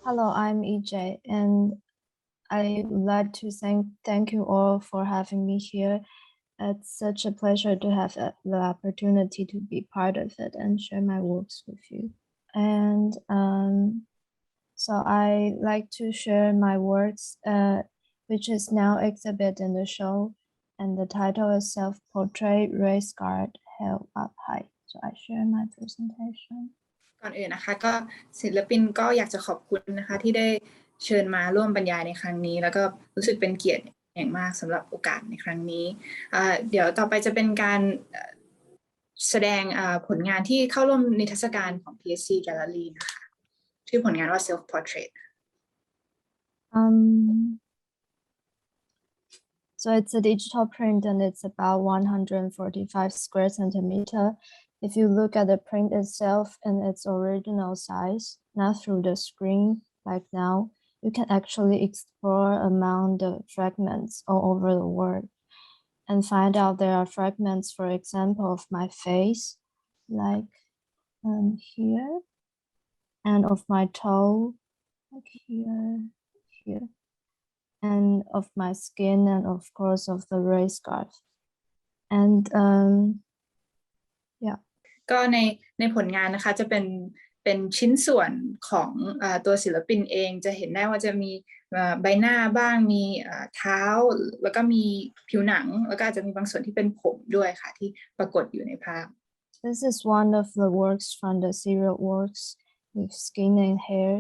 Hello, I'm I-Chieh, and I would like to thank you all for having me here. It's such a pleasure to have the opportunity to be part of it and share my works with you. And so I like to share my works, which is now exhibited in the show, and the title is Self-Portrait, Race Guard, Held Up High. So I share my presentation. ก่อนอื่นนะคะก็ศิลปินก็อยากจะขอบคุณนะคะที่ได้เชิญมาร่วมบรรยายในครั้งนี้แล้วก็รู้สึกเป็นเกียรติอย่างมากสำหรับโอกาสในครั้งนี้เดี๋ยวต่อไปจะเป็นการแสดงผลงานที่เข้าร่วมนิทรรศการของ PSC Gallery นะคะชื่อผลงานว่า Self Portrait So it's a digital print and it's about 145 square centimeter. If you look at the print itself in its original size, not through the screen like now, you can actually explore among the fragments all over the world and find out there are fragments, for example, of my face, like here, and of my toe, like here, and of my skin, and of course of the race scarf. And yeah. ก็ในผลงานนะคะจะเป็นชิ้นส่วนของตัวศิลปินเองจะเห็นได้ว่าจะมีใบหน้าบ้างมีเท้าแล้วก็มีผิวหนังแล้วก็อาจจะมีบางส่วนที่เป็นผมด้วยค่ะที่ปรากฏอยู่ในภาพ This is one of the works from the serial works with skin and hair,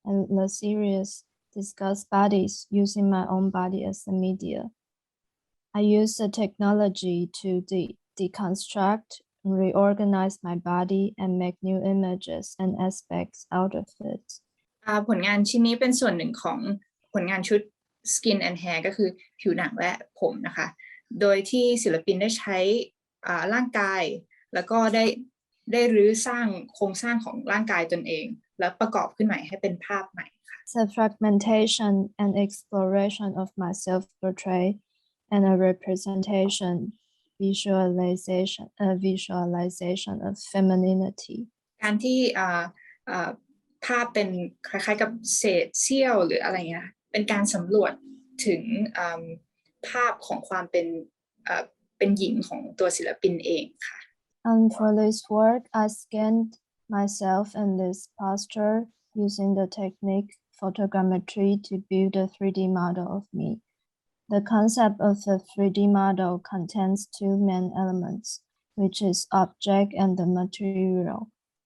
and the series discuss bodies using my own body as the media. I use the technology to deconstruct, reorganize my body and make new images and aspects out of it. ผลงานชิ้นนี้เป็นส่วนหนึ่งของผลงานชุด Skin and Hair ก็คือผิวหนังและผมนะคะโดยที่ศิลปินได้ใช้ร่างกายแล้วก็ได้รื้อสร้างโครงสร้างของร่างกายตนเองแล้วประกอบขึ้นใหม่ให้เป็นภาพใหม่ค่ะ The fragmentation and exploration of my self-portrait and a representation visualization of femininity การที่ภาพเป็นคล้ายๆกับเศษเสี้ยวหรืออะไรเงี้ยเป็นการสำรวจถึงภาพของความเป็นหญิงของตัวศิลปินเองค่ะ And for this work, I scanned myself in this posture using the technique photogrammetry to build a 3D model of me. The concept of the 3D model contains two main elements, which is object and the material.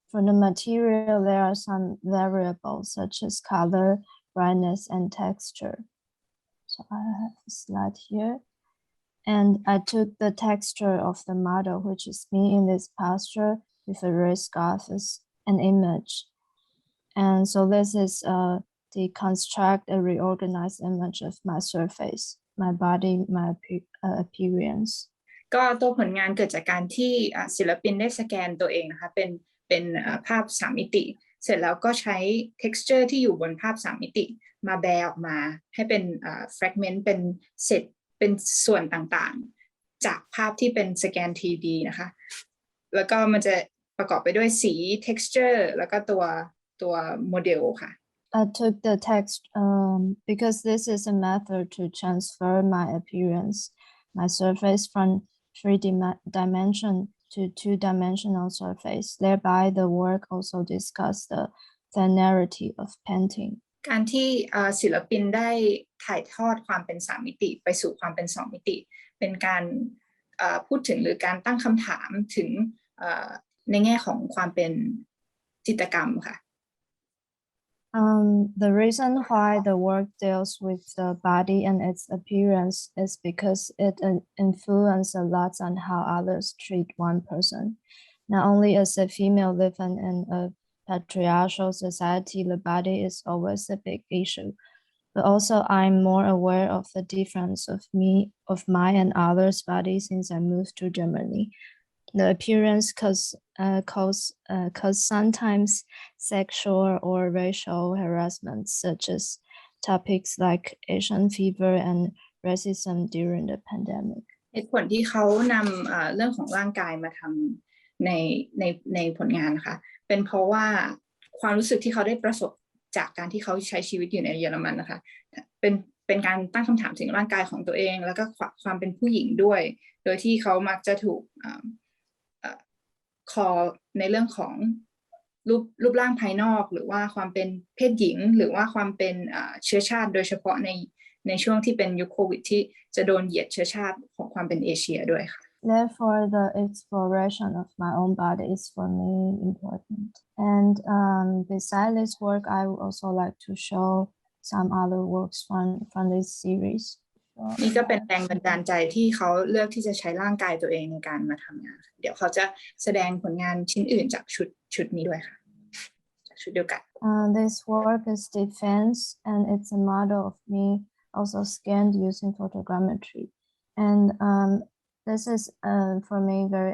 For the material, there are some variables such as color, brightness, and texture. So I have a slide here. And I took the texture of the model, which is me in this posture with a red scarf as an image. And so this is deconstruct a reorganized image of my surface, my body, my appearance. ก็ตัวผลงานเกิดจากการที่ศิลปินได้สแกนตัวเองนะคะเป็นภาพ3มิติเสร็จแล้วก็ใช้ texture ที่อยู่บนภาพ3มิติมาแบร์ออกมาให้เป็นfragment เป็นเศษเป็นส่วนต่างๆจากภาพที่เป็นสแกน 3D นะคะแล้วก็มันจะประกอบไปด้วยสี texture แล้วก็ตัวโมเดลค่ะ I took the text because this is a method to transfer my appearance, my surface from 3D dimension to two-dimensional surface. Thereby, the work also discussed the linearity of painting. การที่ศิลปินได้ถ่ายทอดความเป็น3มิติไปสู่ความเป็น2มิติเป็นการพูดถึงหรือการตั้งคำถามถึงในแง่ของความเป็นจิตรกรรมค่ะ The reason why the work deals with the body and its appearance is because it influences a lot on how others treat one person. Not only as a female living in a patriarchal society, the body is always a big issue. But also I'm more aware of the difference of my and others' bodies since I moved to Germany. The appearance cause sometimes sexual or racial harassment, such as topics like Asian fever and racism during the pandemic. เหตุผลที่เขานำเรื่องของร่างกายมาทำในผลงานนะคะเป็นเพราะว่าความรู้สึกที่เขาได้ประสบ จากการที่เขาใช้ชีวิตอยู่ในเยอรมันนะคะเป็นการตั้งคำถามถึงร่างกายของตัวเองแล้วก็ความเป็นผู้หญิงด้วยโดยที่เขามักจะถูกคอในเรื่องของรูปร่างภายนอกหรือว่าความเป็นเพศหญิงหรือว่าความเป็นเชื้อชาติโดยเฉพาะในช่วงที่เป็นยุคโควิดที่จะโดนเหยียดเชื้อชาติของความเป็นเอเชียด้วยค่ะ Therefore, the exploration of my own body is for me important. And besides this work, I would also like to show some other works from this series. นี่ก็เป็นแรงบันดาลใจที่เขาเลือกที่จะใช้ร่างกายตัวเองในการมาทำงานเดี๋ยวเขาจะแสดงผลงานชิ้นอื่นจากชุดนี้ด้วยค่ะจากชุดเดียวกัน This work is defense and it's a model of me also scanned using photogrammetry. And this is for me very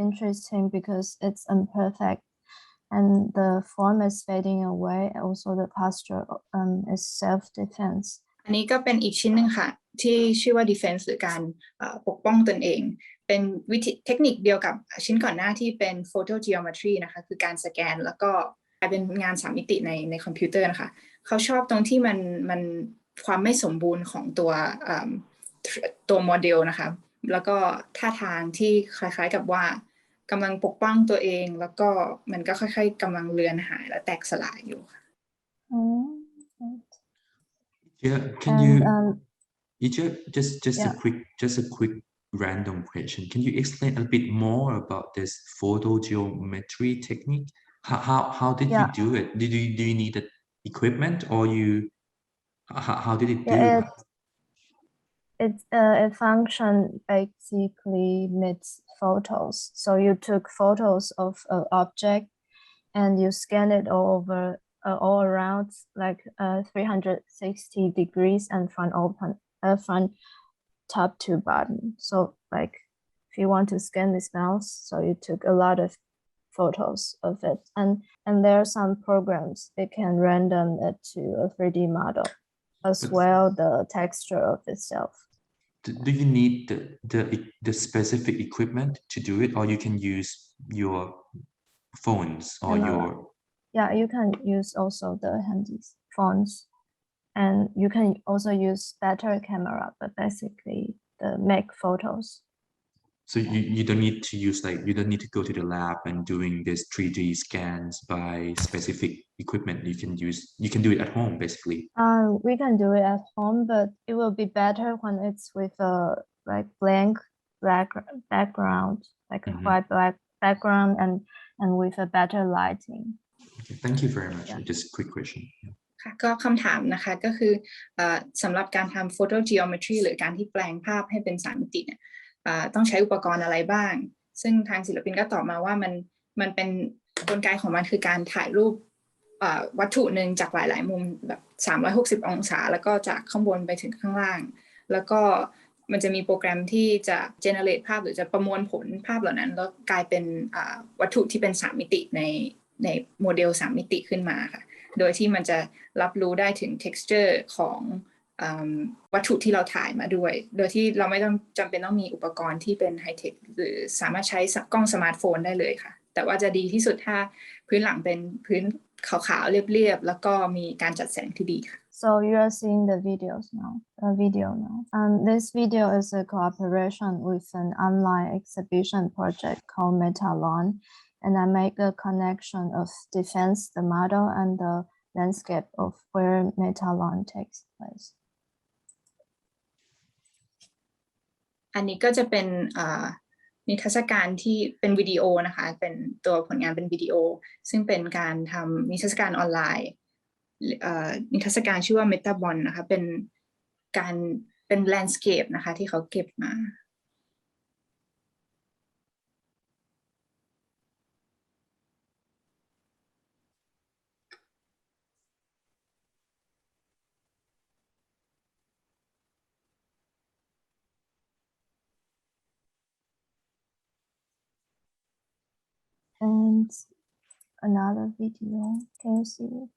interesting because it's imperfect and the form is fading away. Also the posture is self-defense. อันนี้ก็เป็นอีกชิ้นหนึ่งค่ะที่ชื่อว่า defense หรือการปกป้องตนเองเป็นวิธีเทคนิคเดียวกับชิ้นก่อนหน้าที่เป็น photo geometry นะคะคือการสแกนแล้วก็กลายเป็นงาน3มิติในคอมพิวเตอร์นะคะเขาชอบตรงที่มันความไม่สมบูรณ์ของตัวโมเดลนะคะแล้วก็ท่าทางที่คล้ายๆกับว่ากำลังปกป้องตัวเองแล้วก็มันก็ค่อยๆกำลังเลือนหายและแตกสลายอยู่ค่ะ Yeah, can you just a quick random question. Can you explain a bit more about this photo geometry technique? How did you do it? Do you need the equipment or how did it do that? It functioned basically meets photos. So you took photos of an object and you scan it all around like 360 degrees and from top to bottom. So like if you want to scan this mouse, so you took a lot of photos of it, and there are some programs that can render it to a 3D model as well the texture of itself. Do you need the specific equipment to do it, or you can use your phones or you can use also the handy phones, and you can also use better camera, but basically the make photos. So you don't need to use you don't need to go to the lab and doing this 3D scans by specific equipment. You can do it at home basically. We can do it at home, but it will be better when it's with a blank background, like a white black background and with a better lighting. Okay, thank you very much. Just a quick question. ค่ะก็คำถามนะคะก็คือสำหรับการทำ photo geometry หรือการที่แปลงภาพให้เป็น3มิติเนี่ยต้องใช้อุปกรณ์อะไรบ้างซึ่งทางศิลปินก็ตอบมาว่ามันเป็นกลไกของมันคือการถ่ายรูปวัตถุหนึ่งจากหลายๆมุมแบบ360องศาแล้วก็จากข้างบนไปถึงข้างล่างแล้วก็มันจะมีโปรแกรมที่จะ generate ภาพหรือจะประมวลผลภาพเหล่านั้นแล้วกลายเป็นวัตถุที่เป็น3มิติในโมเดล3มิติขึ้นมาค่ะโดยที่มันจะรับรู้ได้ถึง texture ของวัตถุที่เราถ่ายมาด้วยโดยที่เราไม่ต้องจำเป็นต้องมีอุปกรณ์ที่เป็นไฮเทคหรือสามารถใช้กล้องสมาร์ทโฟนได้เลยค่ะแต่ว่าจะดีที่สุดถ้าพื้นหลังเป็นพื้นขาวๆเรียบๆแล้วก็มีการจัดแสงที่ดีค่ะ So you are seeing the video now. This video is a cooperation with an online exhibition project called Metalon, and I make a connection of defense, the model, and the landscape of where Metalon takes place. อันนี้ก็จะเป็นนิทรรศการที่เป็นวิดีโอนะคะเป็นตัวผลงานเป็นวิดีโอซึ่งเป็นการทำนิทรรศการออนไลน์นิทรรศการชื่อว่า Metalon นะคะเป็นแลนด์สเคปนะคะที่เขาเก็บมา And another video, can you see it?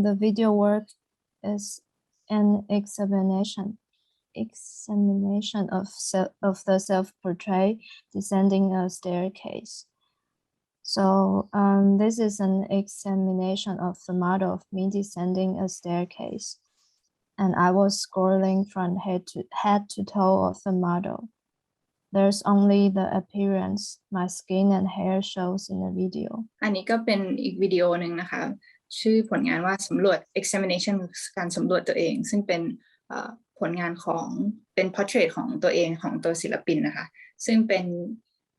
The video work is an examination of the self-portrait descending a staircase. So this is an examination of the model of me descending a staircase, and I was scrolling from head to toe of the model. There's only the appearance my skin and hair shows in the video. อันนี้ก็เป็นอีกวิดีโอหนึ่งนะคะชื่อผลงานว่าสำรวจ examination การสำรวจตัวเองซึ่งเป็นผลงานของเป็น portrait ของตัวเองของตัวศิลปินนะคะซึ่งเป็น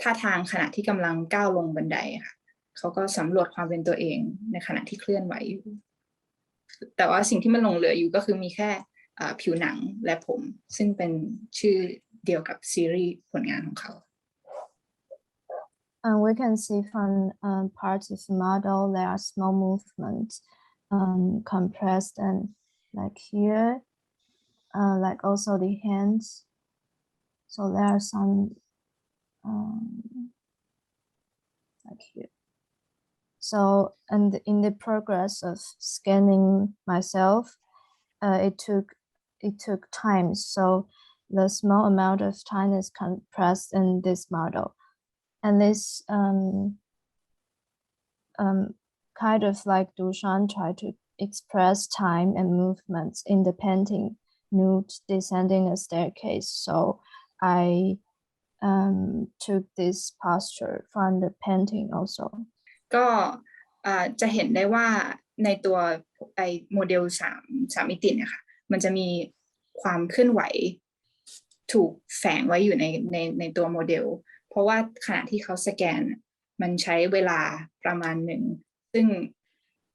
ท่าทางขณะที่กำลังก้าวลงบันไดค่ะเขาก็สำรวจความเป็นตัวเองในขณะที่เคลื่อนไหวอยู่แต่ว่าสิ่งที่มันหลงเหลืออยู่ก็คือมีแค่ผิวหนังและผมซึ่งเป็นชื่อเดียวกับซีรีส์ผลงานของเขา We can see from parts of the model there are small movements compressed and like here like also the hands so there are some like here so and in the progress of scanning myself it took time so the small amount of time is compressed in this model and this kind of like Duchamp tried to express time and movements in the painting nude descending a staircase so I took this posture from the painting also ก็จะเห็นได้ว่าในตัวไอโมเดล3มิติเนี่ยค่ะมันจะมีความเคลื่อนไหวถูกแฝงไว้อยู่ในตัวโมเดลเพราะว่าขณะที่เขาสแกนมันใช้เวลาประมาณหนึ่งซึ่ง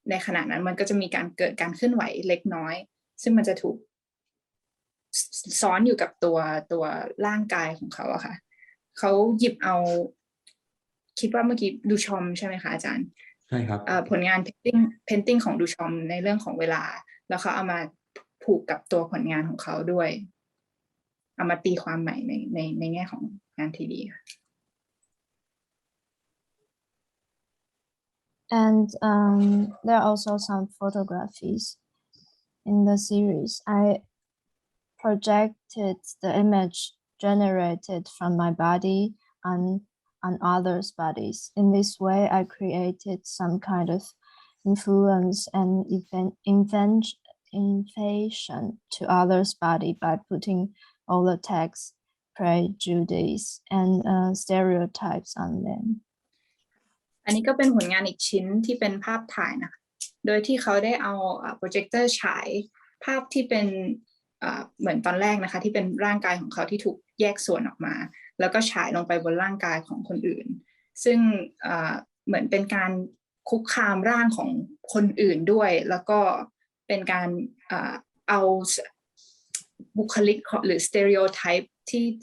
ในขณะนั้นมันก็จะมีการเกิดการเคลื่อนไหวเล็กน้อยซึ่งมันจะถูกซ้อนอยู่กับตัวร่างกายของเขาอะค่ะเขาหยิบเอาคิดว่าเมื่อกี้ดูชอมใช่ไหมคะอาจารย์ใช่ครับผลงาน painting ของดูชอมในเรื่องของเวลาแล้วเขาเอามาผูกกับตัวผลงานของเขาด้วยเอามาตีความใหม่ในแง่ของงานทีดีค่ะ And there are also some photographies in the series. I projected the image generated from my body on others' bodies. In this way, I created some kind of influence and invasion to others' body by putting all the tags, prejudice, and stereotypes on them. อันนี้ก็เป็นผลงานอีกชิ้นที่เป็นภาพถ่ายนะคะโดยที่เขาได้เอาโปรเจคเตอร์ฉายภาพที่เป็นเหมือนตอนแรกนะคะที่เป็นร่างกายของเขาที่ถูกแยกส่วนออกมาแล้วก็ฉายลงไปบนร่างกายของคนอื่นซึ่งเหมือนเป็นการคุกคามร่างของคนอื่นด้วยแล้วก็เป็นการเอาบุคลิกหรือสเตอริโอไทป์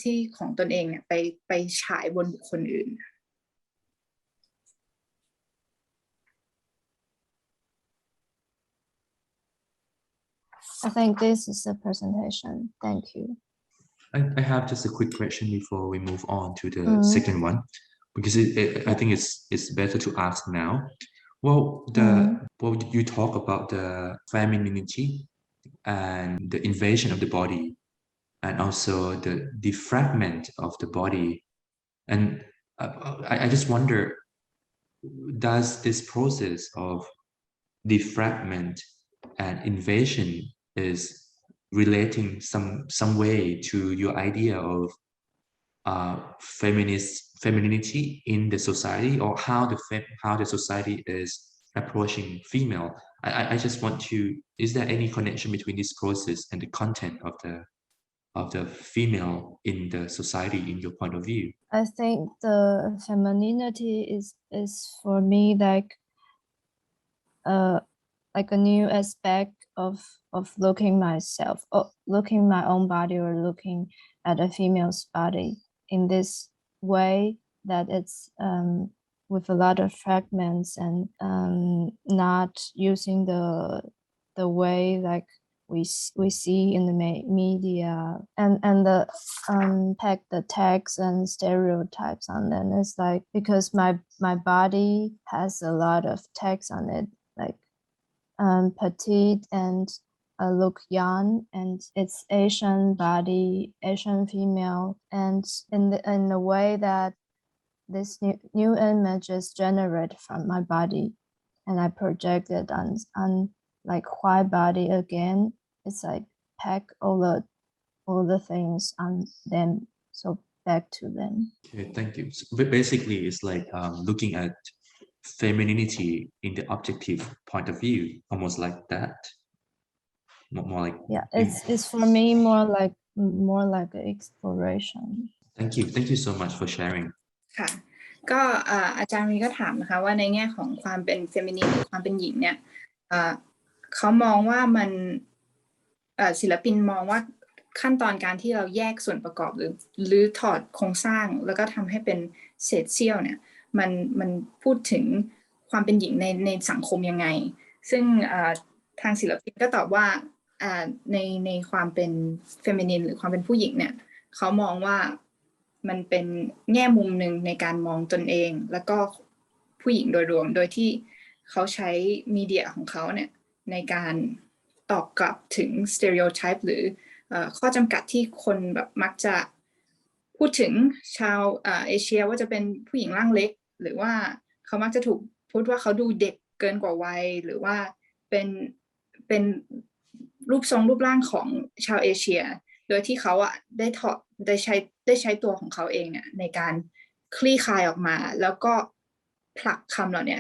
ที่ของตนเองเนี่ยไปฉายบนบุคคลอื่นI think this is the presentation. Thank you. I have just a quick question before we move on to the second one, because I think it's better to ask now. Well, you talk about the femininity and the invasion of the body, and also the fragment of the body. And I just wonder, does this process of defragment and invasion is relating some way to your idea of femininity in the society, or how the society is approaching female. I just want to, is there any connection between this process and the content of the female in the society in your point of view? I think the femininity is for me like a new aspect of looking myself, or looking my own body, or looking at a female's body in this way that it's with a lot of fragments and not using the way like we see in the media and the tags and stereotypes on them. It's like because my body has a lot of tags on it, like petite and look young, and it's Asian body, Asian female, and in the way that this new image is generated from my body, and I project it on like white body again. It's like pack all the things on them, so back to them. Okay, thank you. So basically, it's like looking at femininity in the objective point of view, almost like that. More like it's for me more like an exploration. Thank you so much for sharing. ค่ะก็อาจารย์มีก็ถามนะคะว่าในแง่ของความเป็นเฟมินินหรือความเป็นหญิงเนี่ยเขามองว่ามันศิลปินมองว่าขั้นตอนการที่เราแยกส่วนประกอบหรือถอดโครงสร้างแล้วก็ทำให้เป็นเศษเสี้ยวเนี่ยมันพูดถึงความเป็นหญิงในสังคมยังไงซึ่งทางศิลปินก็ตอบว่าในความเป็นเฟมินินหรือความเป็นผู้หญิงเนี่ยเขามองว่ามันเป็นแง่มุมหนึ่งในการมองตนเองแล้วก็ผู้หญิงโดยรวมโดยที่เขาใช้มีเดียของเขาเนี่ยในการตอบกลับถึงสเตอริโอไทป์หรือข้อจำกัดที่คนแบบมักจะพูดถึงชาวเอเชียว่าจะเป็นผู้หญิงร่างเล็กหรือว่าเขามักจะถูกพูดว่าเขาดูเด็กเกินกว่าวัยหรือว่าเป็นรูปทรงรูปร่างของชาวเอเชียโดยที่เขาได้ใช้ตัวของเขาเองเนี่ยในการคลี่คลายออกมาแล้วก็ผลักคำเหล่านี้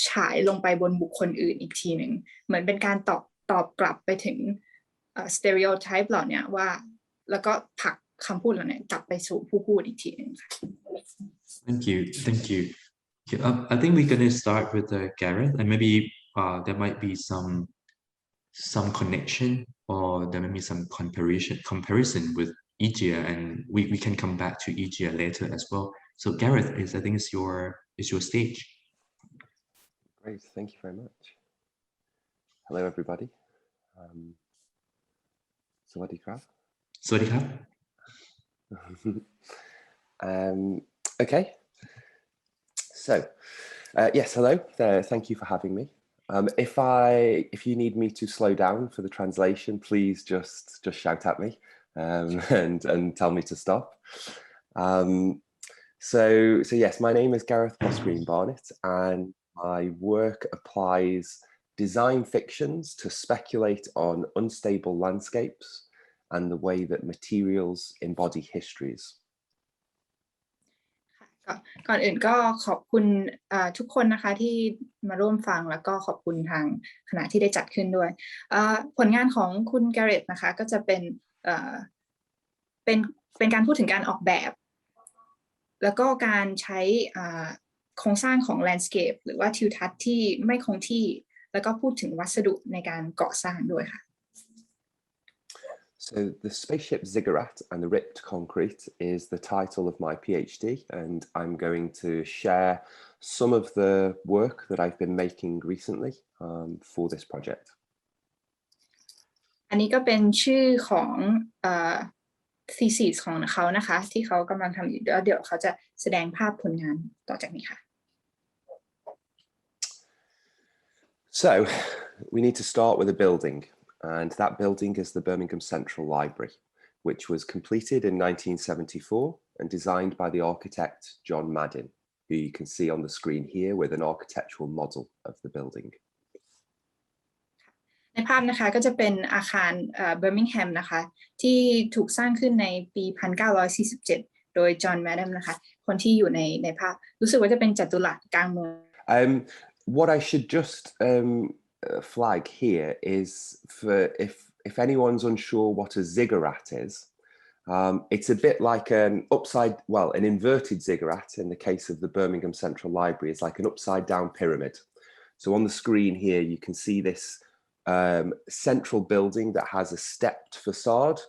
ฉายลงไปบนบุคคลอื่นอีกทีหนึ่งเหมือนเป็นการตอบกลับไปถึงstereotype เหล่านี้ว่าแล้วก็ผลักคำพูดเหล่านี้กลับไปสู่ผู้พูดอีกทีหนึ่งค่ะ Thank you. Okay, I think we're gonna start with Gareth, and maybe there might be some connection, or there may be some comparison with I-Chieh, and we can come back to I-Chieh later as well. So Gareth, I think it's your stage. Great, thank you very much. Hello, everybody. Sawadee krab. Sawadee krab. Okay. So, yes, hello. Thank you for having me. If you need me to slow down for the translation, please just shout at me and tell me to stop. So yes, my name is Gareth Barnett, and my work applies design fictions to speculate on unstable landscapes and the way that materials embody histories. ก่อนอื่นก็ขอบคุณทุกคนนะคะที่มาร่วมฟังแล้วก็ขอบคุณทางคณะที่ได้จัดขึ้นด้วยผลงานของคุณแกเรตนะคะก็จะเป็นการพูดถึงการออกแบบแล้วก็การใช้โครงสร้างของแลนด์สเคปหรือว่าทิวทัศน์ที่ไม่คงที่แล้วก็พูดถึงวัสดุในการก่อสร้างด้วยค่ะ So the spaceship ziggurat and the ripped concrete is the title of my PhD, and I'm going to share some of the work that I've been making recently for this project. อันนี้ก็เป็นชื่อของthesis ของเขานะคะที่เขากำลังทำอยู่เดี๋ยวเขาจะแสดงภาพผลงานต่อจากนี้ค่ะ So we need to start with a building. And that building is the Birmingham Central Library, which was completed in 1974 and designed by the architect John Madden, who you can see on the screen here with an architectural model of the building. ในภาพนะคะก็จะเป็นอาคารเบอร์มิงแฮมนะคะที่ถูกสร้างขึ้นในปี 1947 โดยจอห์นแมดดัมนะคะคนที่อยู่ในภาพรู้สึกว่าจะเป็นจัตุรัสกลางเมือง What I should just flag here is for if anyone's unsure what a ziggurat is, it's a bit like an inverted ziggurat in the case of the Birmingham Central Library is like an upside down pyramid. So on the screen here you can see this central building that has a stepped facade,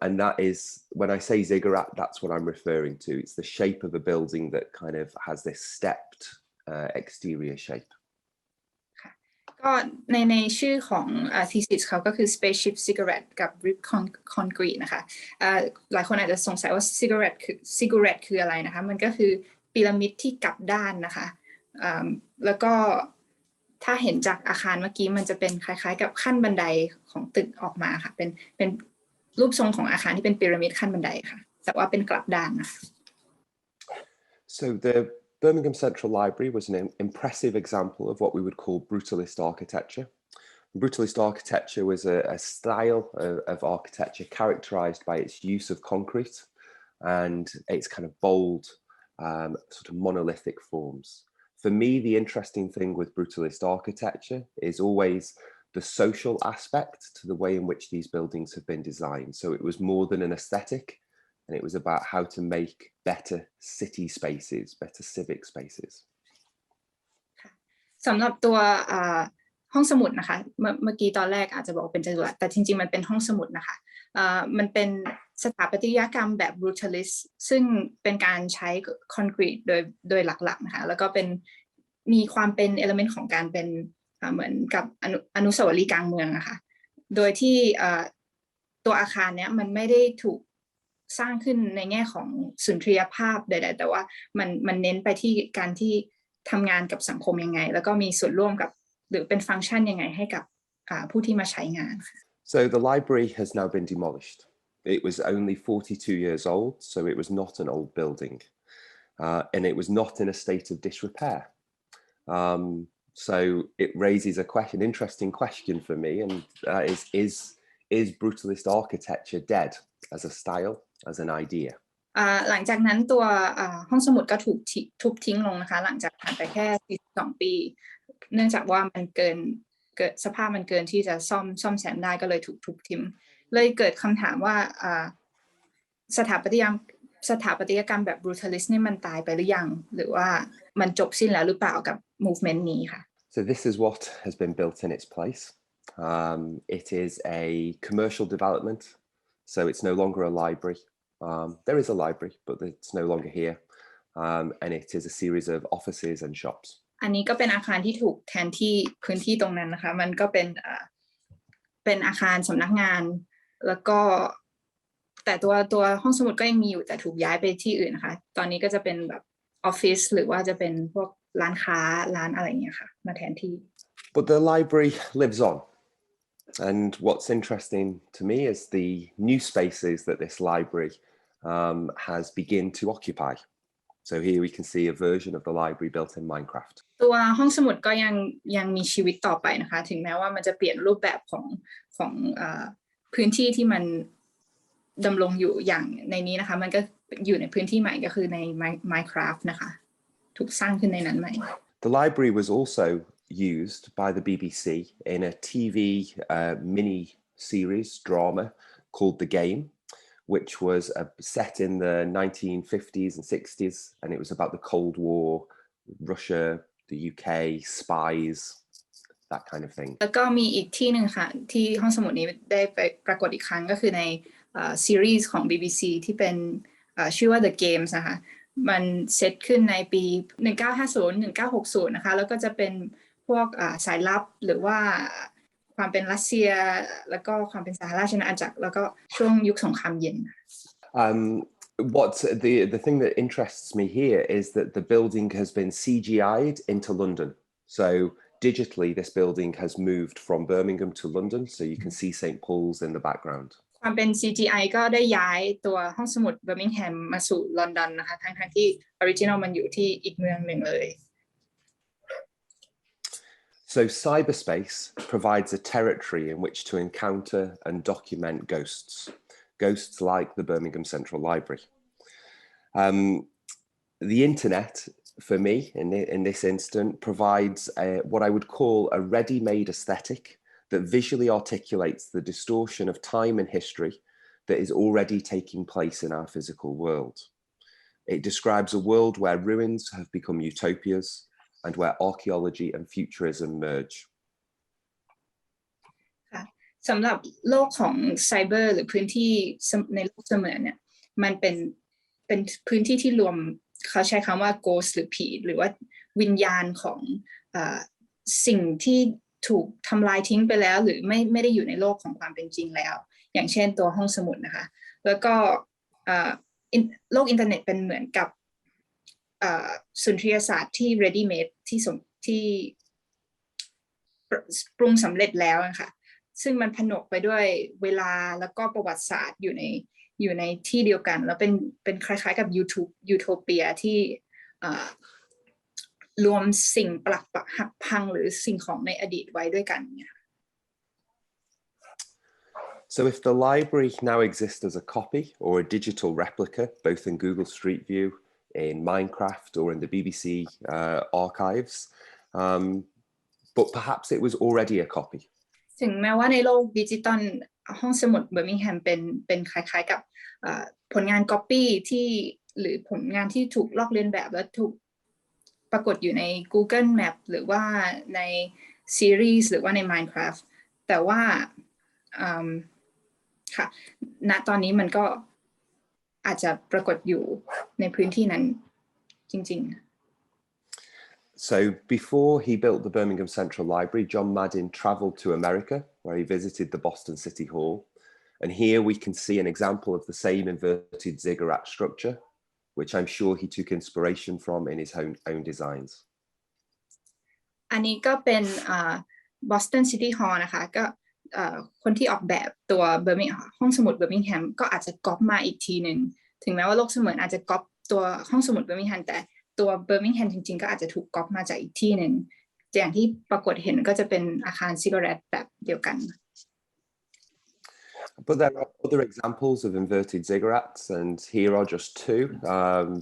and that is, when I say ziggurat, that's what I'm referring to. It's the shape of a building that kind of has this stepped exterior shape. ก็ในชื่อของ thesis เขาก็คือ spaceship cigarette กับ ripped concrete นะคะหลายคนอาจจะสงสัยว่า cigarette คืออะไรนะคะมันก็คือพีระมิดที่กลับด้านนะคะแล้วก็ถ้าเห็นจากอาคารเมื่อกี้มันจะเป็นคล้ายๆกับขั้นบันไดของตึกออกมาค่ะเป็นรูปทรงของอาคารที่เป็นพีระมิดขั้นบันไดค่ะแต่ว่าเป็นกลับด้านนะคะ So the Birmingham Central Library was an impressive example of what we would call brutalist architecture. Brutalist architecture was a style of architecture characterized by its use of concrete and its kind of bold, sort of monolithic forms. For me, the interesting thing with brutalist architecture is always the social aspect to the way in which these buildings have been designed. So it was more than an aesthetic, and it was about how to make better city spaces, better civic spaces. สำหรับตัวห้องสมุดนะคะเมื่อกี้ตอนแรกอาจจะบอกเป็นจัตุรัสแต่จริงๆมันเป็นห้องสมุดนะคะมันเป็นสถาปัตยกรรมแบบ brutalist ซึ่งเป็นการใช้คอนกรีตโดยหลักๆนะคะแล้วก็มีความเป็น element ของการเป็นเหมือนกับอนุสาวรีย์กลางเมืองนะคะโดยที่ตัวอาคารเนี้ยมันไม่ได้ถูกสร้างขึ้นในแง่ของสุนทรียภาพใดๆแต่ว่ามันเน้นไปที่การที่ทำงานกับสังคมยังไงแล้วก็มีส่วนร่วมกับหรือเป็นฟังก์ชันยังไงให้กับผู้ที่มาใช้งานค่ะ So the library has now been demolished. It was only 42 years old, so it was not an old building, and it was not in a state of disrepair. So it raises an interesting question for me, and is brutalist architecture dead as a style, as an idea? หลังจากนั้นตัวห้องสมุดก็ถูกทุบทิ้งลงนะคะหลังจากผ่านไปแค่42ปีเนื่องจากว่ามันเกิดสภาพมันเกินที่จะซ่อมแซมได้ก็เลยถูกทุบทิ้งเลยเกิดคำถามว่าสถาปัตยกรรมแบบ brutalist นี่มันตายไปหรือยังหรือว่ามันจบสิ้นแล้วหรือเปล่ากับ movement นี้ค่ะ So this is what has been built in its place. It is a commercial development, so it's no longer a library. There is a library, but it's no longer here, and it is a series of offices and shops. อันนี้ก็เป็นอาคารที่ถูกแทนที่พื้นที่ตรงนั้นนะคะมันก็เป็นอาคารสำนักงานแล้วก็แต่ตัวห้องสมุดก็ยังมีอยู่แต่ถูกย้ายไปที่อื่นนะคะตอนนี้ก็จะเป็นแบบออฟฟิศหรือว่าจะเป็นพวกร้านค้าร้านอะไรอย่างเงี้ยค่ะมาแทนที่ But the library lives on, and what's interesting to me is the new spaces that this library has begun to occupy. So here we can see a version of the library built in Minecraft. ตัวห้องสมุดก็ยังมีชีวิตต่อไปนะคะถึงแม้ว่ามันจะเปลี่ยนรูปแบบของพื้นที่ที่มันดำรงอยู่อย่างในนี้นะคะมันก็อยู่ในพื้นที่ใหม่ก็คือใน Minecraft นะคะถูกสร้างขึ้นในนั้นใหม่ The library was also used by the BBC in a TV mini series drama called The Game, which was set in the 1950s and 60s, and it was about the Cold War, Russia, the UK, spies, that kind of thing. แล้วก็มีอีกที่หนึ่งค่ะที่ห้องสมุดนี้ได้ไปปรากฏอีกครั้งก็คือในซีรีส์ของ BBC ที่เป็นชื่อว่า The Games นะคะมันเซตขึ้นในปี1950 1960นะคะแล้วก็จะเป็นพวกสายลับหรือว่าความเป็นรัสเซียแล้วก็ความเป็นสหราชอาณาจักรแล้วก็ช่วงยุคสงครามเย็น What the thing that interests me here is that the building has been CGI'd into London. So digitally, this building has moved from Birmingham to London, so you can see St. Paul's in the background. ความเป็น CGI ก็ได้ย้ายตัวห้องสมุดเบอร์มิงแฮมมาสู่ลอนดอนนะคะทั้งที่ออริจินอลมันอยู่ที่อีกเมืองหนึ่งเลย So cyberspace provides a territory in which to encounter and document ghosts like the Birmingham Central Library. The internet, for me, in this instant, provides what I would call a ready-made aesthetic that visually articulates the distortion of time and history that is already taking place in our physical world. It describes a world where ruins have become utopias and where archaeology and futurism merge. สำหรับโลกของไซเบอร์หรือพื้นที่ในโลกเสมือนเนี่ยมันเป็นพื้นที่ที่รวมเขาใช้คำว่า ghost หรือผีหรือว่าวิญญาณของสิ่งที่ถูกทำลายทิ้งไปแล้วหรือไม่ได้อยู่ในโลกของความเป็นจริงแล้วอย่างเช่นตัวห้องสมุดนะคะแล้วก็โลกอินเทอร์เน็ตเป็นเหมือนกับสุนทรียศาสตร์ที่ ready made ที่ปรุงสำเร็จแล้วนะคะซึ่งมันผนวกไปด้วยเวลาแล้วก็ประวัติศาสตร์อยู่ในที่เดียวกันแล้วเป็นคล้ายๆกับยูโทเปียที่ รวมสิ่งปรักหักพังหรือสิ่งของในอดีตไว้ด้วยกันเนี่ย So if the library now exists as a copy or a digital replica, both in Google Street View, in Minecraft, or in the BBC archives, but perhaps it was already a copy. ถึงแม้ว่าในโลกดิจิตอลห้องสมุดเบอร์มิงแฮมเป็นคล้ายๆกับผลงานก๊อปปี้ที่หรือผลงานที่ถูกลอกเลียนแบบและถูกปรากฏอยู่ใน Google Map หรือว่าในซีรีส์หรือว่าใน Minecraft แต่ว่าค่ะณตอนนี้มันก็อาจจะปรากฏอยู่ในพื้นที่นั้นจริงๆ So before he built the Birmingham Central Library, John Madden traveled to America, where he visited the Boston City Hall. And here we can see an example of the same inverted ziggurat structure, which I'm sure he took inspiration from in his own designs. อันนี้ก็เป็น Boston City Hall นะคะก็คนที่ออกแบบตัวห้องสมุดเบอร์มิงแฮมก็อาจจะก๊อปมาอีกทีหนึ่งถึงแม้ว่าโลกเสมือนอาจจะก๊อปตัวห้องสมุดเบอร์มิงแฮมแต่ตัวเบอร์มิงแฮมจริงๆก็อาจจะถูกก๊อปมาจากอีกที่หนึ่งอย่างที่ปรากฏเห็นก็จะเป็นอาคารซิกาเรตแบบเดียวกัน But there are other examples of inverted ziggurats, and here are just two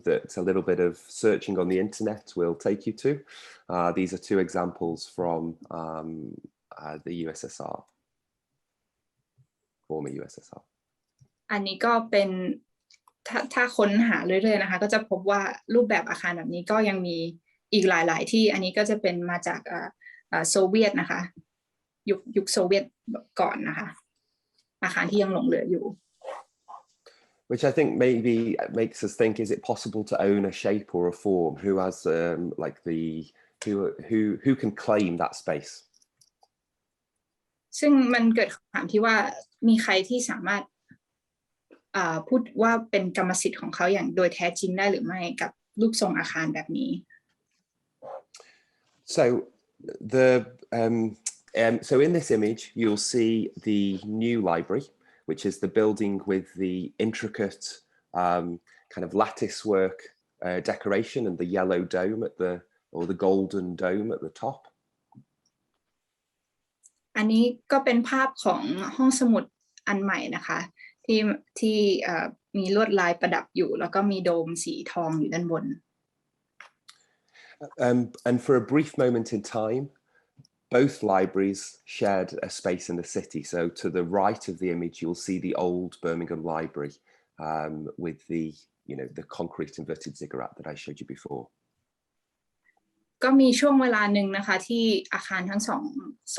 that a little bit of searching on the internet will take you to. These are two examples from the USSR, former USSR. อันนี้ก็เป็นถ้าค้นหาเรื่อยๆนะคะก็จะพบว่ารูปแบบอาคารแบบนี้ก็ยังมีอีกหลายๆที่อันนี้ก็จะเป็นมาจากโซเวียตนะคะยุคโซเวียตก่อนนะคะอาคารที่ยังหลงเหลืออยู่ Which I think maybe makes us think, is it possible to own a shape or a form? Who has like who can claim that space? ซึ่งมันเกิดคำถามที่ว่ามีใครที่สามารถพูดว่าเป็นกรรมสิทธิ์ของเขาอย่างโดยแท้จริงได้หรือไม่กับรูปทรงอาคารแบบนี้ So so in this image you'll see the new library, which is the building with the intricate kind of lattice work decoration and the yellow dome or the golden dome at the top. อันนี้ก็เป็นภาพของห้องสมุดอันใหม่นะคะที่มีลวดลายประดับอยู่แล้วก็มีโดมสีทองอยู่ด้านบน And for a brief moment in time, both libraries shared a space in the city. So to the right of the image, you'll see the old Birmingham Library with the concrete inverted ziggurat that I showed you before. ก็มีช่วงเวลาหนึ่งนะคะที่อาคารทั้งส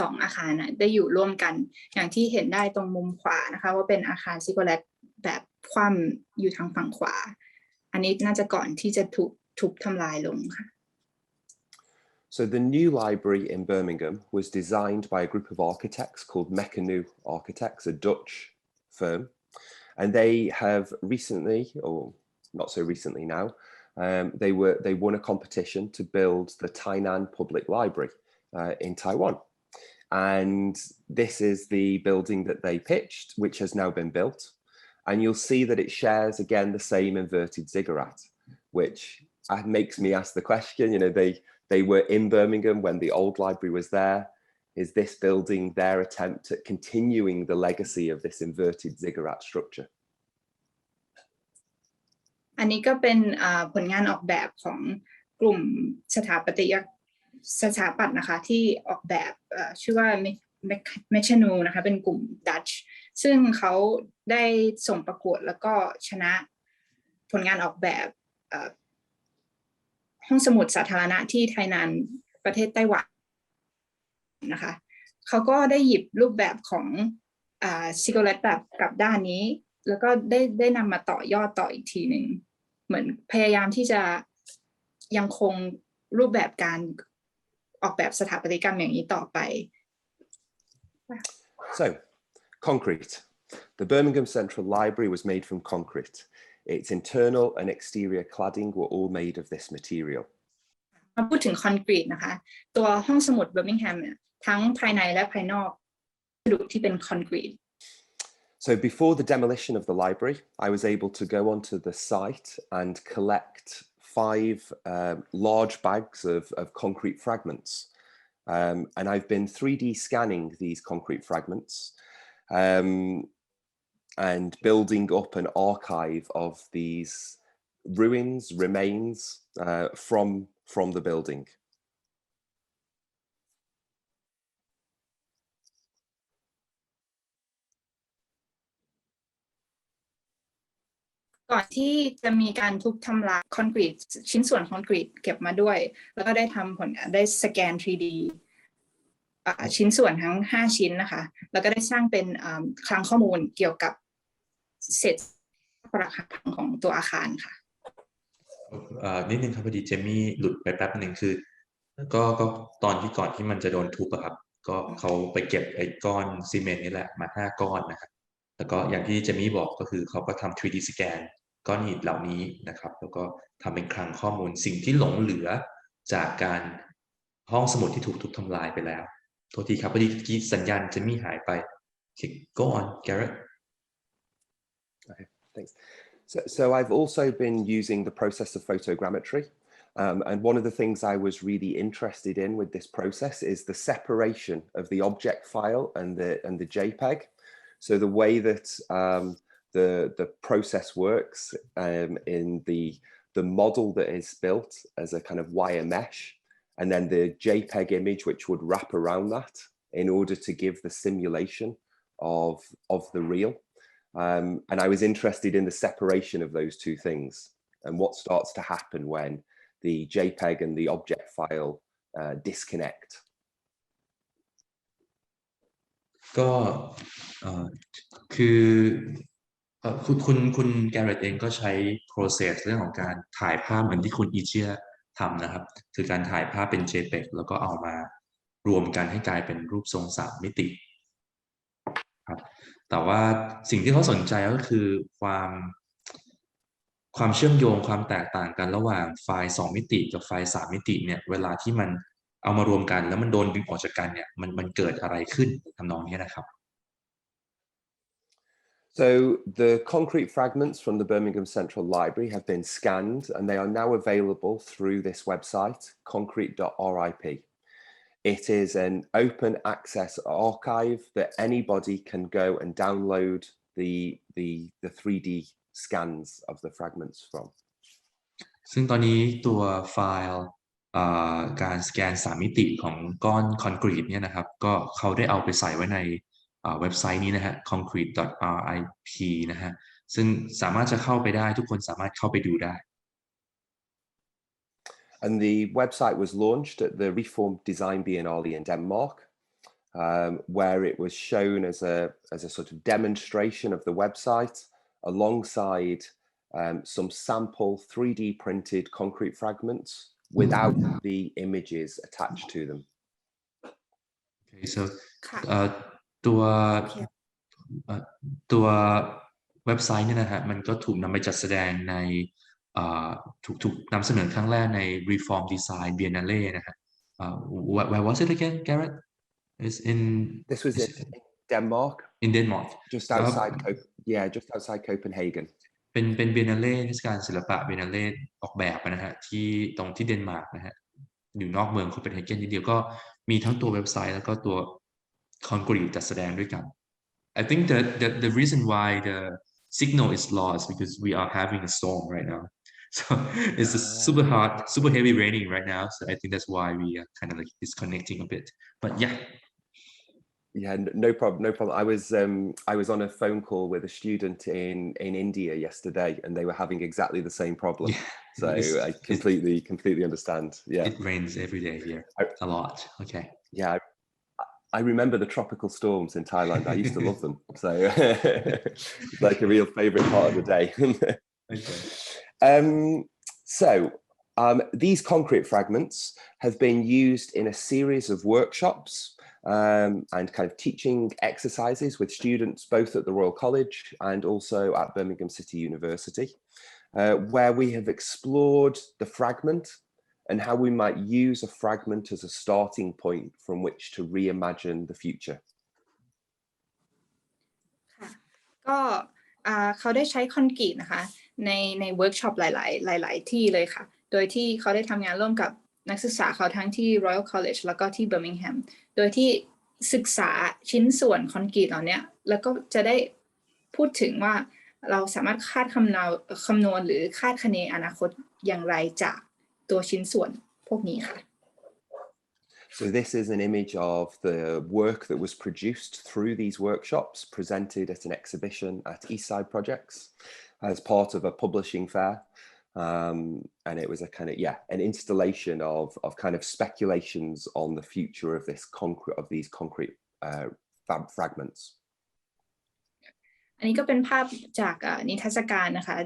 องอาคารได้อยู่ร่วมกันอย่างที่เห็นได้ตรงมุมขวานะคะว่าเป็นอาคารซิกโกแลตแบบคว่ำอยู่ทางฝั่งขวาอันนี้น่าจะก่อนที่จะถูกทุบทำลายลงค่ะ So the new library in Birmingham was designed by a group of architects called Meccanu Architects, a Dutch firm, and they have recently, or not so recently now, they won a competition to build the Tainan Public Library in Taiwan. And this is the building that they pitched, which has now been built. And you'll see that it shares again the same inverted ziggurat, which makes me ask the question, they were in Birmingham when the old library was there. Is this building their attempt at continuing the legacy of this inverted ziggurat structure? อันนี้ก็เป็นผลงานออกแบบของกลุ่มสถาปัตย์นะคะที่ออกแบบชื่อว่าเมชนูนะคะเป็นกลุ่มดัตช์ซึ่งเขาได้ส่งประกวดแล้วก็ชนะผลงานออกแบบห้องสมุดสาธารณะที่ไทนานประเทศไต้หวันนะคะเขาก็ได้หยิบรูปแบบของซิกโกแลตแบบกลับด้านนี้แล้วก็ได้นำมาต่อยอดต่ออีกทีหนึ่งเหมือนพยายามที่จะยังคงรูปแบบการออกแบบสถาปัตยกรรมอย่างนี้ต่อไป So concrete. The Birmingham Central Library was made from concrete. Its internal and exterior cladding were all made of this material. มาพูดถึงคอนกรีตนะคะตัวห้องสมุดเบอร์มิงแฮมเนี่ยทั้งภายในและภายนอกวัสดุที่เป็นคอนกรีต So before the demolition of the library, I was able to go onto the site and collect 5 large bags of concrete fragments. And I've been 3D scanning these concrete fragments and building up an archive of these remains from the building. ก่อนที่จะมีการทุบทำลายคอนกรีตชิ้นส่วนคอนกรีตเก็บมาด้วยแล้วก็ได้ทำผลงานได้สแกน 3D ชิ้นส่วนทั้ง5ชิ้นนะคะแล้วก็ได้สร้างเป็นคลังข้อมูลเกี่ยวกับเศษปรักหักพังของตัวอาคารค่ะนิดนึงครับพอดีเจมี่หลุดไปแป๊บหนึ่งคือก็ตอนที่ก่อนที่มันจะโดนทุบอะครับก็เขาไปเก็บไอ้ก้อนซีเมนต์นี่แหละมา5ก้อนนะครับแล้วก็อย่างที่เจมี่บอกก็คือเขาก็ทำ 3D สแกนก้อนหินเหล่านี้นะครับแล้วก็ทำเป็นคลังข้อมูลสิ่งที่หลงเหลือจากการห้องสมุดที่ถูกทุบทำลายไปแล้วโทษทีครับพอดีกี้สัญญาณเจมี่หายไป Go on Gareth. Okay, thanks. So I've also been using the process of photogrammetry. And one of the things I was really interested in with this process is the separation of the object file and the JPEG. So the way that the process works in the model that is built as a kind of wire mesh, and then the JPEG image which would wrap around that in order to give the simulation of the real. And I was interested in the separation of those two things and what starts to happen when the JPEG and the object file disconnect. ก็คือคุณแกเรตเองก็ใช้ process เรื่องของการถ่ายภาพเหมือนที่คุณอีเชียทำนะครับคือการถ่ายภาพเป็น JPEG แล้วก็เอามารวมกันให้กลายเป็นรูปทรง3มิติครับแต่ว่าสิ่งที่เขาสนใจก็คือความเชื่อมโยงความแตกต่างกันระหว่างไฟล์2มิติกับไฟล์3มิติเนี่ยเวลาที่มันเอามารวมกันแล้วมันโดนดึงออกจากกันเนี่ยมันเกิดอะไรขึ้นทำนองนี้นะครับ So the concrete fragments from the Birmingham Central Library have been scanned and they are now available through this website, concrete.rip. It is an open access archive that anybody can go and download the 3D scans of the fragments from. ซึ่งตอนนี้ตัวไฟล์การสแกน3มิติของก้อนคอนกรีตเนี่ยนะครับก็เขาได้เอาไปใส่ไว้ในเว็บไซต์นี้นะฮะ concrete.rip นะฮะซึ่งสามารถจะเข้าไปได้ทุกคนสามารถเข้าไปดูได้ And the website was launched at the Reform Design Biennale in Denmark, where it was shown as a sort of demonstration of the website alongside some sample 3D printed concrete fragments without the images attached to them. Okay, so ตัวเว็บไซต์เนี่ยนะฮะมันก็ถูกนำไปจัดแสดงในถูกนำเสนอครั้งแรกใน Reform Design Biennale นะฮะwhere was it again Gareth? This was in Denmark. In Denmark. Just outside Copenhagen. เป็น Biennale เทศกาลศิลปะ Biennale ออกแบบนะฮะที่ตรงที่เดนมาร์กนะฮะอยู่นอกเมืองโคเปนเฮเกนนิดเดียวก็มีทั้งตัวเว็บไซต์แล้วก็ตัวคอนกรีตจัดแสดงด้วยกัน I think that the reason why the signal is lost because we are having a storm right now. So it's super hot, super heavy raining right now. So I think that's why we are kind of like disconnecting a bit. But yeah. Yeah, no problem. I was on a phone call with a student in India yesterday, and they were having exactly the same problem. Yeah, so I completely understand. Yeah, it rains every day here, a lot. Okay. Yeah, I remember the tropical storms in Thailand. I used to love them. So it's like a real favorite part of the day. Okay. These concrete fragments have been used in a series of workshops and kind of teaching exercises with students both at the Royal College and also at Birmingham City University, where we have explored the fragment and how we might use a fragment as a starting point from which to reimagine the future. ค่ะก็เขาได้ใช้คอนกรีตนะคะในเวิร์กช็อปหลายที่เลยค่ะ โดยที่เขาได้ทำงานร่วมกับนักศึกษาเขาทั้งที่ Royal College แล้วก็ที่ Birmingham โดยที่ศึกษาชิ้นส่วนคอนกรีตเหล่านี้แล้วก็จะได้พูดถึงว่าเราสามารถคาดคำนวณหรือคาดคะเนอนาคตอย่างไรจากตัวชิ้นส่วนพวกนี้ค่ะ So this is an image of the work that was produced through these workshops, presented at an exhibition at I-Chieh Projects as part of a publishing fair. And it was a kind of, an installation of kind of speculations on the future of these concrete fragments. อันนี้ก็เป็นภาพจากนิทรรศการนะคะ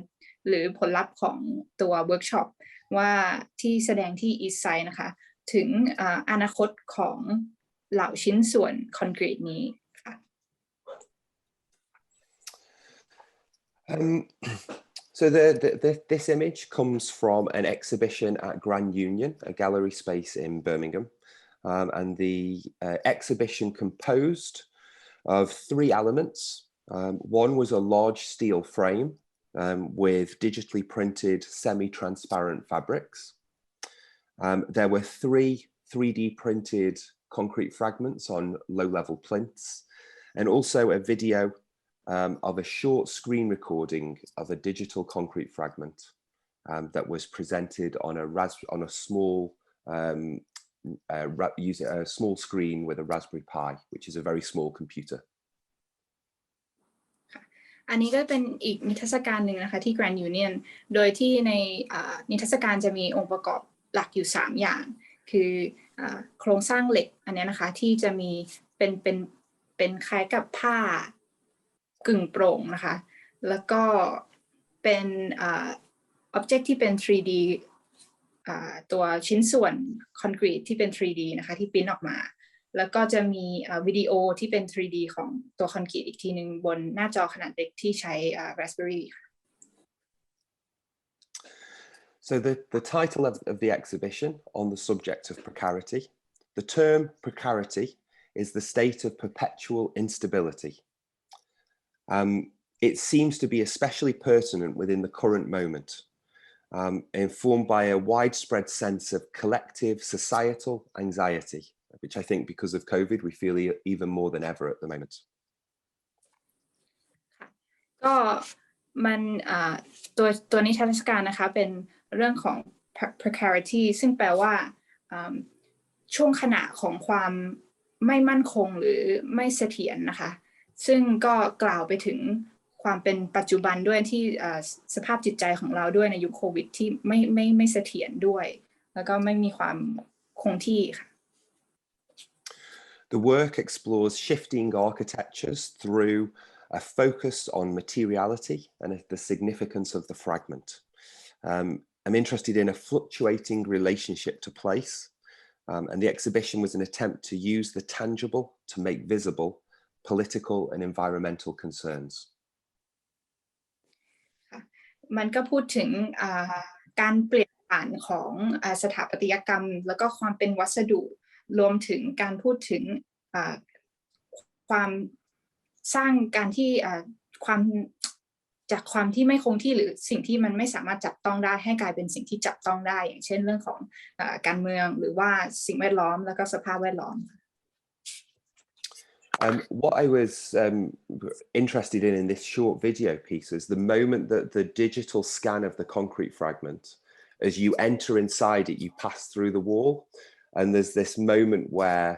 หรือผลลัพธ์ของตัวเวิร์กช็อปว่าที่แสดงที่อีสไซด์นะคะถึงอนาคตของเหล่าชิ้นส่วนคอนกรีตนี้ค่ะ So this image comes from an exhibition at Grand Union, a gallery space in Birmingham, and the exhibition composed of 3 elements. One was a large steel frame with digitally printed semi-transparent fabrics. There were 3 3D printed concrete fragments on low-level plinths, and also a video of a short screen recording of a digital concrete fragment that was presented on a small using a small screen with a Raspberry Pi, which is a very small computer. อันนี้ก็เป็นอีกนิทรรศการหนึ่งนะคะที่ Grand Union โดยที่ในนิทรรศการจะมีองค์ประกอบหลักอยู่3อย่างคือโครงสร้างเหล็กอันนี้นะคะที่จะมีเป็นคล้ายกับผ้ากึ่งโปร่งนะคะแล้วก็เป็นobject ที่เป็น 3D ตัวชิ้นส่วนคอนกรีตที่เป็น 3D นะคะที่พิมพ์ออกมาแล้วก็จะมีวิดีโอที่เป็น 3D ของตัวคอนกรีตอีกทีนึงบนหน้าจอขนาดเล็กที่ใช้ Raspberry ค่ะ So the title of the exhibition on the subject of precarity, the term precarity is the state of perpetual instability. It seems to be especially pertinent within the current moment, informed by a widespread sense of collective societal anxiety, which I think because of COVID we feel even more than ever at the moment. ก็มันตัวนิทรรศการนะคะเป็นเรื่องของ precarity ซึ่งแปลว่าช่วงขณะของความไม่มั่นคงหรือไม่เสถียรนะคะซึ่งก็กล่าวไปถึงความเป็นปัจจุบันด้วยที่สภาพจิตใจของเราด้วยในยุคโควิดที่ไม่เสถียรด้วยแล้วก็ไม่มีความคงที่ค่ะ The work explores shifting architectures through a focus on materiality and the significance of the fragment. I'm interested in a fluctuating relationship to place, and the exhibition was an attempt to use the tangible to make visible political and environmental concerns. มันก็พูดถึงการเปลี่ยนผ่านของสถาปัตยกรรมแล้วก็ความเป็นวัสดุรวมถึงการพูดถึงความสร้างการที่ความจากความที่ไม่คงที่หรือสิ่งที่มันไม่สามารถจับต้องได้ให้กลายเป็นสิ่งที่จับต้องได้อย่างเช่นเรื่องของการเมืองหรือว่าสิ่งแวดล้อมแล้วก็สภาพแวดล้อม What I was interested in this short video piece is the moment that the digital scan of the concrete fragment, as you enter inside it, you pass through the wall, and there's this moment where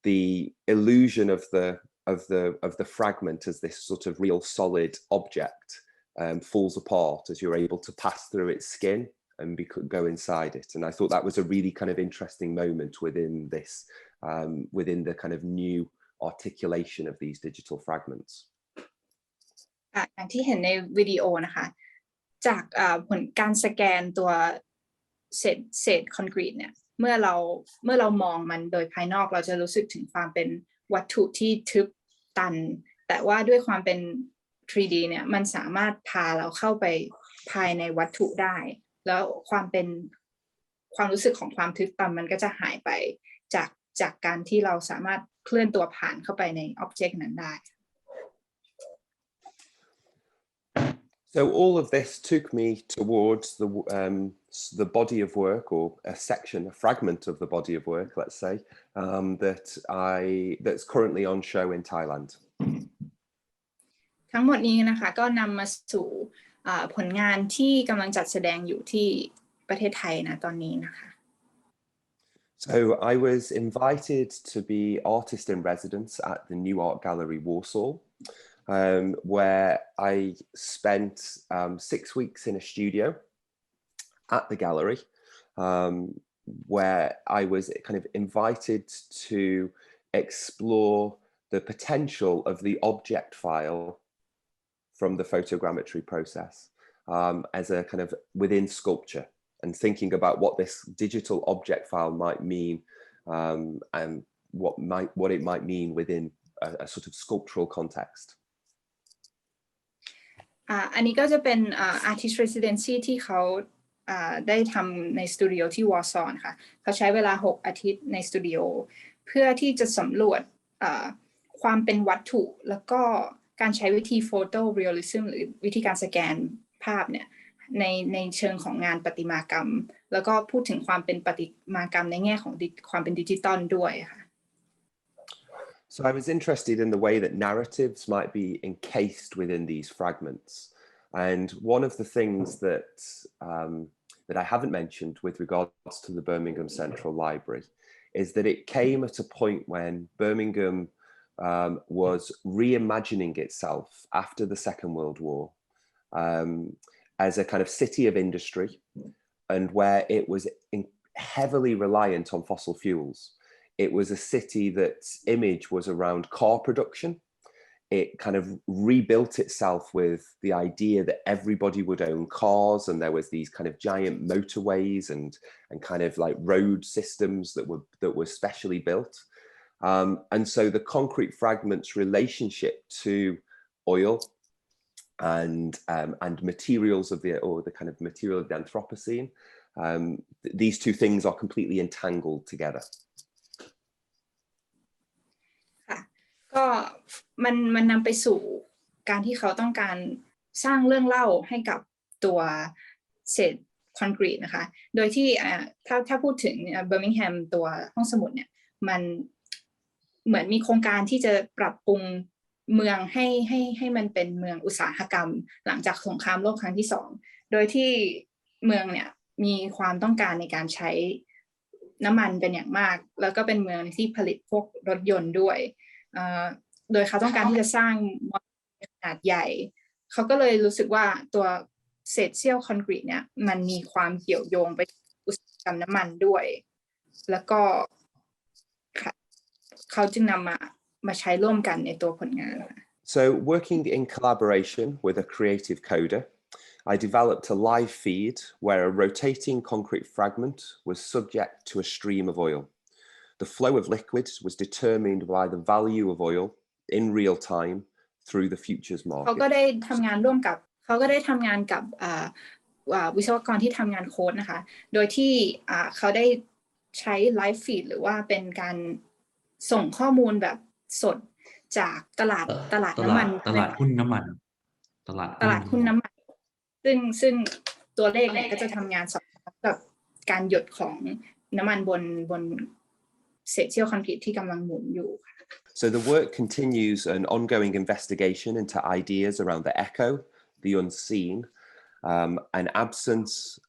the illusion of the fragment as this sort of real solid object falls apart as you're able to pass through its skin and go inside it. And I thought that was a really kind of interesting moment within this, within the kind of new articulation of these digital fragments. อย่างที่เห็นในวิดีโอนะคะจากผลการสแกนตัวเศษคอนกรีตเนี่ยเมื่อเรามองมันโดยภายนอกเราจะรู้สึกถึงความเป็นวัตถุที่ทึบตันแต่ว่าด้วยความเป็น 3D เนี่ยมันสามารถพาเราเข้าไปภายในวัตถุได้แล้วความรู้สึกของความทึบตันมันก็จะหายไปจากการที่เราสามารถเคลื่อนตัวผ่านเข้าไปใน object นั้นได้ So all of this took me towards the body of work, or a section, a fragment of the body of work, let's say, that's currently on show in Thailand. ทั้งหมดนี้นะคะก็นำมาสู่ผลงานที่กำลังจัดแสดงอยู่ที่ประเทศไทยนะตอนนี้นะคะ So I was invited to be artist in residence at the New Art Gallery Warsaw, where I spent 6 weeks in a studio at the gallery, where I was kind of invited to explore the potential of the object file from the photogrammetry process as a kind of within sculpture, and thinking about what this digital object file might mean and what it might mean within a sort of sculptural context. อันนี้ก็จะเป็นartist residency ที่เขาได้ทำในสตูดิโอที่วอร์ซอนค่ะเขาใช้เวลา6 อาทิตย์ในสตูดิโอเพื่อที่จะสำรวจความเป็นวัตถุแล้วก็การใช้วิธีโฟโต้เรียลลิซึมหรือวิธีการสแกนภาพเนี่ยในเชิงของงานประติมากรรมแล้วก็พูดถึงความเป็นประติมากรรมในแง่ของความเป็นดิจิตอลด้วยค่ะ So I was interested in the way that narratives might be encased within these fragments, and one of the things that I haven't mentioned with regards to the Birmingham Central Library is that it came at a point when Birmingham was reimagining itself after the Second World War as a kind of city of industry, and where it was heavily reliant on fossil fuels. It was a city that's image was around car production. It kind of rebuilt itself with the idea that everybody would own cars, and there was these kind of giant motorways and kind of like road systems that were specially built. And so the concrete fragments relationship to oil and materials of the kind of material of the Anthropocene, these two things are completely entangled together. ก็มันนำไปสู่การที่เขาต้องการสร้างเรื่องเล่าให้กับตัวเศษคอนกรีตนะคะโดยที่ถ้าพูดถึงเบอร์มิงแฮมตัวห้องสมุดเนี่ยมันเหมือนมีโครงการที่จะปรับปรุงเมืองให้มันเป็นเมืองอุตสาหกรรมหลังจากสงครามโลกครั้งที่2โดยที่เมืองเนี่ยมีความต้องการในการใช้น้ำมันเป็นอย่างมากแล้วก็เป็นเมืองที่ผลิตพวกรถยนต์ด้วยโดยเขาต้องการที่จะสร้างมอเตอร์ขนาดใหญ่เขาก็เลยรู้สึกว่าตัวเศษเสี้ยวคอนกรีตเนี่ยมันมีความเกี่ยวโยงไปอุตสาหกรรมน้ำมันด้วยแล้วก็เขาจึงนำมาใช้ร่วมกันในตัวผลงาน So working in collaboration with a creative coder, I developed a live feed where a rotating concrete fragment was subject to a stream of oil. The flow of liquid was determined by the value of oil in real time through the futures market. เขาก็ได้ทำงานกับวิศวกรที่ทำงานโค้ดนะคะโดยที่เขาได้ใช้ไลฟ์ฟีดหรือว่าเป็นการส่งข้อมูลแบบสดจากตลาดน้ำมันตลาดหุ้นน้ำมันตลาดหุ้นน้ำมันซึ่งตัวเลขเนี่ยก็จะทำงานสอดคล้องกับการหยดของน้ำมันบนเศษเสี้ยวคอนกรีตที่กำลังหมุนอยู่ So the work continues an ongoing investigation into ideas around the echo, the unseen, an absence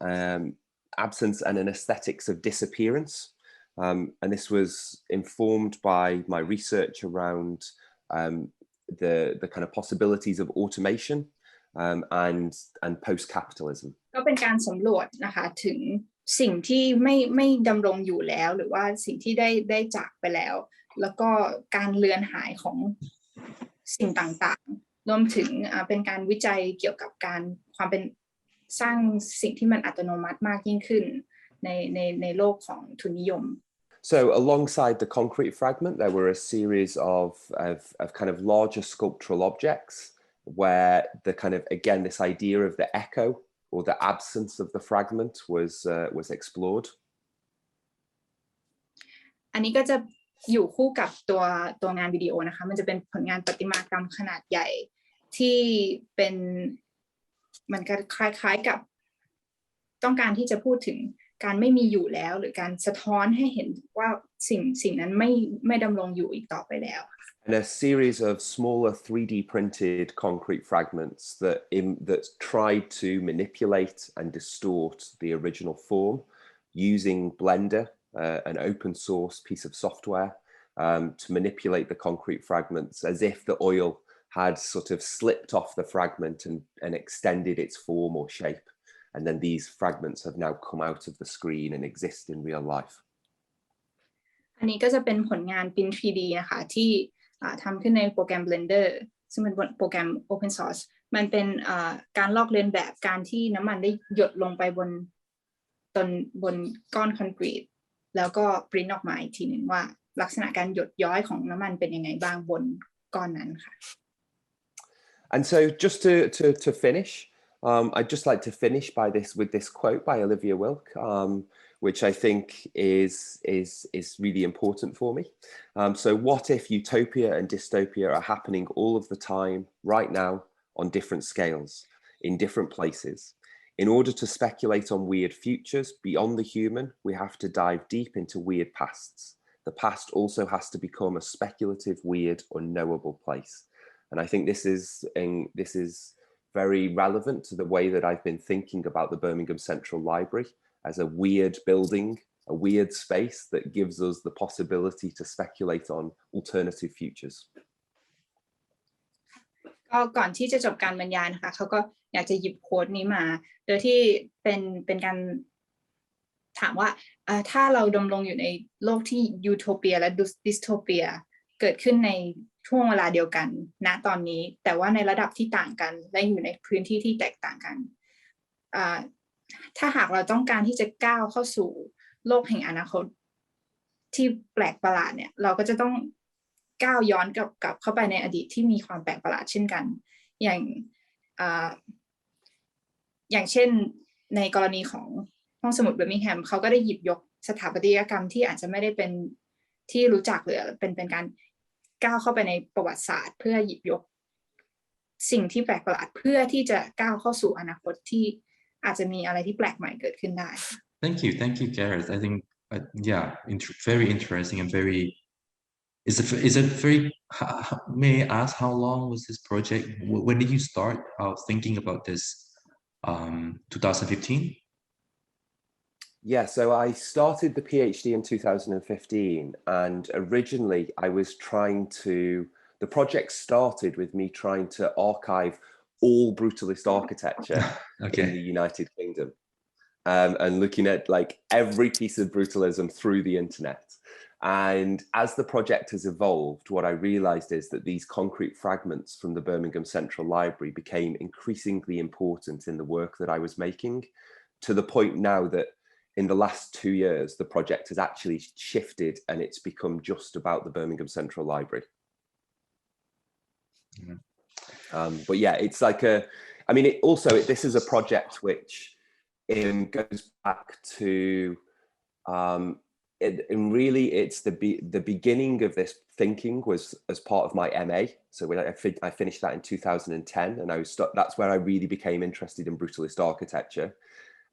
and an aesthetics of disappearance. And this was informed by my research around the kind of possibilities of automation and post-capitalism. ก็เป็นการสำรวจนะคะถึงสิ่งที่ไม่ดำรงอยู่แล้วหรือว่าสิ่งที่ได้จากไปแล้วแล้วก็การเลือนหายของสิ่งต่างๆรวมถึงเป็นการวิจัยเกี่ยวกับความเป็นสร้างสิ่งที่มันอัตโนมัติมากยิ่งขึ้นในโลกของทุนนิยม So alongside the concrete fragment, there were a series of kind of larger sculptural objects where the kind of, again, this idea of the echo or the absence of the fragment was explored. อันนี้ก็จะอยู่คู่กับตัวงานวิดีโอนะคะมันจะเป็นผลงานประติมากรรมขนาดใหญ่ที่เป็น มันก็คล้ายๆกับต้องการที่จะพูดถึงการไม่มีอยู่แล้วหรือการสะท้อนให้เห็นว่าสิ่งนั้นไม่ดำรงอยู่อีกต่อไปแล้ว And a series of smaller 3D printed concrete fragments that tried to manipulate and distort the original form using Blender, an open source piece of software, to manipulate the concrete fragments as if the oil had sort of slipped off the fragment and extended its form or shape. And then these fragments have now come out of the screen and exist in real life. อันนี้ก็จะเป็นผลงาน Print 3D นะคะที่ทำขึ้นในโปรแกรม Blender ซึ่งเป็นโปรแกรม Open Source มันเป็นการลอกเลียนแบบการที่น้ำมันได้หยดลงไปบนก้อนคอนกรีตแล้วก็ปริ้นออกมาอีกทีหนึ่งว่าลักษณะการหยดย้อยของน้ำมันเป็นยังไงบ้างบนก้อนนั้นค่ะ And so just to finish, I'd just like to finish with this quote by Olivia Wilk, which I think is really important for me. So what if utopia and dystopia are happening all of the time, right now, on different scales, in different places? In order to speculate on weird futures beyond the human, we have to dive deep into weird pasts. The past also has to become a speculative, weird, unknowable place. And I think this is very relevant to the way that I've been thinking about the Birmingham Central Library as a weird building, a weird space that gives us the possibility to speculate on alternative futures. ก็ก่อนที่จะจบการบรรยายนะคะเขาก็อยากจะหยิบโค้ดนี้มาโดยที่เป็นการถามว่าถ้าเราดำรงอยู่ในโลกที่ยูโทเปียและดิสโทเปียเกิดขึ้นในช่วงเวลาเดียวกันณตอนนี้แต่ว่าในระดับที่ต่างกันและอยู่ในพื้นที่ที่แตกต่างกันถ้าหากเราต้องการที่จะก้าวเข้าสู่โลกแห่งอนาคตที่แปลกประหลาดเนี่ยเราก็จะต้องก้าวย้อนกลับเข้าไปในอดีตที่มีความแปลกประหลาดเช่นกันอย่างเช่นในกรณีของห้องสมุดเบอร์มิงแฮมเขาก็ได้หยิบยกสถาปัตยกรรมที่อาจจะไม่ได้เป็นที่รู้จักหรือเป็นการก้าวเข้าไปในประวัติศาสตร์เพื่อหยิบยกสิ่งที่แปลกประหลาดเพื่อที่จะก้าวเข้าสู่อนาคตที่อาจจะมีอะไรที่แปลกใหม่เกิดขึ้นได้ Thank you, Gareth. I think very interesting and very. Is it very? May I ask how long was this project? When did you start thinking about this? 2015. Yeah, so I started the PhD in 2015, and originally I was the project started with me trying to archive all brutalist architecture in the United Kingdom, and looking at like every piece of brutalism through the internet. And as the project has evolved, what I realized is that these concrete fragments from the Birmingham Central Library became increasingly important in the work that I was making, to the point now that in the last 2 years, the project has actually shifted and it's become just about the Birmingham Central Library. But yeah, it's like this is a project which goes back to, and really it's the beginning of this thinking was as part of my MA. So when I finished that in 2010, and that's where I really became interested in brutalist architecture.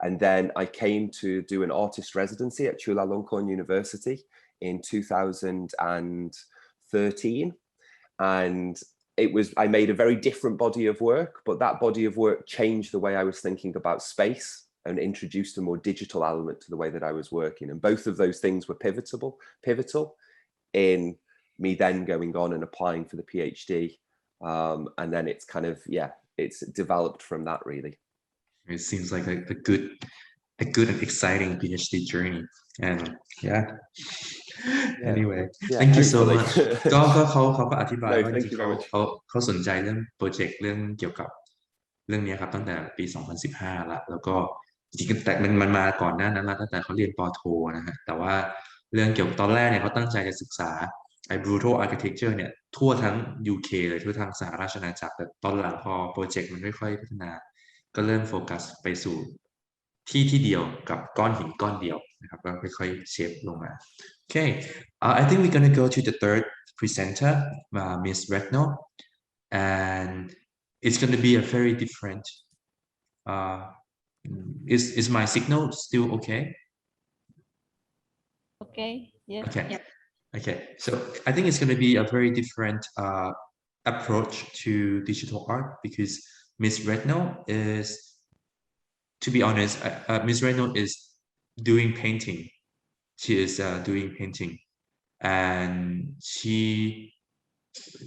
And then I came to do an artist residency at Chulalongkorn University in 2013. And I made a very different body of work, but that body of work changed the way I was thinking about space and introduced a more digital element to the way that I was working. And both of those things were pivotal in me then going on and applying for the PhD. And then it's kind of, it's developed from that really. It seems like a good and exciting PhD journey. And anyway, thank you so much. ก็เขาก็อธิบายว่าจริงๆเขาสนใจเรื่องโปรเจกต์เรื่องเกี่ยวกับเรื่องนี้ครับตั้งแต่ปี 2015 แล้วก็จริงๆแต่มันมาก่อนหน้านั้นตั้งแต่เขาเรียนป.โทนะฮะแต่ว่าเรื่องเกี่ยวกับตอนแรกเนี่ยเขาตั้งใจจะศึกษาbrutal architecture เนี่ยทั่วทั้ง UK เลยทั่วทั้งสหราชอาณาจักรแต่ตอนหลังพอโปรเจกต์มันค่อยๆพัฒนาก็เริ่มโฟกัสไปสู่ที่เดียวกับก้อนหินก้อนเดียวนะครับก็ค่อยๆเชฟลงมา Okay, I think we're gonna go to the third presenter, Miss Retno, and it's gonna be a very different Is my signal still okay? Okay, yes. Okay. Yeah. Okay. So I think it's going to be a very different approach to digital art because Miss Retno is, to be honest, Miss Retno is doing painting. She is doing painting, and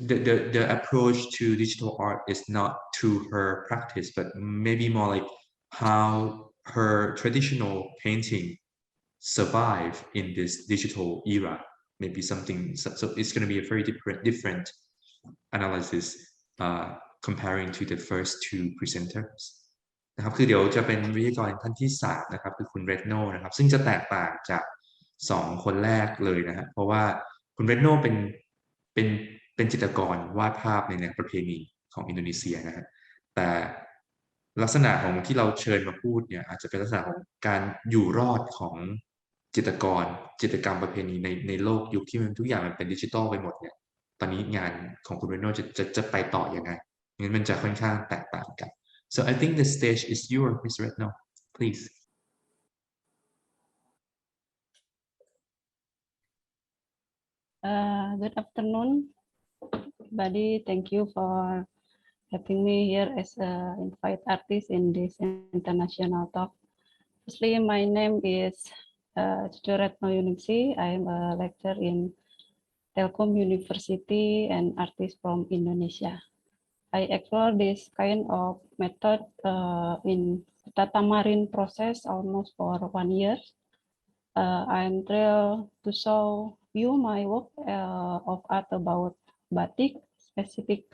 the approach to digital art is not to her practice, but maybe more like how her traditional painting survive in this digital era. Maybe something, so it's going to be a very different analysis comparing to the first two presenters นะครับคือเดี๋ยวจะเป็นวิทยากรท่านที่3นะครับคือคุณเรดโนนะครับซึ่งจะแตกต่างจาก2คนแรกเลยนะฮะเพราะว่าคุณเรดโนเป็นจิตรกรวาดภาพในแนวประเพณีของอินโดนีเซียนะฮะแต่ลักษณะของที่เราเชิญมาพูดเนี่ยอาจจะเป็นลักษณะของการอยู่รอดของจิตรกรรมประเพณีในโลกยุคที่มันทุกอย่างมันเป็นดิจิตอลไปหมดเนี่ยตอนนี้งานของคุณเรโนจะไปต่อยังไงงั้นมันจะค่อนข้างแตกต่างกัน so I think the stage is yours Miss Retno please Good afternoon everybody, thank you for having me here as an invite artist in this international talk. Firstly, my name is Retno Yuningsih. I am a lecturer in Telkom University and artist from Indonesia. I explore this kind of method in Tatamarin process almost for 1 year. I'm thrilled to show you my work of art about batik specific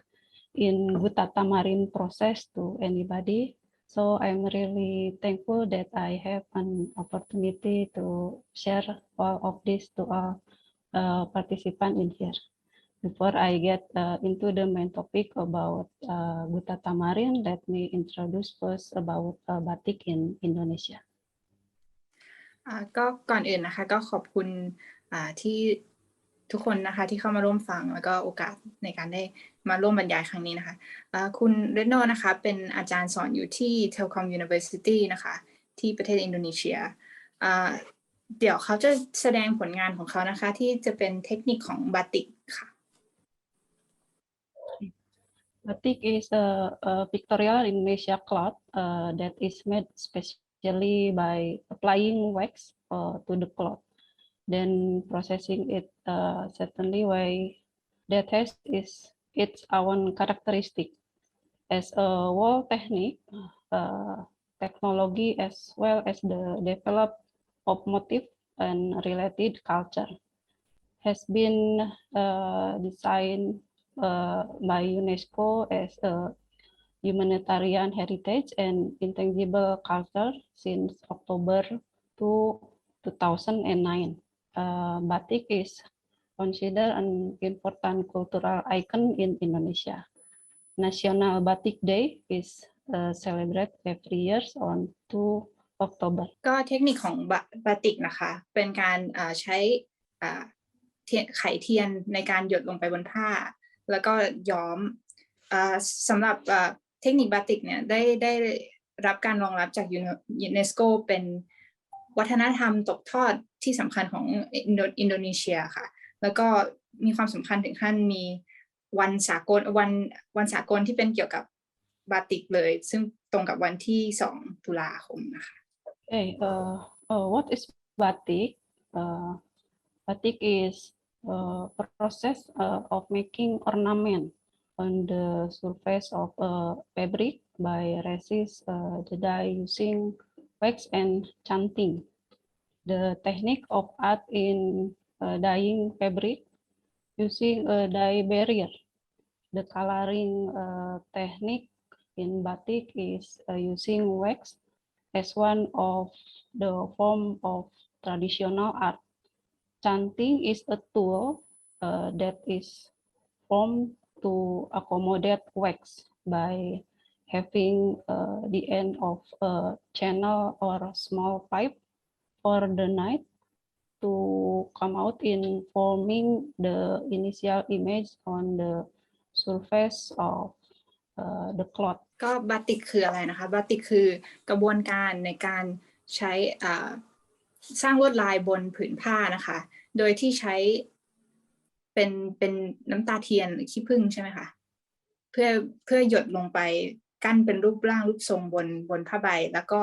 in Tatamarin process to anybody. So I'm really thankful that I have an opportunity to share all of this to all participants in here. Before I get into the main topic about Tatamarin, let me introduce first about batik in Indonesia. ก็ก่อนอื่นนะคะก็ขอบคุณที่ทุกคนนะคะที่เข้ามาร่วมฟังแล้วก็โอกาสในการได้มาร่วมบรรยายครั้งนี้นะคะคุณเรโนนะคะเป็นอาจารย์สอนอยู่ที่ Telkom University นะคะที่ประเทศอินโดนีเซียเดี๋ยวเขาจะแสดงผลงานของเขานะคะที่จะเป็นเทคนิคของบาติกค่ะ Batik is a pictorial Indonesia cloth that is made specially by applying wax to the cloth, then processing it certainly way that has its own characteristic. As a wall technique, technology as well as the development of motif and related culture has been designed by UNESCO as a humanitarian heritage and intangible culture since October 2009. Batik is considered an important cultural icon in Indonesia. National Batik Day is celebrated every year on 2 October. ก็เทคนิคของบาติกนะคะเป็นการใช้ไขเทียนในการหยดลงไปบนผ้าแล้วก็ย้อมสำหรับเทคนิคบาติกเนี่ยได้รับการรองรับจากยูเนสโกเป็นวัฒนธรรมตกทอดที่สำคัญของอินโดนีเซียค่ะแล้วก็มีความสำคัญถึงขั้นมีวันสากลที่เป็นเกี่ยวกับบาติกเลยซึ่งตรงกับวันที่2 ตุลาคมนะคะ Okay, what is batik? Batik is a process of making ornament on the surface of a fabric by resist the dye using wax and chanting. The technique of art in dyeing fabric using a dye barrier. The coloring technique in batik is using wax as one of the form of traditional art. Chanting is a tool that is formed to accommodate wax by having the end of a channel or small pipe for the night to come out in forming the initial image on the surface of the cloth. ก็บาติกคืออะไรนะคะบาติกคือกระบวนการในการใช้สร้างลวดลายบนผืนผ้านะคะโดยที่ใช้เป็นน้ำตาเทียนหรือขี้ผึ้งใช่ไหมคะเพื่อหยดลงไปกั้นเป็นรูปร่างรูปทรงบนผ้าใบแล้วก็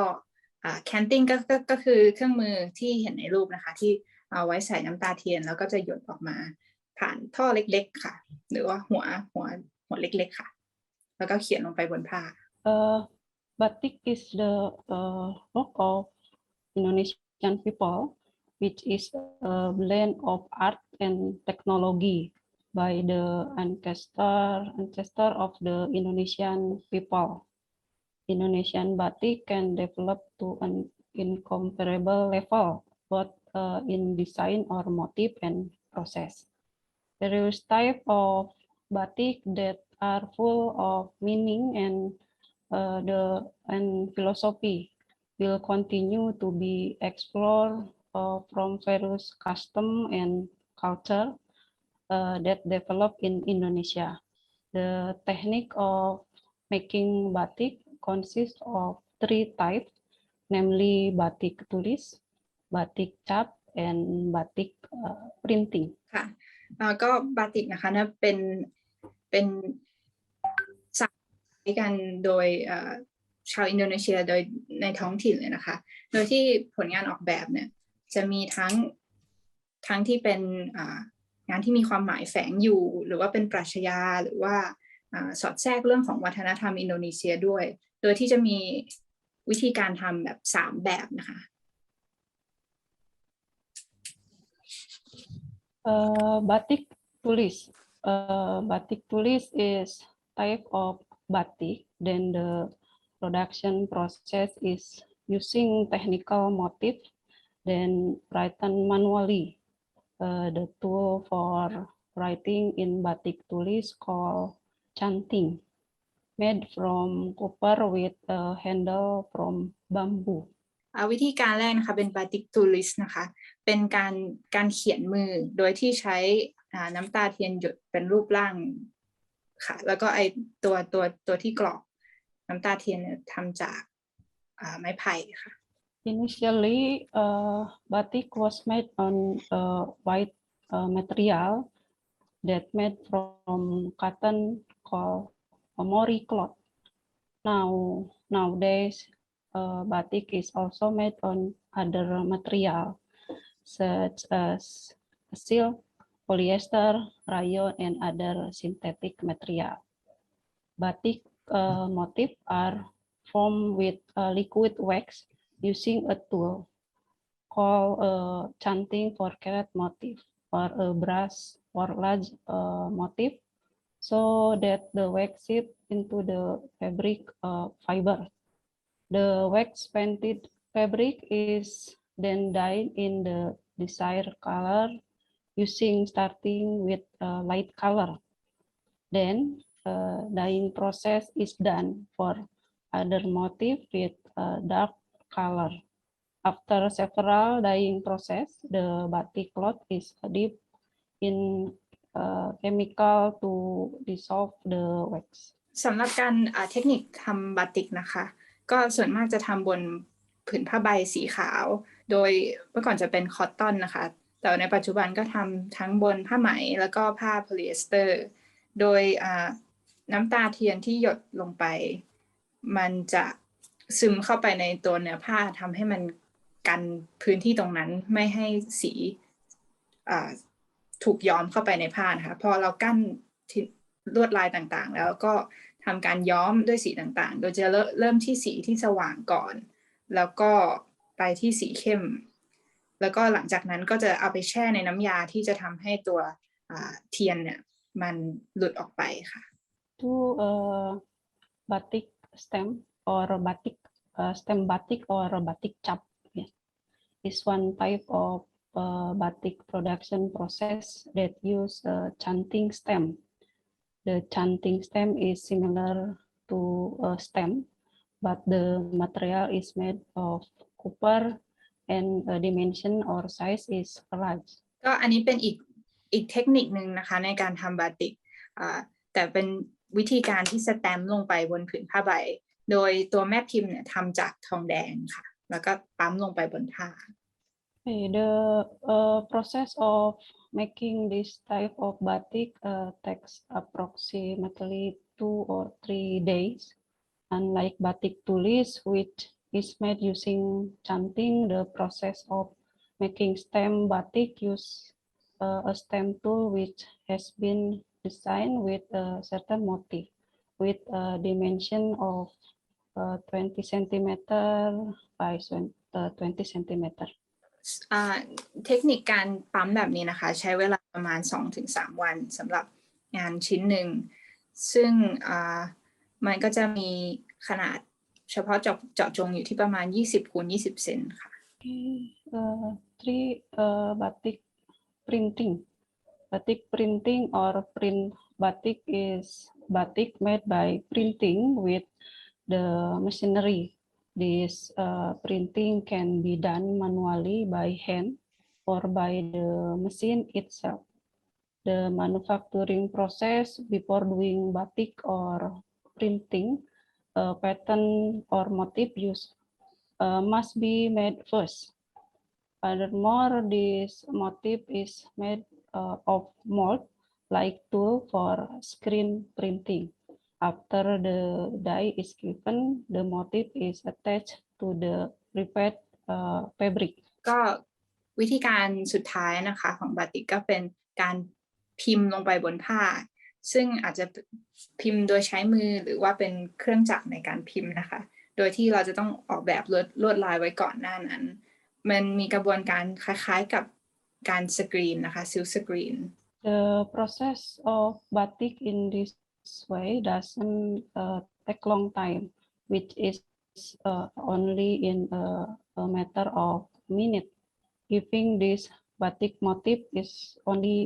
แคนติ้งก็คือเครื่องมือที่เห็นในรูปนะคะที่เอาไว้ใส่น้ำตาเทียนแล้วก็จะหยดออกมาผ่านท่อเล็กๆค่ะหรือว่าหัวเล็กๆค่ะแล้วก็เขียนลงไปบนผ้าBatik is the work of Indonesian people, which is a blend of art and technology by the ancestor of the Indonesian people. Indonesian batik can develop to an incomparable level, both in design or motif and process. Various types of batik that are full of meaning and philosophy will continue to be explored from various customs and culture that develop in Indonesia. The technique of making batik consists of 3 types, namely batik tulis, batik cap, and batik printing. ค่ะก็บาติกนะคะนะเป็นศัพท์ใช้กันโดยชาวอินโดนีเซียโดยในท้องถิ่นเลยนะคะโดยที่ผลงานออกแบบเนี่ยจะมีทั้งที่เป็นงานที่มีความหมายแฝงอยู่หรือว่าเป็นปรัชญาหรือว่าสอดแทรกเรื่องของวัฒนธรรมอินโดนีเซียด้วยโดยที่จะมีวิธีการทำแบบ3แบบนะคะBatik tulis. Batik tulis is type of batik. Then the production process is using technical motif, then written manually. The tool for writing in batik tulis called canting, made from copper with a handle from bamboo. วิธีการแรกนะคะเป็น batik tulis นะคะเป็นการเขียนมือโดยที่ใช้น้ำตาเทียนหยดเป็นรูปร่างค่ะแล้วก็ไอตัวที่กรอกน้ำตาเทียนทำจากไม้ไผ่ค่ะ Initially, batik was made on white material that made from cotton called mori cloth. Nowadays, batik is also made on other material such as silk, polyester, rayon, and other synthetic material. Batik motifs are formed with liquid wax using a tool called canting for carrot motif or a brush for large motif, so that the wax seeps into the fabric fiber. The wax painted fabric is then dyed in the desired color starting with light color. Then dyeing process is done for other motif with dark color. After several dyeing process, the batik cloth is dipped in chemical to dissolve the wax. สำหรับการเทคนิคทำบาติกนะคะก็ส่วนมากจะทำบนผืนผ้าใบสีขาวโดยเมื่อก่อนจะเป็นคอตตอนนะคะแต่ในปัจจุบันก็ทำทั้งบนผ้าไหมแล้วก็ผ้าโพลีเอสเตอร์โดยน้ำตาเทียนที่หยดลงไปมันจะซึมเข้าไปในตัวเนื้อผ้าทำให้มันกันพื้นที่ตรงนั้นไม่ให้สีถูกย้อมเข้าไปในผ้านะคะพอเรากั้นลวดลายต่างๆแล้วก็ทำการย้อมด้วยสีต่างๆโดยจะเริ่มที่สีที่สว่างก่อนแล้วก็ไปที่สีเข้มแล้วก็หลังจากนั้นก็จะเอาไปแช่ในน้ำยาที่จะทำให้ตัวเทียนเนี่ยมันหลุดออกไปค่ะ batik stem or batik stem batik or batik cap is one type of batik production process that use canting stem. The canting stem is similar to a stem, but the material is made of copper and dimension or size is large. ก็อันนี้เป็นอีกเทคนิคนึงนะคะในการทำบาติกแต่เป็น วิธีการที่สแตมป์ลงไปบนผืนผ้าใบโดยตัวแม่พิมพ์เนี่ยทำจากทองแดงค่ะแล้วก็ปั๊มลงไปบนผ้า The process of making this type of batik takes approximately 2 or 3 days. Unlike batik tulis, which is made using chanting, the process of making stamp batik uses a stamp tool which has been designed with a certain motif, with a dimension of 20 centimeter by 20 centimeter. เทคนิคการปั๊มแบบนี้นะคะใช้เวลาประมาณ 2-3 วันสำหรับงานชิ้นหนึ่งซึ่งมันก็จะมีขนาดเฉพาะเจาะจงอยู่ที่ประมาณ 20x20 เซนค่ะ Batik printing. Batik printing or print batik is batik made by printing with the machinery. This printing can be done manually by hand or by the machine itself. The manufacturing process before doing batik or printing a pattern or motif used must be made first. Furthermore, this motif is made of mold like tool for screen printing. After the dye is given, the motif is attached to the prepared fabric. ก็วิธีการสุดท้ายนะคะของบาติกก็เป็นการพิมพ์ลงไปบนผ้าซึ่งอาจจะพิมพ์โดยใช้มือหรือว่าเป็นเครื่องจักรในการพิมพ์นะคะโดยที่เราจะต้องออกแบบลวดลายไว้ก่อนหน้านั้นมันมีกระบวนการคล้ายๆกับการสกรีนนะคะซิลสกรีน The process of batik in this way doesn't take long time, which is only in a matter of minutes. Giving this batik motif is only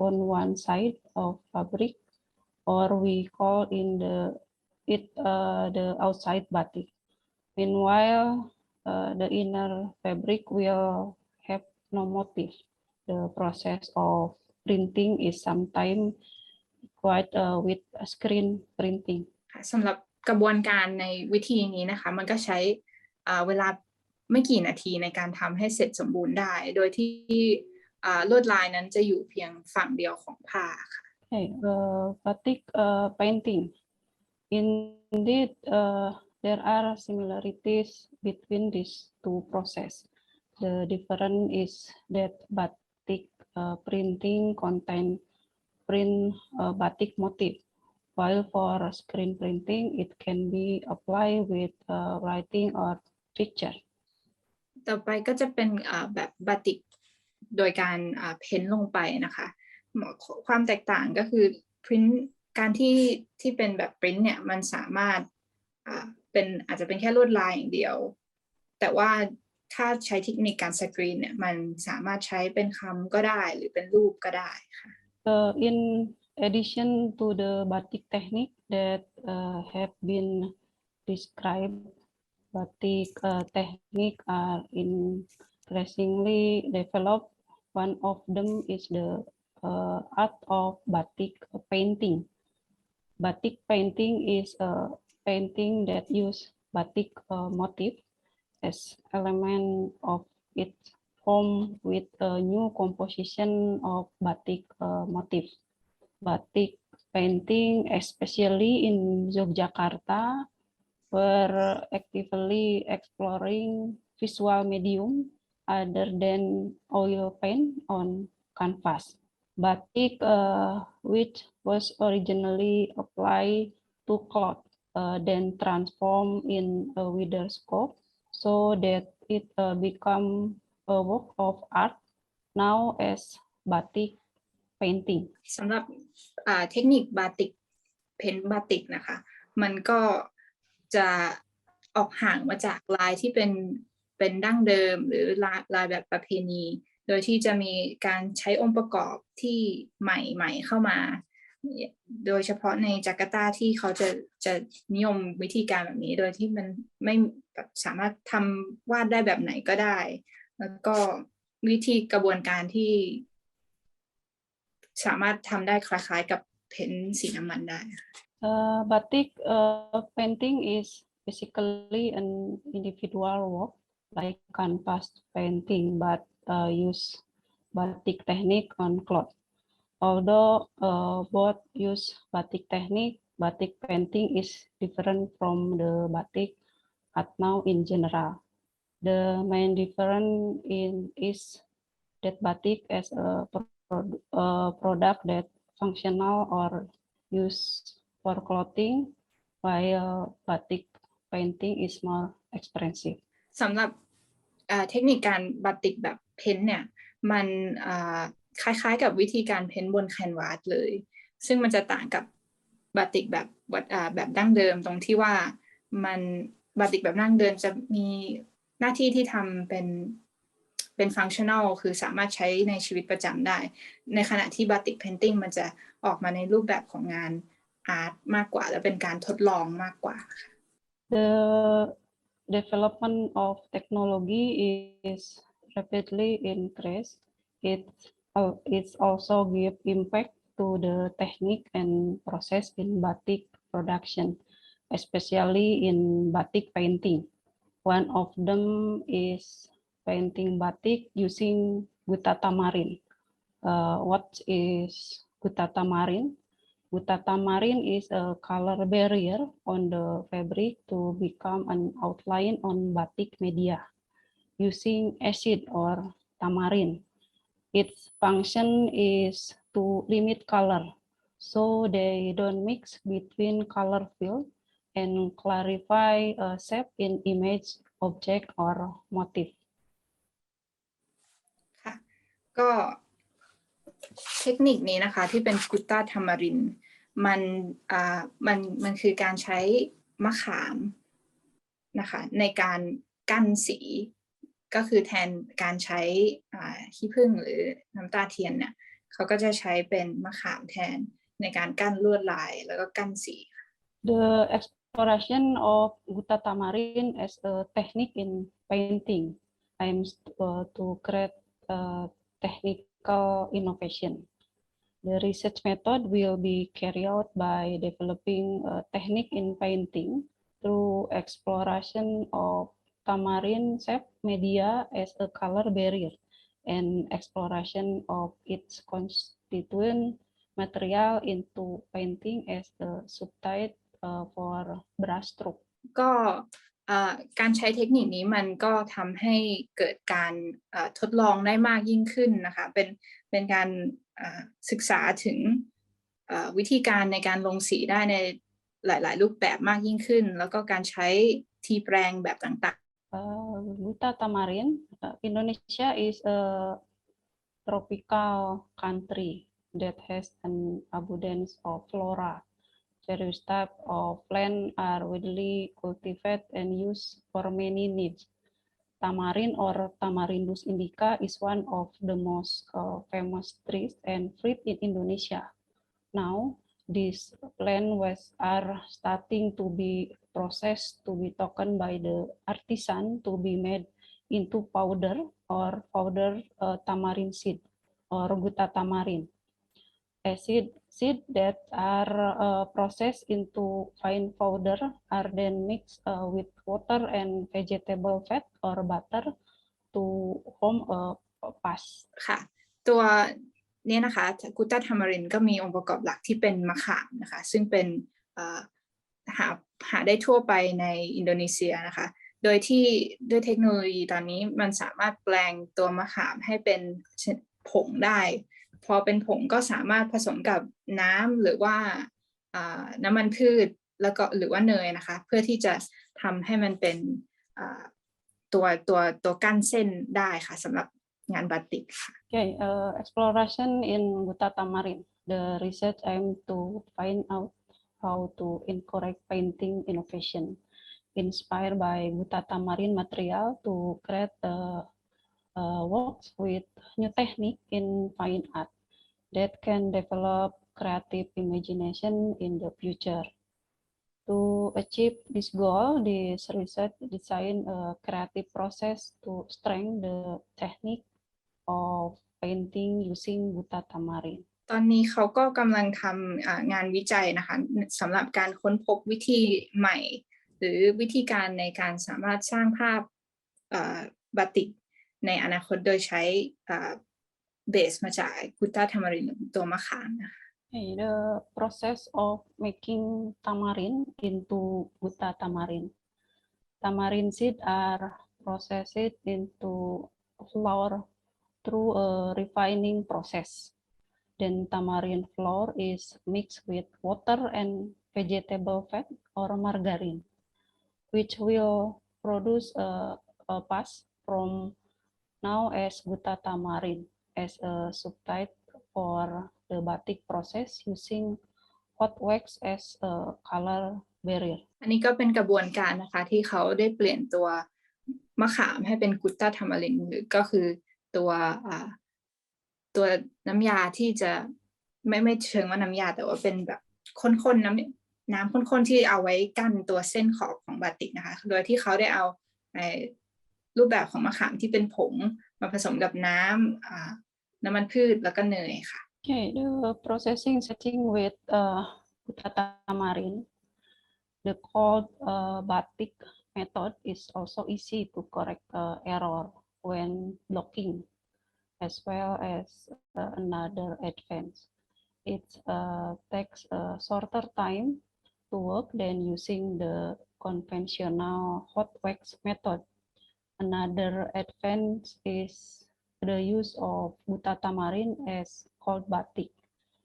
on one side of fabric, or we call it the outside batik. Meanwhile, the inner fabric will have no motif. The process of printing is sometimes quite with screen printing. สำหรับกระบวนการในวิธีนี้นะคะมันก็ใช้เวลาไม่กี่นาทีในการทำให้เสร็จสมบูรณ์ได้โดยที่ลวดลายนั้นจะอยู่เพียงฝั่งเดียวของผ้าค่ะ Okay, batik painting. Indeed, there are similarities between these two processes. The difference is that batik printing contains print batik motif, while for screen printing, it can be applied with writing or picture. ต่อไปก็จะเป็นแบบบาติกโดยการเพ้นลงไปนะคะความแตกต่างก็คือพิมพ์การที่เป็นแบบปริ้นเนี่ยมันสามารถอาจจะเป็นแค่ลวดลายอย่างเดียวแต่ว่าถ้าใช้เทคนิคการสกรีนเนี่ยมันสามารถใช้เป็นคำก็ได้หรือเป็นรูปก็ได้ค่ะ In addition to the batik technique that have been described, batik technique are increasingly developed. One of them is the art of batik painting. Batik painting is a painting that use batik motif as element of its form with a new composition of batik motif. Batik painting, especially in Yogyakarta, were actively exploring visual medium other than oil paint on canvas. Batik, which was originally applied to cloth, then transformed in a wider scope so that it become a work of art now as batik painting. สำหรับเทคนิคบาติกเพ้นบาติกนะคะมันก็จะออกห่างมาจากลายที่เป็นดั้งเดิมหรือลายแบบประเพณีโดยที่จะมีการใช้องค์ประกอบที่ใหม่เข้ามาโดยเฉพาะในจาการ์ตาที่เขาจะนิยมวิธีการแบบนี้โดยที่มันไม่แบบสามารถทำวาดได้แบบไหนก็ได้แล้วก็วิธีกระบวนการที่สามารถทำได้คล้ายๆกับเพ้ เพ้นสีน้ำมันได้ Batik painting is basically an individual work like canvas painting, but use batik technique on cloth. Although both use batik technique, batik painting is different from the batik art now in general. The main difference is that batik as a product that functional or used for clothing, while batik painting is more expensive. สำหรับเทคนิคการบาติกแบบเพ้นเนี่ยมันคล้ายๆกับวิธีการเพ้นบนแคนวาสเลยซึ่งมันจะต่างกับบาติกแบบดั้งเดิมตรงที่ว่ามันบาติกแบบดั้งเดิมจะมีหน้าที่ที่ทำเป็นฟังชั่นอลคือสามารถใช้ในชีวิตประจำได้ในขณะที่บาติกเพนติ้งมันจะออกมาในรูปแบบของงานอาร์ตมากกว่าและเป็นการทดลองมากกว่า The development of technology is rapidly increased. It also gives impact to the technique and process in batik production, especially in batik painting. One of them is painting batik using gutatamarine. What is gutatamarine? Gutatamarine is a color barrier on the fabric to become an outline on batik media using acid or tamarin. Its function is to limit color, so they don't mix between color field and clarify a shape in image, object, or motif. ค่ะก็เทคนิคนี้นะคะที่เป็นกุตตาทามารินมันคือการใช้มะขามนะคะในการกั้นสีก็คือแทนการใช้ขี้ผึ้งหรือน้ำตาเทียนเนี่ยเขาก็จะใช้เป็นมะขามแทนในการกั้นลวดลายแล้วก็กั้นสี The exploration of gutatamarine as a technique in painting aims to create technical innovation. The research method will be carried out by developing a technique in painting through exploration of tamarin shape media as a color barrier and exploration of its constituent material into painting as the substrate for brush stroke. ก็การใช้เทคนิคนี้มันก็ทำให้เกิดการทดลองได้มากยิ่งขึ้นนะคะเป็นการศึกษาถึงวิธีการในการลงสีได้ในหลายๆรูปแบบมากยิ่งขึ้นแล้วก็การใช้ทีแปรงแบบต่างๆ Gutatamarine, Indonesia is a tropical country that has an abundance of flora. Various types of plants are widely cultivated and used for many needs. Tamarin or Tamarindus indica is one of the most famous trees and fruit in Indonesia. Now, these plants are starting to be processed to be taken by the artisan to be made into powder or powder tamarin seed or gutatamarine. Seeds that are processed into fine powder are then mixed with water and vegetable fat or butter to form a paste. ค่ะตัวนี้นะคะกูต้าทามารินก็มีองค์ประกอบหลักที่เป็นมะขามนะคะซึ่งเป็นหาได้ทั่วไปในอินโดนีเซียนะคะโดยที่ด้วยเทคโนโลยีตอนนี้มันสามารถแปลงตัวมะขามให้เป็นผงได้พอเป็นผงก็สามารถผสมกับน้ำหรือว่าน้ำมันพืชแล้วก็หรือว่าเนยนะคะเพื่อที่จะทำให้มันเป็นตัวกั้นเส้นได้ค่ะสำหรับงานบาติกค่ะ Okay, exploration in gutatamarine. The research aims to find out how to encourage painting innovation inspired by gutatamarine material to create works with new technique in fine art that can develop creative imagination in the future. To achieve this goal, this research designed a creative process to strengthen the technique of painting using gutatamarine. ตอนนี้เขาก็กำลังทำงานวิจัยนะคะสำหรับการค้นพบวิธีใหม่หรือวิธีการในการสามารถสร้างภาพบาติกในอนาคตโดยใช้เบสมาจากกุตตาทามารินตัวมะขามนะคะ The process of making tamarind into gutta tamarind. Tamarind seeds are processed into flour through a refining process. Then tamarind flour is mixed with water and vegetable fat or margarine, which will produce a paste from now as gutta tamarind as a substrate for the batik process using hot wax as a color barrier. อันนี้ก็เป็นกระบวนการนะคะที่เขาได้เปลี่ยนตัวมะขามให้เป็นกุตตาทามารินหรือก็คือตัวน้ำยาที่จะไม่เชิงว่าน้ำยาแต่ว่าเป็นแบบข้นๆน้ำข้นๆที่เอาไว้กั้นตัวเส้นขอบของบาติกนะคะโดยที่เขาได้เอารูปแบบของมะขามที่เป็นผงมาผสมกับน้ำมันพืชแล้วก็เนยค่ะ Okay, the processing setting with gutta tamarind, the cold batik method is also easy to correct error when blocking, as well as another advance. It takes a shorter time to work than using the conventional hot wax method. Another advance is the use of gutta tamarind as cold batik.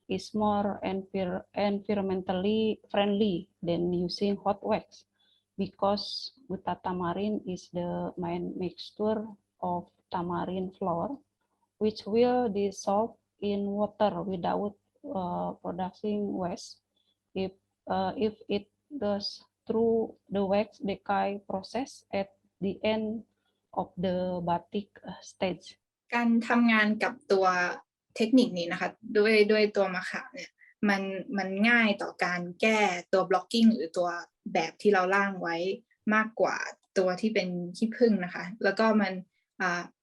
Is more environmentally friendly than using hot wax because gutta tamarind is the main mixture of tamarind flour, which will dissolve in water without producing wax. If it goes through the wax decay process at the end of the batik stage. การทำงานกับตัวเทคนิคนี้นะคะด้วยตัวมะขามเนี่ยมันง่ายต่อการแก้ตัว blocking หรือตัวแบบที่เราร่างไว้มากกว่าตัวที่เป็นขี้ผึ้งนะคะแล้วก็มัน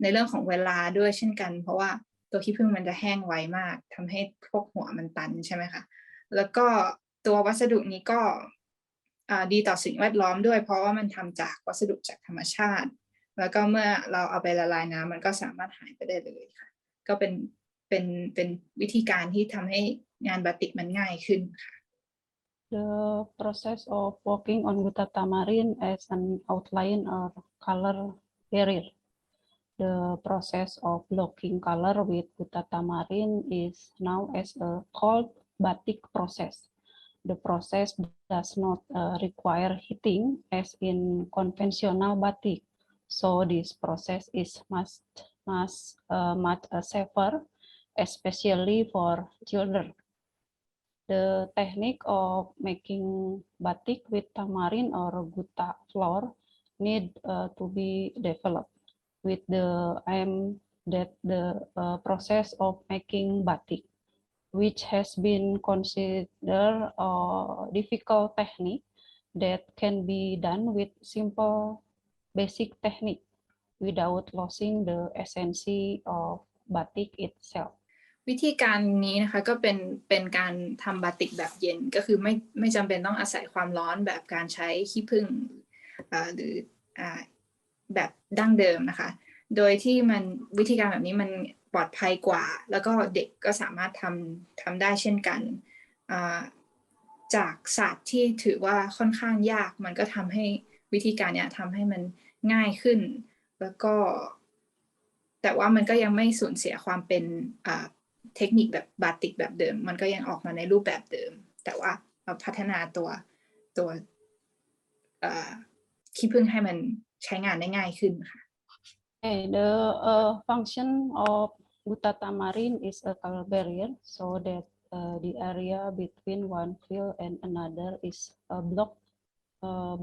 ในเรื่องของเวลาด้วยเช่นกันเพราะว่าตัวขี้ผึ้งมันจะแห้งไวมากทำให้พวกหัวมันตันใช่ไหมคะแล้วก็ตัววัสดุนี้ก็ดีต่อสิ่งแวดล้อมด้วยเพราะว่ามันทำจากวัสดุจากธรรมชาติแล้วก็เมื่อเราเอาไปละลายน้ำมันก็สามารถหายไปได้เลยค่ะก็เป็นวิธีการที่ทำให้งานบาติกมันง่ายขึ้นค่ะ The process of working on gutta tamarind as an outline or color barrier. The process of blocking color with gutta tamarind is known as a cold batik process. The process does not require heating as in conventional batik, so this process is much safer, especially for children. The technique of making batik with tamarind or gutta flour need to be developed with the aim that the process of making batik, which has been considered a difficult technique that can be done with simple basic technique without losing the essence of batik itself. วิธีการนี้นะคะก็เป็นการทำบาติกแบบเย็นก็คือไม่จำเป็นต้องอาศัยความร้อนแบบการใช้ขี้ผึ้งหรือแบบดั้งเดิมนะคะโดยที่วิธีการแบบนี้มันปลอดภัยกว่าแล้วก็เด็กก็สามารถทำได้เช่นกันจากศาสตร์ที่ถือว่าค่อนข้างยากมันก็ทำให้วิธีการเนี้ยทำให้มันง่ายขึ้นแล้วก็แต่ว่ามันก็ยังไม่สูญเสียความเป็นเทคนิคแบบบาติกแบบเดิมมันก็ยังออกมาในรูปแบบเดิมแต่ว่าเราพัฒนาตัวขี้ผึ้งให้มันใช้งานได้ง่ายขึ้นค่ะ The function of gutta tamarind is a color barrier so that the area between one field and another is blocked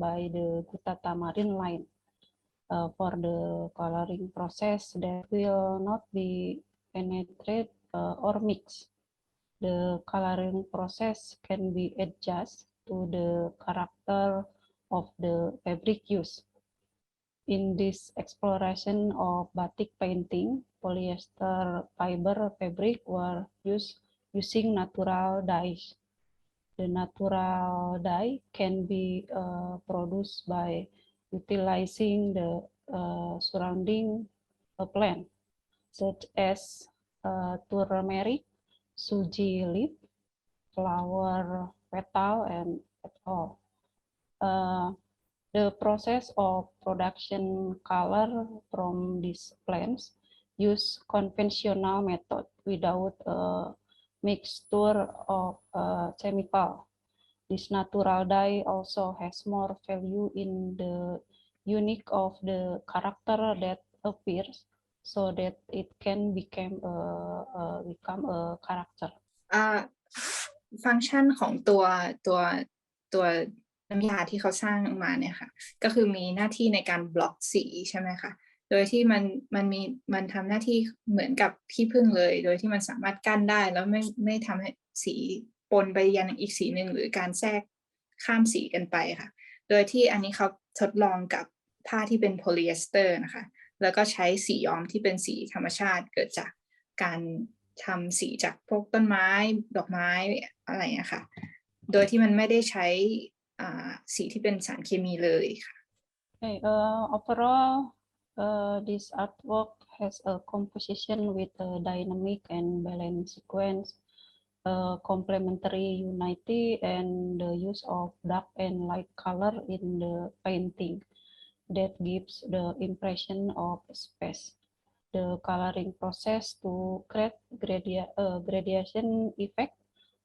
by the gutta tamarind line. For the coloring process that will not be penetrate or mix. The coloring process can be adjusted to the character of the fabric used. In this exploration of batik painting, polyester fiber fabric were used using natural dyes. The natural dye can be produced by utilizing the surrounding plant, such as turmeric, suji leaf, flower petal, and all. The process of production color from these plants use conventional method without a mixture of chemical. This natural dye also has more value in the unique of the character that appears, so that it can become a character. ฟังก์ชันของตัวน้ำยาที่เขาสร้างมาเนี่ยค่ะก็คือมีหน้าที่ในการบล็อกสีใช่ไหมคะโดยที่มันทำหน้าที่เหมือนกับขี้ผึ้งเลยโดยที่มันสามารถกั้นได้แล้วไม่ทำให้สีปนไปยังอีกสีหนึ่งหรือการแทรกข้ามสีกันไปค่ะโดยที่อันนี้เขาทดลองกับผ้าที่เป็นโพลีเอสเตอร์นะคะแล้วก็ใช้สีย้อมที่เป็นสีธรรมชาติเกิดจากการทำสีจากพวกต้นไม้ดอกไม้อะไรอย่างเงี้ยค่ะโดยที่มันไม่ได้ใช้สีที่เป็นสารเคมีเลยค่ะ Okay, overall, this artwork has a composition with a dynamic and balanced sequence, complementary unity, and the use of dark and light color in the painting that gives the impression of space. The coloring process to create gradation effect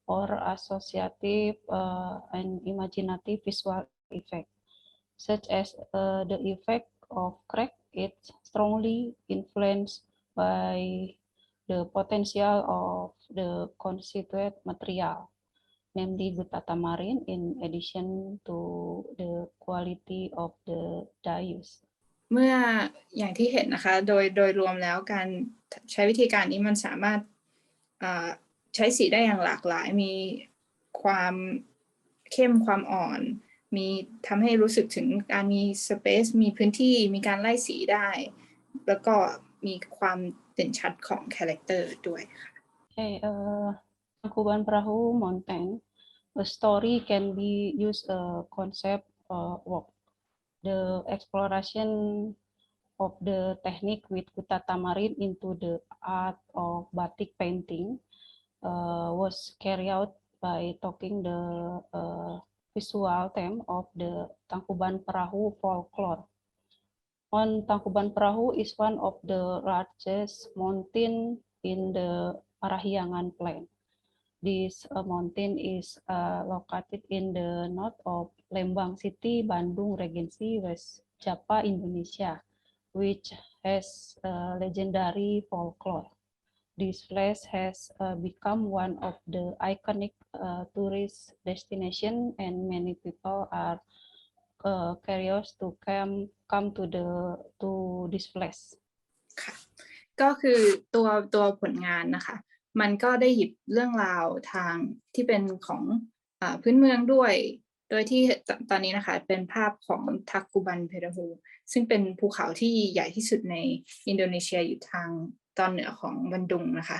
or associative and imaginative visual effect, such as the effect of crack. It's strongly influenced by the potential of the constituent material, namely glutatamarin, in addition to the quality of the dye used. เมื่ออย่างที่เห็นนะคะโดยรวมแล้วการใช้วิธีการนี้มันสามารถใช้สีได้อย่างหลากหลายมีความเข้มความอ่อนมีทำให้รู้สึกถึงการมีสเปซมีพื้นที่มีการไล่สีได้แล้วก็มีความเด่นชัดของคาแรคเตอร์ด้วยค่ะ Okay, Tangkuban Perahu Mountain, a story can be used a concept work. The exploration of the technique with glutatamarin into the art of batik painting was carried out by talking the visual theme of the Tangkuban Perahu folklore. On Tangkuban Perahu is one of the largest mountain in the Parahyangan Plain. This mountain is located in the north of Lembang City, Bandung Regency, West Java, Indonesia, which has legendary folklore. This place has become one of the iconic tourist destination, and many people are curious to come to this place. ค่ะก็คือตัวผลงานนะคะมันก็ได้หยิบเรื่องราวทางที่เป็นของพื้นเมืองด้วยโดยที่ตอนนี้นะคะเป็นภาพของทักกุบันเพราฮูซึ่งเป็นภูเขาที่ใหญ่ที่สุดในอินโดนีเซียอยู่ทางตอนเหนือของบันดุงนะคะ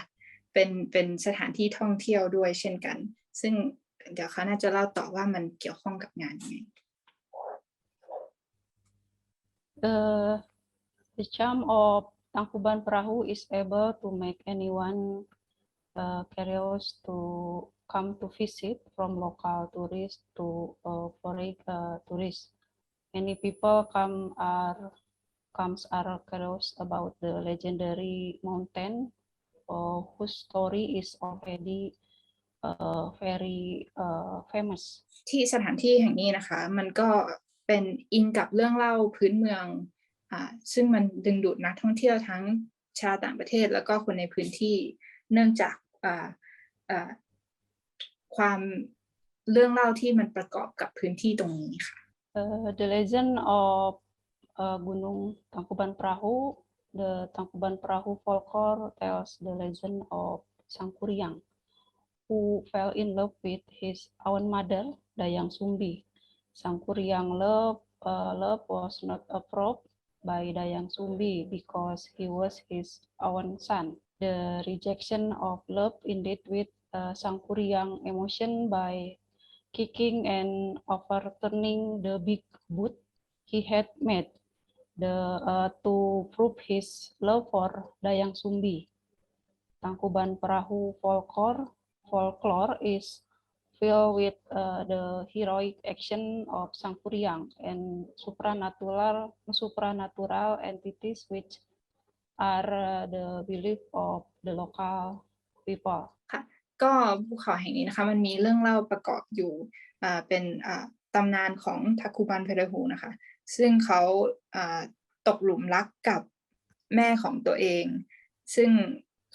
เป็นสถานที่ท่องเที่ยวด้วยเช่นกันซึ่งเดี๋ยวเขาน่าจะเล่าต่อว่ามันเกี่ยวข้องกับงานยังไง The charm of Tangkuban Perahu is able to make anyone curious to come to visit, from local tourists to foreign tourists. Many people are curious about the legendary mountain, whose story is already very famous. ที่สถานที่แห่งนี้นะคะมันก็เป็นอิงกับเรื่องเล่าพื้นเมืองซึ่งมันดึงดูดนักท่องเที่ยวทั้งชาวต่างประเทศแล้วก็คนในพื้นที่เนื่องจากความเรื่องเล่าที่มันประกอบกับพื้นที่ตรงนี้ค่ะ The legend of Gunung Tangkuban Perahu, the Tangkuban Perahu folklore tells the legend of Sangkuriang, who fell in love with his own mother, Dayang Sumbi. Sangkuriang love was not approved by Dayang Sumbi because he was his own son. The rejection of love ended with Sangkuriang emotion by kicking and overturning the big boot he had made to prove his love for Dayang Sumbi. Tangkuban Perahu folklore is filled with the heroic action of Sangkuriang and supernatural entities which are the belief of the local people. ก็ภูเขาแห่งนี้นะคะมันมีเรื่องเล่าประกอบอยู่เป็นตำนานของทักคุบันเพรหูนะคะซึ่งเขาตกหลุมรักกับแม่ของตัวเองซึ่ง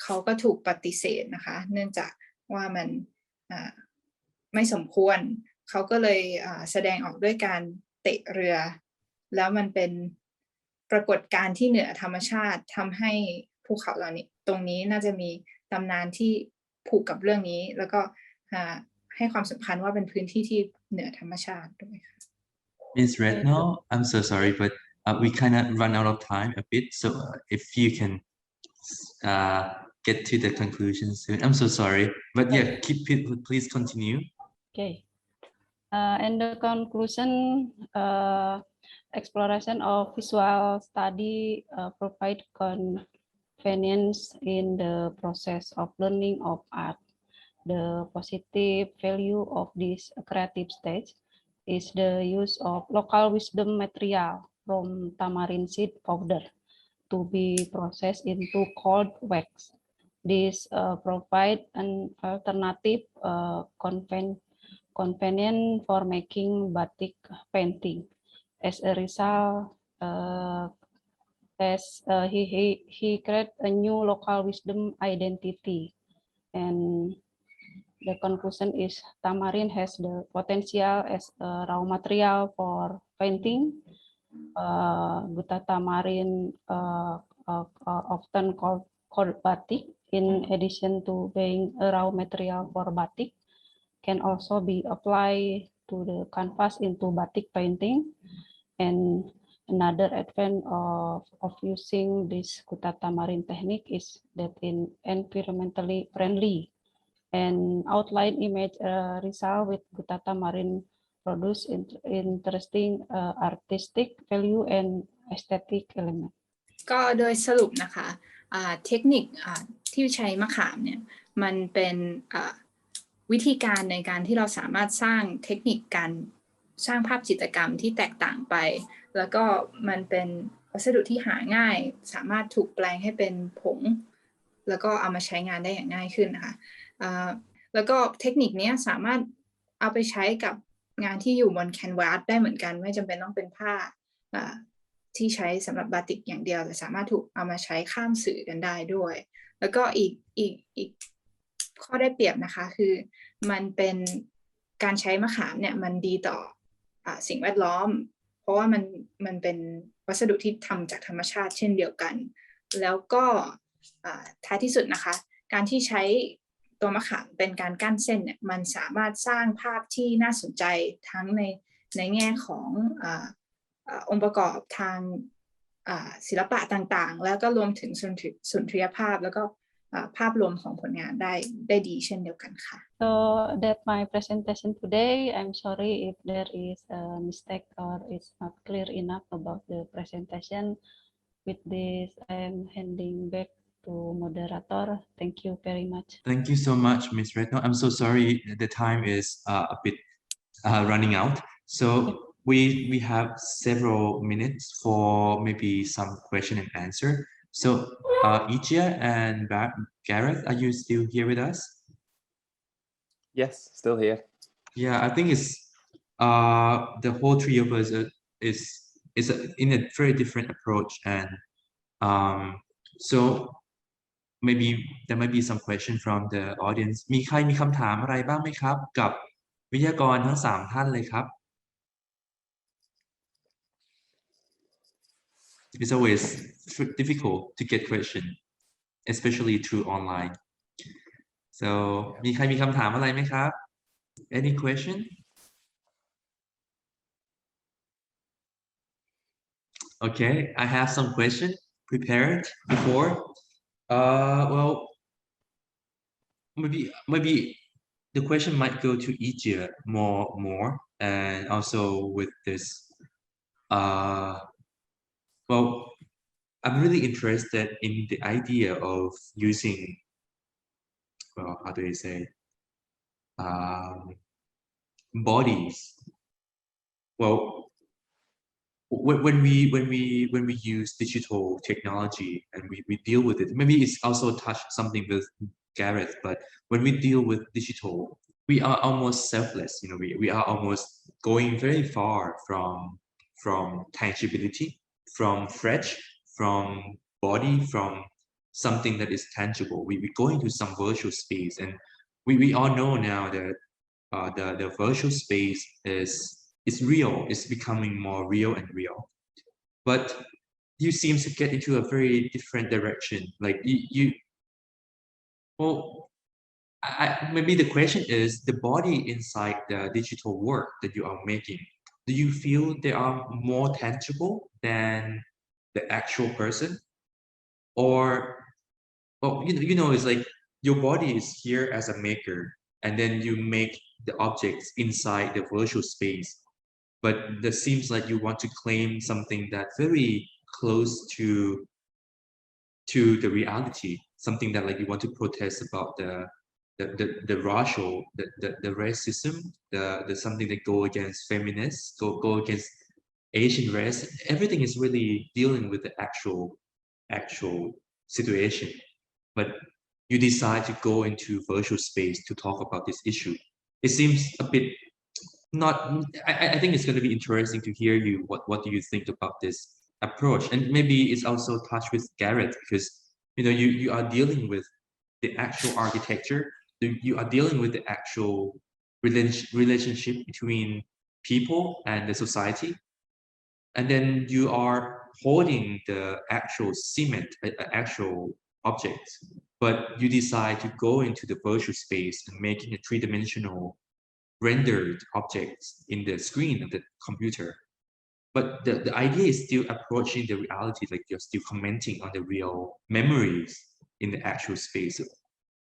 เขาก็ถูกปฏิเสธนะคะเนื่องจากว่ามันไม่สมควรเขาก็เลยแสดงออกด้วยการเตะเรือแล้วมันเป็นปรากฏการณ์ที่เหนือธรรมชาติทำให้ภูเขาเหล่านี้ตรงนี้น่าจะมีตำนานที่ผูกกับเรื่องนี้แล้วก็ให้ความสำคัญว่าเป็นพื้นที่ที่เหนือธรรมชาติด้วยค่ะ Miss Retno, I'm so sorry, but we kind of run out of time a bit. So if you can get to the conclusion soon, I'm so sorry, but yeah, keep it. Please continue. Okay. And the conclusion, exploration of visual study provide convenience in the process of learning of art. The positive value of this creative stage is the use of local wisdom material from tamarind seed powder to be processed into cold wax. This provide an alternative convenient for making batik painting. As a result, he create a new local wisdom identity, and the conclusion is tamarind has the potential as a raw material for painting. Buta tamarind often called batik, in addition to being a raw material for batik, can also be applied to the canvas into batik painting. And another advantage of using this Buta tamarind technique is that it's environmentally friendly. And outline image result with Buta tamarind produce interesting artistic value and aesthetic element. ก็โดยสรุปนะคะเทคนิคที่ใช้มะขามเนี่ยมันเป็นวิธีการในการที่เราสามารถสร้างเทคนิคการสร้างภาพจิตรกรรมที่แตกต่างไปแล้วก็มันเป็นวัสดุที่หาง่ายสามารถถูกแปลงให้เป็นผงแล้วก็เอามาใช้งานได้อย่างง่ายขึ้นนะคะแล้วก็เทคนิคนี้สามารถเอาไปใช้กับงานที่อยู่บนแคนวาสได้เหมือนกันไม่จำเป็นต้องเป็นผ้าที่ใช้สำหรับบาติกอย่างเดียวแต่สามารถถูกเอามาใช้ข้ามสื่อกันได้ด้วยแล้วก็อีกข้อได้เปรียบนะคะคือมันเป็นการใช้มะขามเนี่ยมันดีต่อสิ่งแวดล้อมเพราะว่ามันเป็นวัสดุที่ทำจากธรรมชาติเช่นเดียวกันแล้วก็ท้ายที่สุดนะคะการที่ใช้ตัวมะขามเป็นการกั้นเส้นเนี่ยมันสามารถสร้างภาพที่น่าสนใจทั้งในแง่ขององค์ประกอบทางศิลปะต่างๆแล้วก็รวมถึงสุนทรียภาพแล้วก็ภาพรวมของผลงานได้ดีเช่นเดียวกันค่ะ So that my presentation today. I'm sorry if there is a mistake or it's not clear enough about the presentation. With this, I'm handing back to moderator. Thank you very much. Thank you so much, Ms. Retno. I'm so sorry the time is a bit running out. So we have several minutes for maybe some question and answer. So I-Chieh and Gareth, are you still here with us? Yes, still here. Yeah, I think it's the whole three of us is in a very different approach, and so maybe there might be some question from the audience. มีใครมีคำถามอะไรบ้างไหมครับกับวิทยากรทั้ง3ท่านเลยครับ It's always difficult to get question, especially through online. So มีใครมีคำถามอะไรไหมครับ Any question? Okay, I have some question prepared before. Well, maybe the question might go to I-Chieh more and also with this well, I'm really interested in the idea of using, well, how do I say, bodies. Well, when we use digital technology and we deal with it, maybe it's also touched something with Gareth, but when we deal with digital, we are almost selfless. You know, we are almost going very far from tangibility, from flesh, from body, from something that is tangible. We go into some virtual space, and we all know now that the virtual space is real. It's becoming more real and real. But you seem to get into a very different direction. Like well, maybe the question is the body inside the digital work that you are making. Do you feel they are more tangible than the actual person? Or, well, you know, it's like your body is here as a maker, and then you make the objects inside the virtual space. But it seems like you want to claim something that's very close to the reality, something that like you want to protest about the racial, the racism, the something that go against feminists, go against Asian race. Everything is really dealing with the actual situation. But you decide to go into virtual space to talk about this issue. It seems a bit not. I think it's going to be interesting to hear you. What do you think about this approach? And maybe it's also touched with Gareth, because you know you are dealing with the actual architecture. You are dealing with the actual relationship between people and the society, and then you are holding the actual cement, actual object, but you decide to go into the virtual space and making a three-dimensional rendered objects in the screen of the computer. But the idea is still approaching the reality, like you're still commenting on the real memories in the actual space.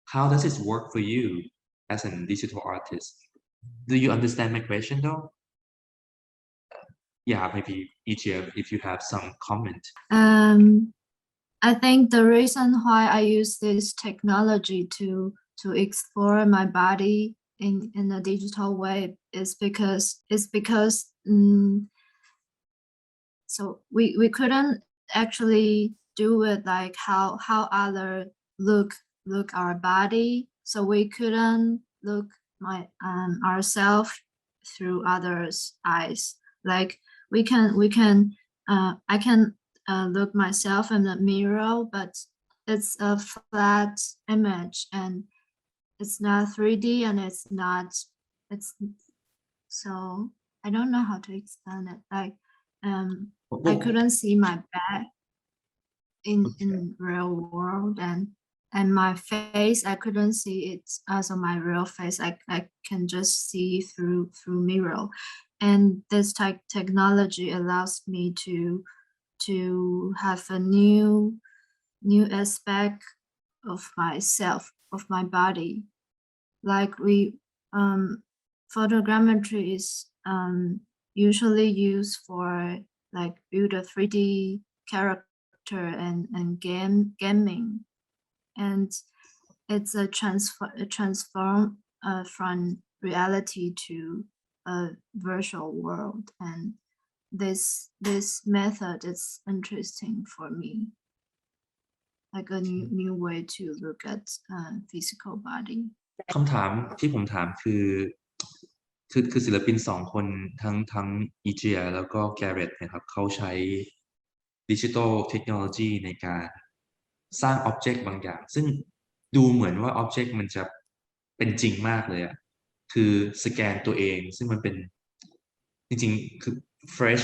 How does this work for you as a digital artist? Do you understand my question though? Yeah, maybe I-Chieh, if you have some comment. I think the reason why I use this technology to explore my body in a digital way is because so we couldn't actually do it like how other look our body, so we couldn't look ourselves through others' eyes. Like I can look myself in the mirror, but it's a flat image and it's not 3D, and it's so I don't know how to explain it. Like I couldn't see my back in real world, and my face, I couldn't see it as my real face. I can just see through mirror, and this technology allows me to have a new aspect of myself, of my body. Like photogrammetry is usually used for like build a 3D character and gaming, and it's a transform from reality to a virtual world, and this method is interesting for me, like a new way to look at physical body. คำถามที่ผมถามคือศิลปินสองคนทั้งI-Chiehแล้วก็ Gareth นะครับเขาใช้ดิจิทัลเทคโนโลยีในการสร้างอ็อบเจกต์บางอย่างซึ่งดูเหมือนว่าอ็อบเจกต์มันจะเป็นจริงมากเลยอะคือสแกนตัวเองซึ่งมันเป็นจริงๆคือ fresh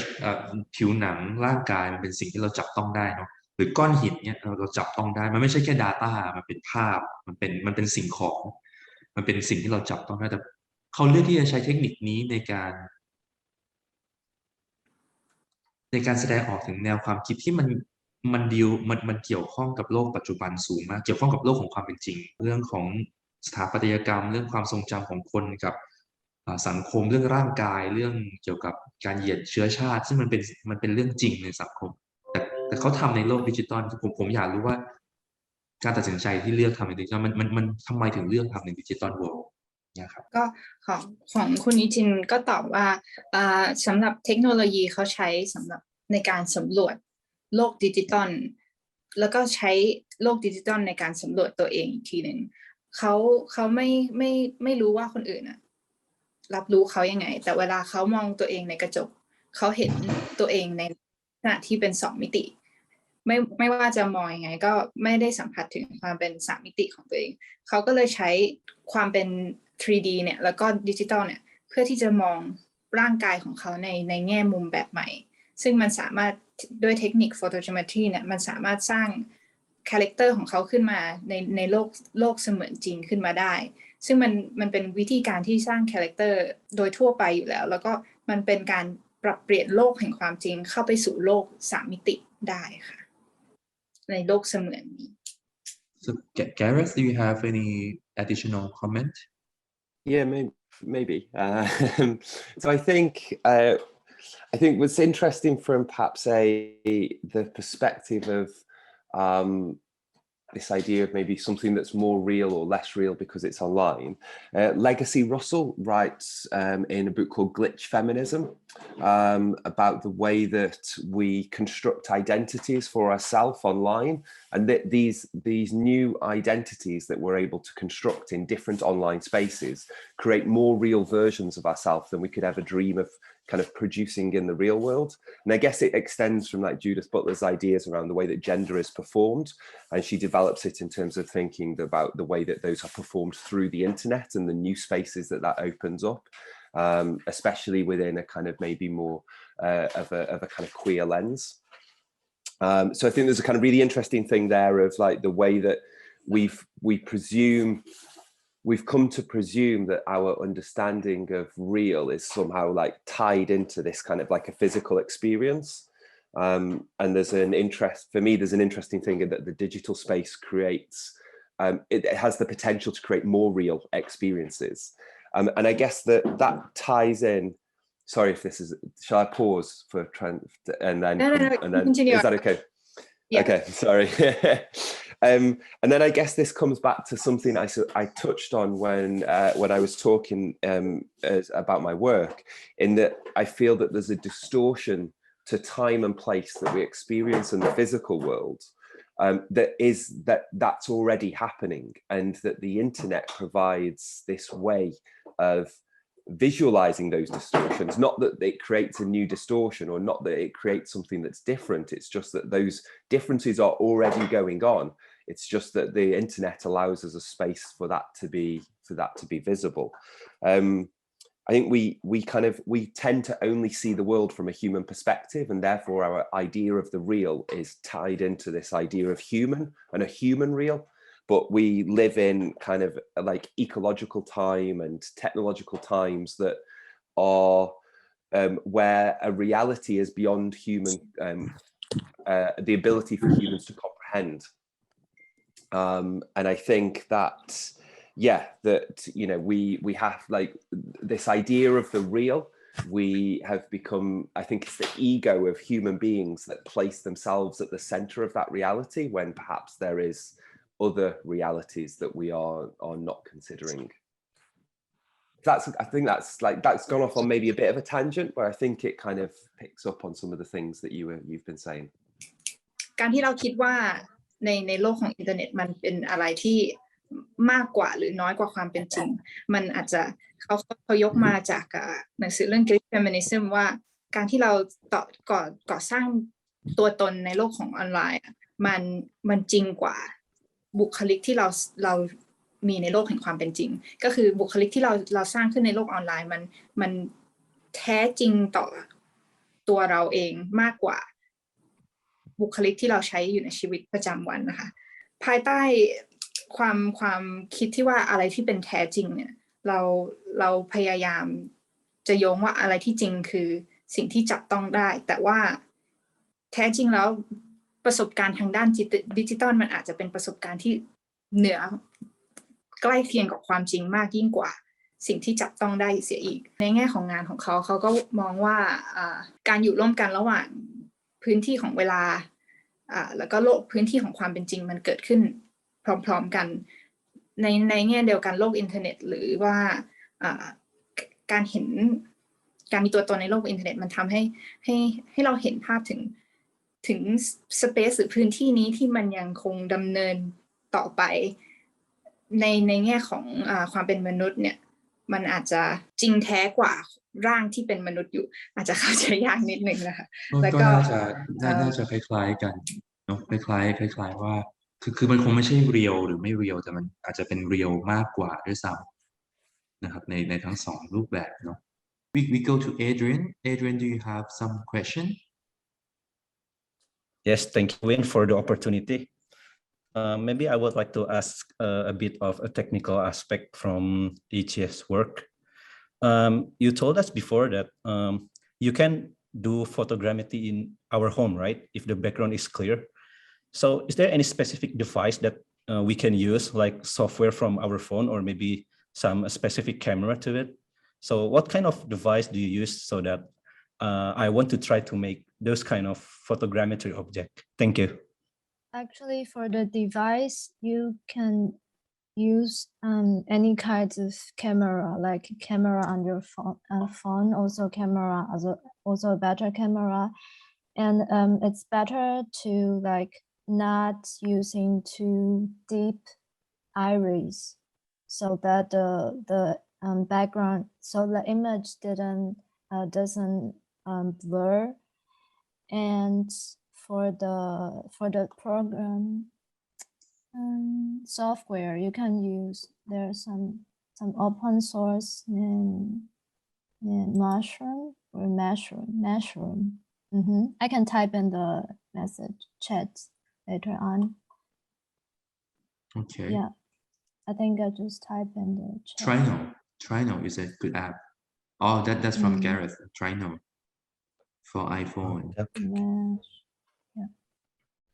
ผิวหนังร่างกายมันเป็นสิ่งที่เราจับต้องได้เนาะหรือก้อนหินเนี่ยเราจับต้องได้มันไม่ใช่แค่ data มันเป็นภาพมันเป็นสิ่งของมันเป็นสิ่งที่เราจับต้องได้แต่เขาเลือกที่จะใช้เทคนิคนี้ในการแสดงออกถึงแนวความคิดที่มันเกี่ยวข้องกับโลกปัจจุบันสูงมากเกี่ยวข้องกับโลกของความเป็นจริงเรื่องของ สถาปัตยกรรมเรื่องความทรงจำของคนกับสังคมเรื่องร่างกายเรื่องเกี่ยวกับการเหยียดเชื้อชาติซึ่งมันเป็นเรื่องจริงในสังคมแต่เขาทำในโลกดิจิตอลผมอยากรู้ว่าการตัดสินใจที่เลือกทำในดิจิตอลมันทำไมถึงเลือกทำในดิจิตอลเวิลด์เนี่ยครับก็ของคุณอิจินก็ตอบว่าสำหรับเทคโนโลยีเขาใช้สำหรับในการสำรวจโลกดิจิตอลแล้วก็ใช้โลกดิจิตอลในการสำรวจตัวเองอีกทีหนึ่งเขาไม่รู้ว่าคนอื่นรับรู้เขายังไงแต่เวลาเขามองตัวเองในกระจกเขาเห็นตัวเองในขณะที่เป็น2 มิติไม่ว่าจะมองยังไงก็ไม่ได้สัมผัสถึงความเป็น3 มิติของตัวเองเขาก็เลยใช้ความเป็น 3D เนี่ยแล้วก็ดิจิตอลเนี่ยเพื่อที่จะมองร่างกายของเขาในแง่มุมแบบใหม่ซึ่งมันสามารถด้วยเทคนิค photogeometry เนี่ยมันสามารถสร้างคาแรคเตอร์ของเขาขึ้นมาในโลกเสมือนจริงขึ้นมาได้ซึ่งมันเป็นวิธีการที่สร้างคาแรคเตอร์โดยทั่วไปอยู่แล้วก็มันเป็นการปรับเปลี่ยนโลกแห่งความจริงเข้าไปสู่โลก3 มิติได้ค่ะในโลกเสมือนนี้ So Gareth, do you have any additional comment? Yeah, maybe. So I think what's interesting from perhaps the perspective of this idea of maybe something that's more real or less real because it's online. Legacy Russell writes in a book called Glitch Feminism about the way that we construct identities for ourselves online, and that these new identities that we're able to construct in different online spaces create more real versions of ourselves than we could ever dream of kind of producing in the real world. And I guess it extends from like Judith Butler's ideas around the way that gender is performed, and she develops it in terms of thinking about the way that those are performed through the internet and the new spaces that opens up, especially within a kind of maybe more of a kind of queer lens. So I think there's a kind of really interesting thing there of like the way that we've come to presume that our understanding of real is somehow like tied into this kind of like a physical experience. And there's an interesting thing in that the digital space creates, it has the potential to create more real experiences. And I guess that ties in, sorry if this is, shall I pause for and then continue. Is that okay? Yeah. Okay, sorry. And then I guess this comes back to something I touched on when I was talking about my work, in that I feel that there's a distortion to time and place that we experience in the physical world that's already happening, and that the internet provides this way of visualizing those distortions. Not that it creates a new distortion or not that it creates something that's different, it's just that those differences are already going on. It's just that the internet allows us a space for that to be visible. I think we tend to only see the world from a human perspective, and therefore our idea of the real is tied into this idea of human and a human real. But we live in kind of like ecological time and technological times that are where a reality is beyond human, the ability for humans to comprehend. And I think that, yeah, that, you know, we have like this idea of the real, we have become, I think it's the ego of human beings that place themselves at the center of that reality, when perhaps there is other realities that we are not considering. I think that's gone off on maybe a bit of a tangent, but I think it kind of picks up on some of the things that you've been saying. การที่เราคิดว่าในโลกของอินเทอร์เน็ตมันเป็นอะไรที่มากกว่าหรือน้อยกว่าความเป็นจริงมันอาจจะเขายกมาจากหนังสือเรื่อง Glitch Feminism ว่าการที่เราก่อสร้างตัวตนในโลกของออนไลน์มันจริงกว่าบุคลิกที่เรามีในโลกแห่งความเป็นจริงก็คือบุคลิกที่เราสร้างขึ้นในโลกออนไลน์มันแท้จริงต่อตัวเราเองมากกว่าบุคลิกที่เราใช้อยู่ในชีวิตประจำวันนะคะภายใต้ความคิดที่ว่าอะไรที่เป็นแท้จริงเนี่ยเราพยายามจะโยงว่าอะไรที่จริงคือสิ่งที่จับต้องได้แต่ว่าแท้จริงแล้วประสบการณ์ทางด้านดิจิตอลมันอาจจะเป็นประสบการณ์ที่เหนือ ใกล้เคียงกับความจริงมากยิ่งกว่าสิ่งที่จับต้องได้เสียอีกในแง่ของงานของเขาก็มองว่าการอยู่ร่วมกันระหว่างพื้นที่ของเวลาแล้วก็โลกพื้นที่ของความเป็นจริงมันเกิดขึ้นพร้อมๆกันในแง่เดียวกันโลกอินเทอร์เน็ตหรือว่าการเห็นการมีตัวตนในโลกอินเทอร์เน็ตมันทำให้เราเห็นภาพถึงสเปซหรือพื้นที่นี้ที่มันยังคงดำเนินต่อไปในแง่ของความเป็นมนุษย์เนี่ยมันอาจจะจริงแท้กว่าร่างที่เป็นมนุษย์อยู่อาจจะเข้าใจยากนิดนึงนะคะแล้วก็น่าจะคล้ายๆกันเนาะคล้ายๆว่าคือมันคงไม่ใช่เรียลหรือไม่เรียลแต่มันอาจจะเป็นเรียลมากกว่าด้วยซ้ำนะครับในทั้งสองรูปแบบเนาะ we go to Adrian do you have some question Yes, thank you, Win, for the opportunity. Maybe I would like to ask a bit of a technical aspect from I-Chieh's work. You told us before that you can do photogrammetry in our home, right? If the background is clear. So is there any specific device that we can use, like software from our phone or maybe some specific camera to it? So what kind of device do you use so that I want to try to make those kind of photogrammetry object? Thank you. Actually, for the device, you can use any kind of camera, like camera on your phone, also camera, also a better camera, and it's better to like not using too deep iris, so that the background, so the image doesn't blur. And for the program software, you can use, there's some open source in Mushroom. I can type in the message chat later on. Okay. Yeah, I think I just type in the chat. Trino is a good app. Oh, that's from Gareth. Trino for iPhone.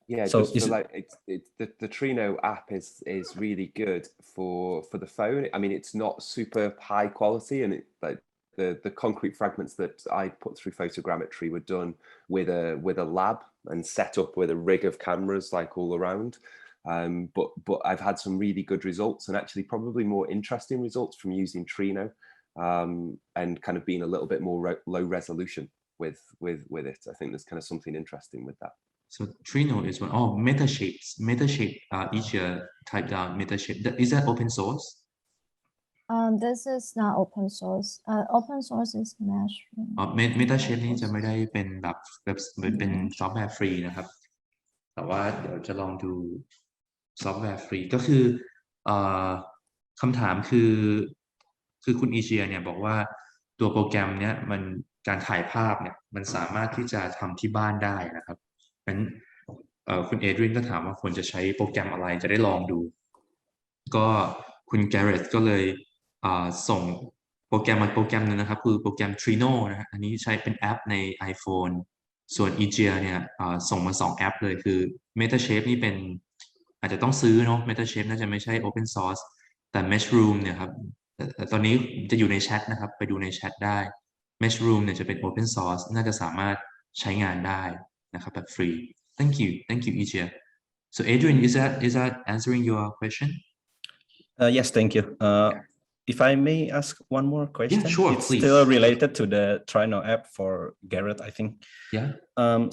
Yeah, so just for like the Trino app is really good for the phone. I mean, it's not super high quality, and it like the concrete fragments that I put through photogrammetry were done with a lab and set up with a rig of cameras like all around. But I've had some really good results, and actually probably more interesting results from using Trino, and kind of being a little bit more low resolution with it. I think there's kind of something interesting with that. So Trino is one. Oh, Metashape. I-Chieh typed down Metashape. Is that open source? This is not open source. Open source is Mushroom. Metashape นี่จะไม่ได้เป็นแบบเป็นซอฟต์แวร์ฟรีนะครับแต่ว่าเดี๋ยวจะลองดูซอฟต์แวร์ฟรีก็คือคำถามคือคุณI-Chiehเนี่ยบอกว่าตัวโปรแกรมเนี้ยมันการถ่ายภาพเนี่ยมันสามารถที่จะทำที่บ้านได้นะครับงั้นคุณเอเดรียนก็ถามว่าควรจะใช้โปรแกรมอะไรจะได้ลองดูก็คุณแกเรธก็เลยส่งโปรแกรมนึงนะครับคือโปรแกรม Trino นะฮะอันนี้ใช้เป็นแอปใน iPhone ส่วนI-Chiehเนี่ยส่งมา2แอปเลยคือ Metashape นี่เป็นอาจจะต้องซื้อเนาะ Metashape น่าจะไม่ใช่ Open Source แต่ Mushroom เนี่ยครับตอนนี้จะอยู่ในแชทนะครับไปดูในแชทได้ Mushroom เนี่ยจะเป็น Open Source น่าจะสามารถใช้งานได้นะครับแบบฟรี Thank you I-Chieh. So Adrian, is that answering your question? Yes, thank you. If I may ask one more question, yeah, sure, it's please. Still related to the Trino app for Gareth, I think. Yeah.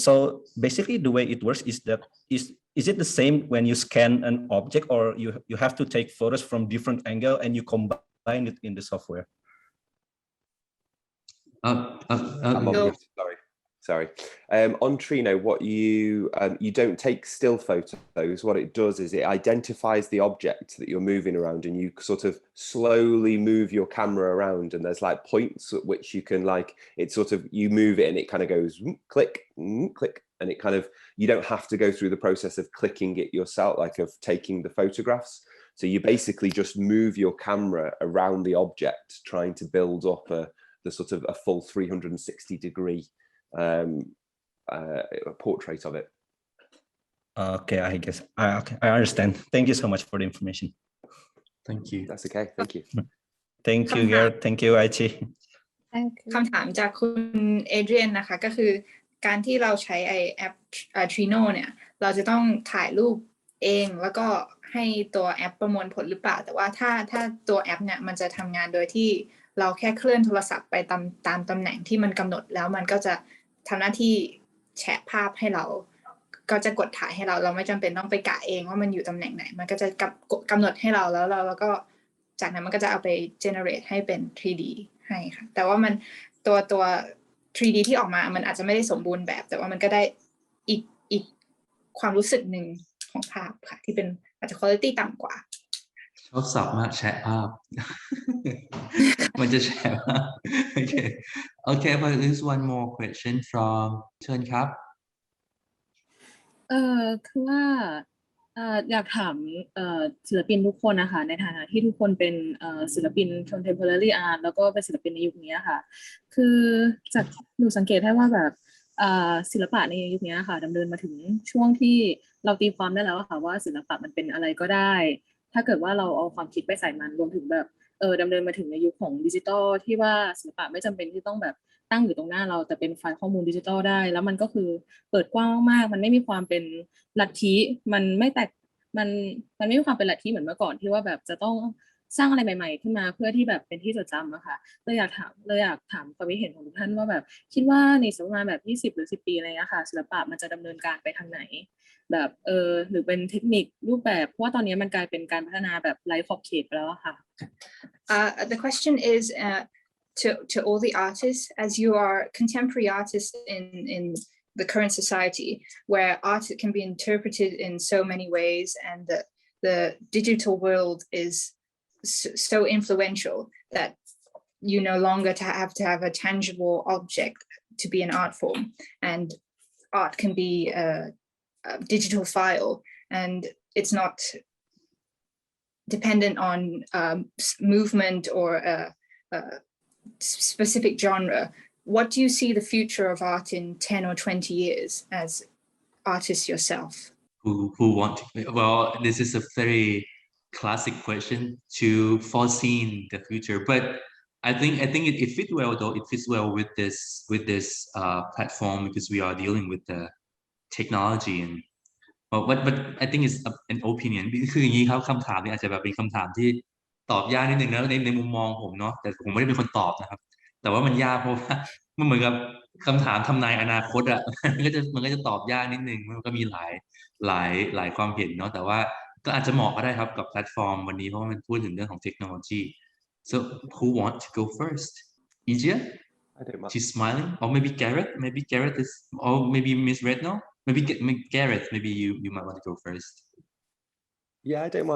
So basically, the way it works is that is it the same when you scan an object, or you have to take photos from different angle and you combine it in the software? Sorry. On Trino, what you don't take still photos. What it does is it identifies the object that you're moving around, and you sort of slowly move your camera around, and there's like points at which you can you move it and it kind of goes click, click, and it kind of, you don't have to go through the process of clicking it yourself, like of taking the photographs. So you basically just move your camera around the object, trying to build up the sort of a full 360-degree portrait of it. Okay, I guess I understand. Thank you so much for the information. Thank you. That's okay. Thank you. Thank you, Gareth. Thank you, I-Chieh. Thank you. คำถามจากคุณเอเดรียนนะคะก็คือการที่เราใช้ไอแอป Trino เนี่ยเราจะต้องถ่ายรูปเองแล้วก็ให้ตัวแอปประมวลผลหรือเปล่าแต่ว่าถ้าตัวแอปเนี่ยมันจะทำงานโดยที่เราแค่เคลื่อนโทรศัพท์ไปตามตำแหน่งที่มันกำหนดแล้วมันก็จะทำหน้าที่แชะภาพให้เราก็จะกดถ่ายให้เราไม่จำเป็นต้องไปกะเองว่ามันอยู่ตำแหน่งไหนมันก็จะกำหนดให้เราแล้วเราก็จากนั้นมันก็จะเอาไป generate ให้เป็น 3D ให้ค่ะแต่ว่ามันตัว 3D ที่ออกมามันอาจจะไม่ได้สมบูรณ์แบบแต่ว่ามันก็ได้อีกความรู้สึกหนึ่งของภาพค่ะที่เป็นอาจจะ quality ต่ำกว่าชอบสับมากแชะภาพ มันจะแชะภาพ okay but there's one more question from เชิญครับคือว่าอยากถามศิลปินทุกคนนะคะในฐานะที่ทุกคนเป็นศิลปิน contemporary art แล้วก็เป็นศิลปินในยุคนี้ค่ะคือจากหนูสังเกตได้ว่าแบบศิลปะในยุคนี้ค่ะดำเนินมาถึงช่วงที่เราตีความได้แล้วค่ะว่าศิลปะมันเป็นอะไรก็ได้ถ้าเกิดว่าเราเอาความคิดไปใส่มันรวมถึงแบบดำเนินมาถึงในยุคของดิจิทัลที่ว่าศิลปะไม่จำเป็นที่ต้องแบบตั้งอยู่ตรงหน้าเราแต่เป็นไฟล์ข้อมูลดิจิทัลได้แล้วมันก็คือเปิดกว้างมากมันไม่มีความเป็นลัทธิมันไม่มีความเป็นลัทธิเหมือนเมื่อก่อนที่ว่าแบบจะต้องสร้างอะไรใหม่ๆขึ้นมาเพื่อที่แบบเป็นที่จดจำอะค่ะเลยอยากถามความคิดเห็นของทุกท่านว่าแบบคิดว่าในสักประมาณแบบ20 หรือ 10 ปีอะไรเงี้ยค่ะศิลปะมันจะดำเนินการไปทางไหนแบบหรือเป็นเทคนิครูปแบบเพราะว่าตอนนี้มันกลายเป็นการพัฒนาแบบไร้ขอบเขตไปแล้วค่ะ The question is to all the artists as you are contemporary artists in the current society where art can be interpreted in so many ways and the digital world is so influential that you no longer have to have a tangible object to be an art form and art can be a digital file and it's not dependent on movement or a specific genre. What do you see the future of art in 10 or 20 years as artists yourself? Who want to, well, this is a very classic question to foresee the future, but I think it fits well though. It fits well with this platform because we are dealing with the technology and but I think it's an opinion คืออย่างนี้ครับคำถามนี้อาจจะแบบเป็นคำถามที่ตอบยากนิดนึงนะในมุมมองผมเนาะแต่ผมไม่ได้เป็นคนตอบนะครับแต่ว่ามันยากเพราะว่ามันเหมือนกับคำถามทำนายอนาคตอ่ะมันก็จะตอบยากนิดนึงมันก็มีหลายความเห็นเนาะแต่ว่าก็อาจจะเหมาะก็ได้ครับกับแพลตฟอร์มวันนี้เพราะว่ามันพูดถึงเรื่องของเทคโนโลยี so who want to go first I-Chieh she's smiling or maybe Gareth is or maybe Miss Retno maybe Gareth maybe you might want to go first. Yeah, I don't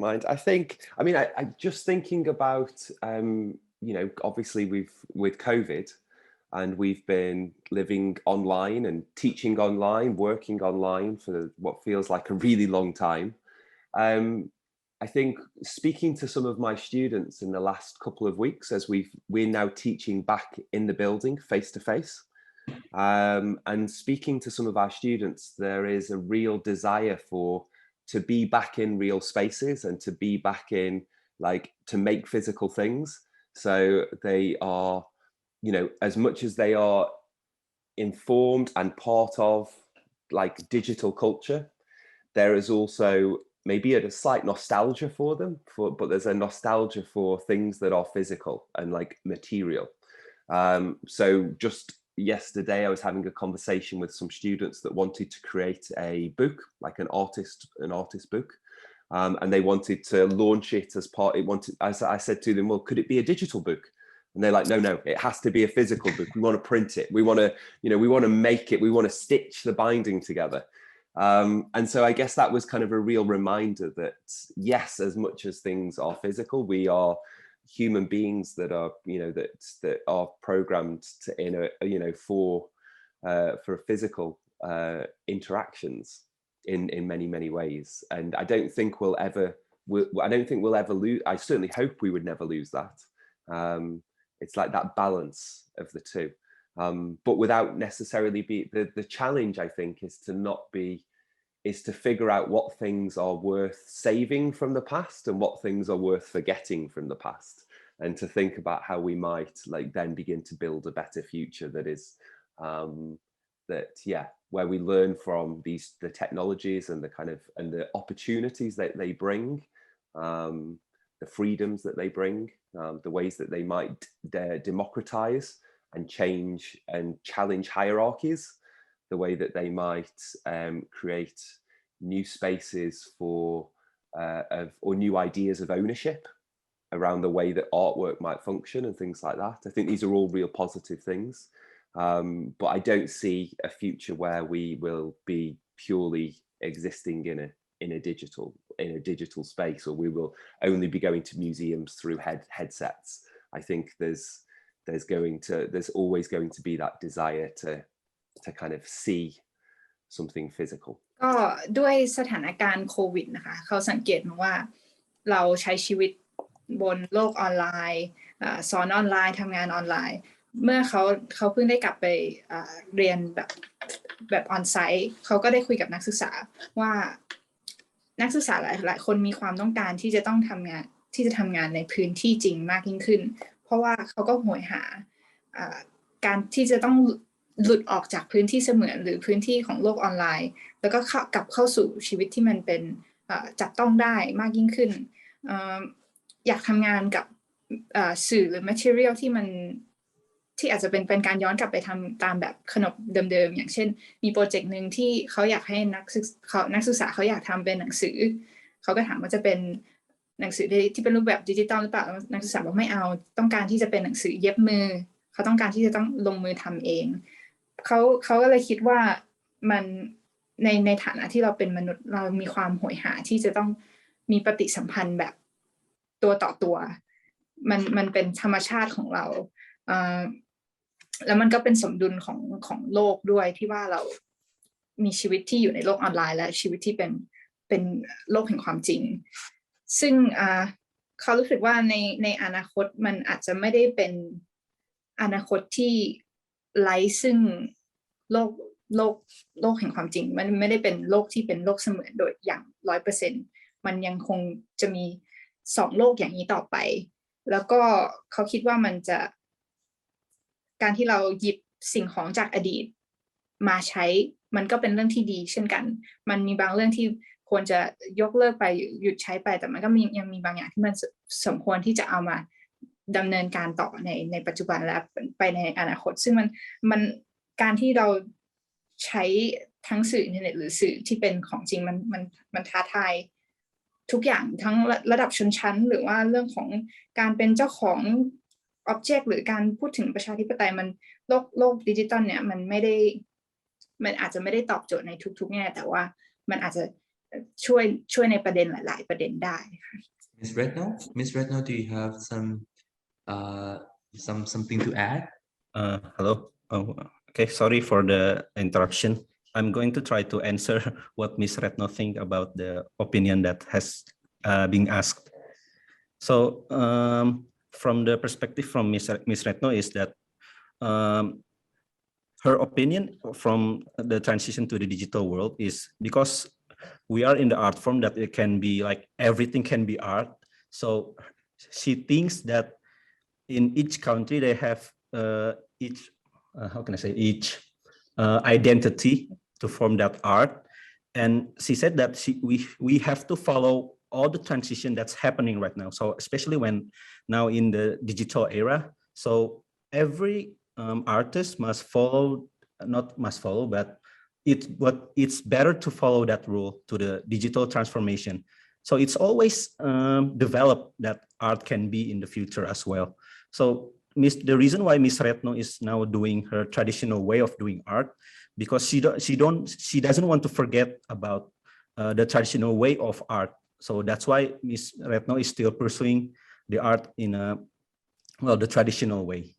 mind. I think, I mean, I just thinking about, obviously with COVID and we've been living online and teaching online, working online for what feels like a really long time. I think speaking to some of my students in the last couple of weeks as we're now teaching back in the building face to face. And speaking to some of our students, there is a real desire to be back in real spaces and to be back in, like, to make physical things. So they are, as much as they are informed and part of like digital culture, there is also maybe a slight nostalgia for them, but there's a nostalgia for things that are physical and like material. So just yesterday I was having a conversation with some students that wanted to create a book, like an artist book, and they wanted to launch it as part. I said to them, well, could it be a digital book? And they're like, no, it has to be a physical book. We want to print it. We want to make it. We want to stitch the binding together. And so I guess that was kind of a real reminder that yes, as much as things are physical, we are human beings that are, that are programmed to, for physical interactions in many ways. And I don't think we'll ever lose. I certainly hope we would never lose that. It's like that balance of the two, but without necessarily the challenge, I think, is to not be is to figure out what things are worth saving from the past and what things are worth forgetting from the past, and to think about how we might like then begin to build a better future that is where we learn from the technologies and the opportunities that they bring, the freedoms that they bring, the ways that they might democratize and change and challenge hierarchies, the way that they might create new spaces for or new ideas of ownership around the way that artwork might function and things like that. I think these are all real positive things, but I don't see a future where we will be purely existing in a digital space, or we will only be going to museums through headsets. I think there's always going to be that desire to kind of see something physical. ก็ด้วยสถานการณ์โควิดนะคะเขาสังเกตมาว่าเราใช้ชีวิตบนโลกออนไลน์สอนออนไลน์ทำงานออนไลน์เมื่อเขาเพิ่งได้กลับไปเรียนแบบออนไซต์เขาก็ได้คุยกับนักศึกษาว่านักศึกษาหลายคนมีความต้องการที่จะต้องทำงานในพื้นที่จริงมากยิ่งขึ้นเพราะว่าเขาก็โหยหาการที่จะต้องหลุดออกจากพื้นที่เสมือนหรือพื้นที่ของโลกออนไลน์แล้วก็กลับเข้าสู่ชีวิตที่มันเป็นจับต้องได้มากยิ่งขึ้นอยากทำงานกับสื่อหรือ material ที่อาจจะเป็นการย้อนกลับไปทำตามแบบขนบเดิมๆอย่างเช่นมีโปรเจกต์หนึ่งที่เขาอยากให้นักศึกษาเขาอยากทำเป็นหนังสือเขาก็ถามว่าจะเป็นหนังสือที่เป็นรูปแบบดิจิตอลหรือเปล่านักศึกษาบอกไม่เอาต้องการที่จะเป็นหนังสือเย็บมือเขาต้องการที่จะต้องลงมือทำเองเขาก็เลยคิดว่ามันในฐานะที่เราเป็นมนุษย์เรามีความโหยหาที่จะต้องมีปฏิสัมพันธ์แบบตัวต่อตัวมันเป็นธรรมชาติของเราแล้วมันก็เป็นสมดุลของโลกด้วยที่ว่าเรามีชีวิตที่อยู่ในโลกออนไลน์และชีวิตที่เป็นโลกแห่งความจริงซึ่งเขารู้สึกว่าในอนาคตมันอาจจะไม่ได้เป็นอนาคตที่ไร้ซึ่งโลกแห่งความจริงมันไม่ได้เป็นโลกที่เป็นโลกเสมือนโดยอย่าง 100% มันยังคงจะมี2โลกอย่างนี้ต่อไปแล้วก็เขาคิดว่ามันจะการที่เราหยิบสิ่งของจากอดีตมาใช้มันก็เป็นเรื่องที่ดีเช่นกันมันมีบางเรื่องที่ควรจะยกเลิกไปหยุดใช้ไปแต่มันก็ยังมีบางอย่างที่มันสมควรที่จะเอามาดำเนินการต่อในปัจจุบันและไปในอนาคตซึ่งมันการที่เราใช้ทั้งสื่ออินเทอร์เน็ตหรือสื่อที่เป็นของจริงมันท้าทายทุกอย่างทั้งระดับชนชั้นหรือว่าเรื่องของการเป็นเจ้าของอ็อบเจกต์หรือการพูดถึงประชาธิปไตยมันโลกดิจิตอลเนี่ยมันอาจจะไม่ได้ตอบโจทย์ในทุกๆแง่แต่ว่ามันอาจจะช่วยในประเด็นหลายๆประเด็นได้ค่ะ Miss Retno, do you have something to add? Hello. Okay, sorry for the interruption. I'm going to try to answer what Miss Retno think about the opinion that has been asked. So from the perspective from Miss Retno is that her opinion from the transition to the digital world is because we are in the art form that it can be like everything can be art. So she thinks that in each country they have each identity to form that art, and she said that we have to follow all the transition that's happening right now. So especially when now in the digital era, so every artist must follow, not must follow, but it's better to follow that rule to the digital transformation. So it's always developed that art can be in the future as well. So the reason why Miss Retno is now doing her traditional way of doing art, because she doesn't want to forget about the traditional way of art. So that's why Miss Retno is still pursuing the art in the traditional way.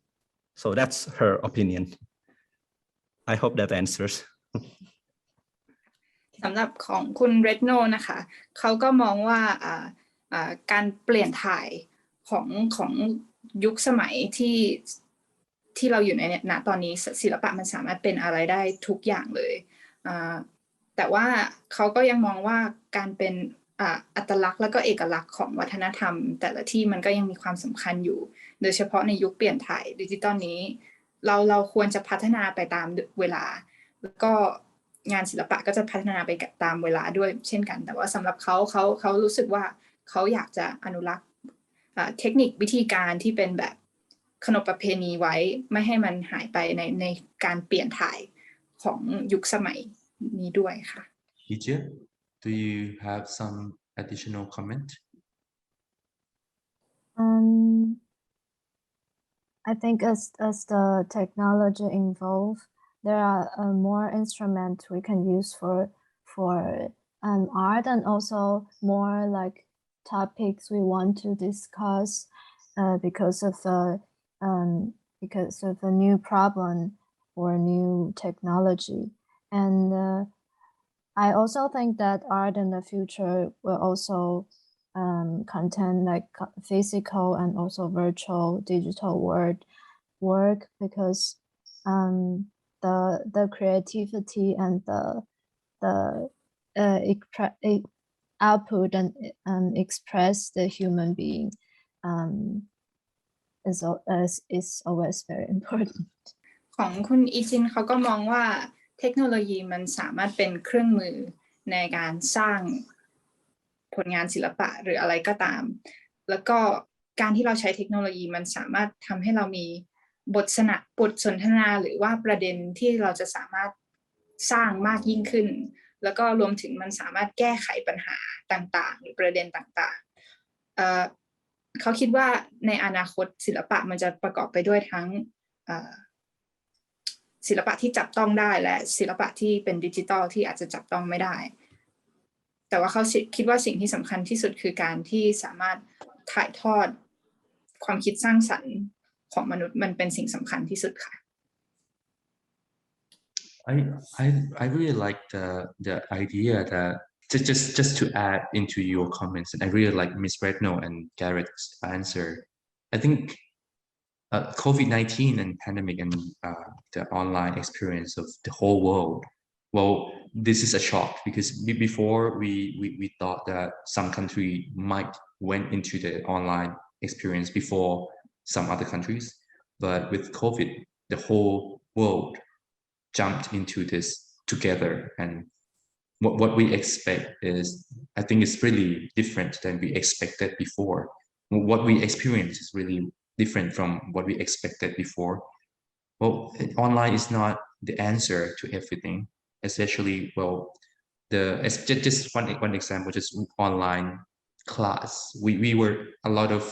So that's her opinion. I hope that answers. สำหรับของคุณเรดโนนะคะเขาก็มองว่าการเปลี่ยนถ่ายของยุคสมัยที่เราอยู่ในณตอนนี้ศิลปะมันสามารถเป็นอะไรได้ทุกอย่างเลย แต่ว่าเขาก็ยังมองว่าการเป็นอัตลักษณ์และก็เอกลักษณ์ของวัฒนธรรมแต่ละที่มันก็ยังมีความสำคัญอยู่โดยเฉพาะในยุคเปลี่ยนถ่ายดิจิตอลนี้เราควรจะพัฒนาไปตามเวลาแล้วก็งานศิลปะก็จะพัฒนาไปตามเวลาด้วยเช่นกันแต่ว่าสำหรับเขารู้สึกว่าเขาอยากจะอนุรักษ์เทคนิควิธีการที่เป็นแบบขนบประเพณีไว้ไม่ให้มันหายไปในการเปลี่ยนถ่ายของยุคสมัยนี้ด้วยค่ะ I-Chieh, do you have some additional comment? I think as the technology evolve, there are more instruments we can use for art, and also more like topics we want to discuss because of a new problem or new technology. And I also think that art in the future will also contain like physical and also virtual digital work because the creativity and the output and express the human being is always very important. ของคุณอีจินเขาก็มองว่าเทคโนโลยีมันสามารถเป็นเครื่องมือในการสร้างผลงานศิลปะหรืออะไรก็ตามแล้วก็การที่เราใช้เทคโนโลยีมันสามารถทำให้เรามีบทสนทนาหรือว่าประเด็นที่เราจะสามารถสร้างมากยิ่งขึ้นแล้วก็รวมถึงมันสามารถแก้ไขปัญหาต่างๆหรือประเด็นต่างๆเขาคิดว่าในอนาคตศิลปะมันจะประกอบไปด้วยทั้งศิลปะที่จับต้องได้และศิลปะที่เป็นดิจิทัลที่อาจจะจับต้องไม่ได้แต่ว่าเขาคิดว่าสิ่งที่สำคัญที่สุดคือการที่สามารถถ่ายทอดความคิดสร้างสรรค์ของมนุษย์มันเป็นสิ่งสำคัญที่สุดค่ะ I really like the idea that just to add into your comments, and I really like Miss Retno and Gareth's answer. I think COVID-19 and pandemic and the online experience of the whole world. Well, this is a shock because before we thought that some country might went into the online experience before some other countries, but with COVID, the whole world jumped into this together, and what we expect is, I think it's really different than we expected before. What we experience is really different from what we expected before. Well, online is not the answer to everything, especially, well, just one example, just online class. We were, a lot of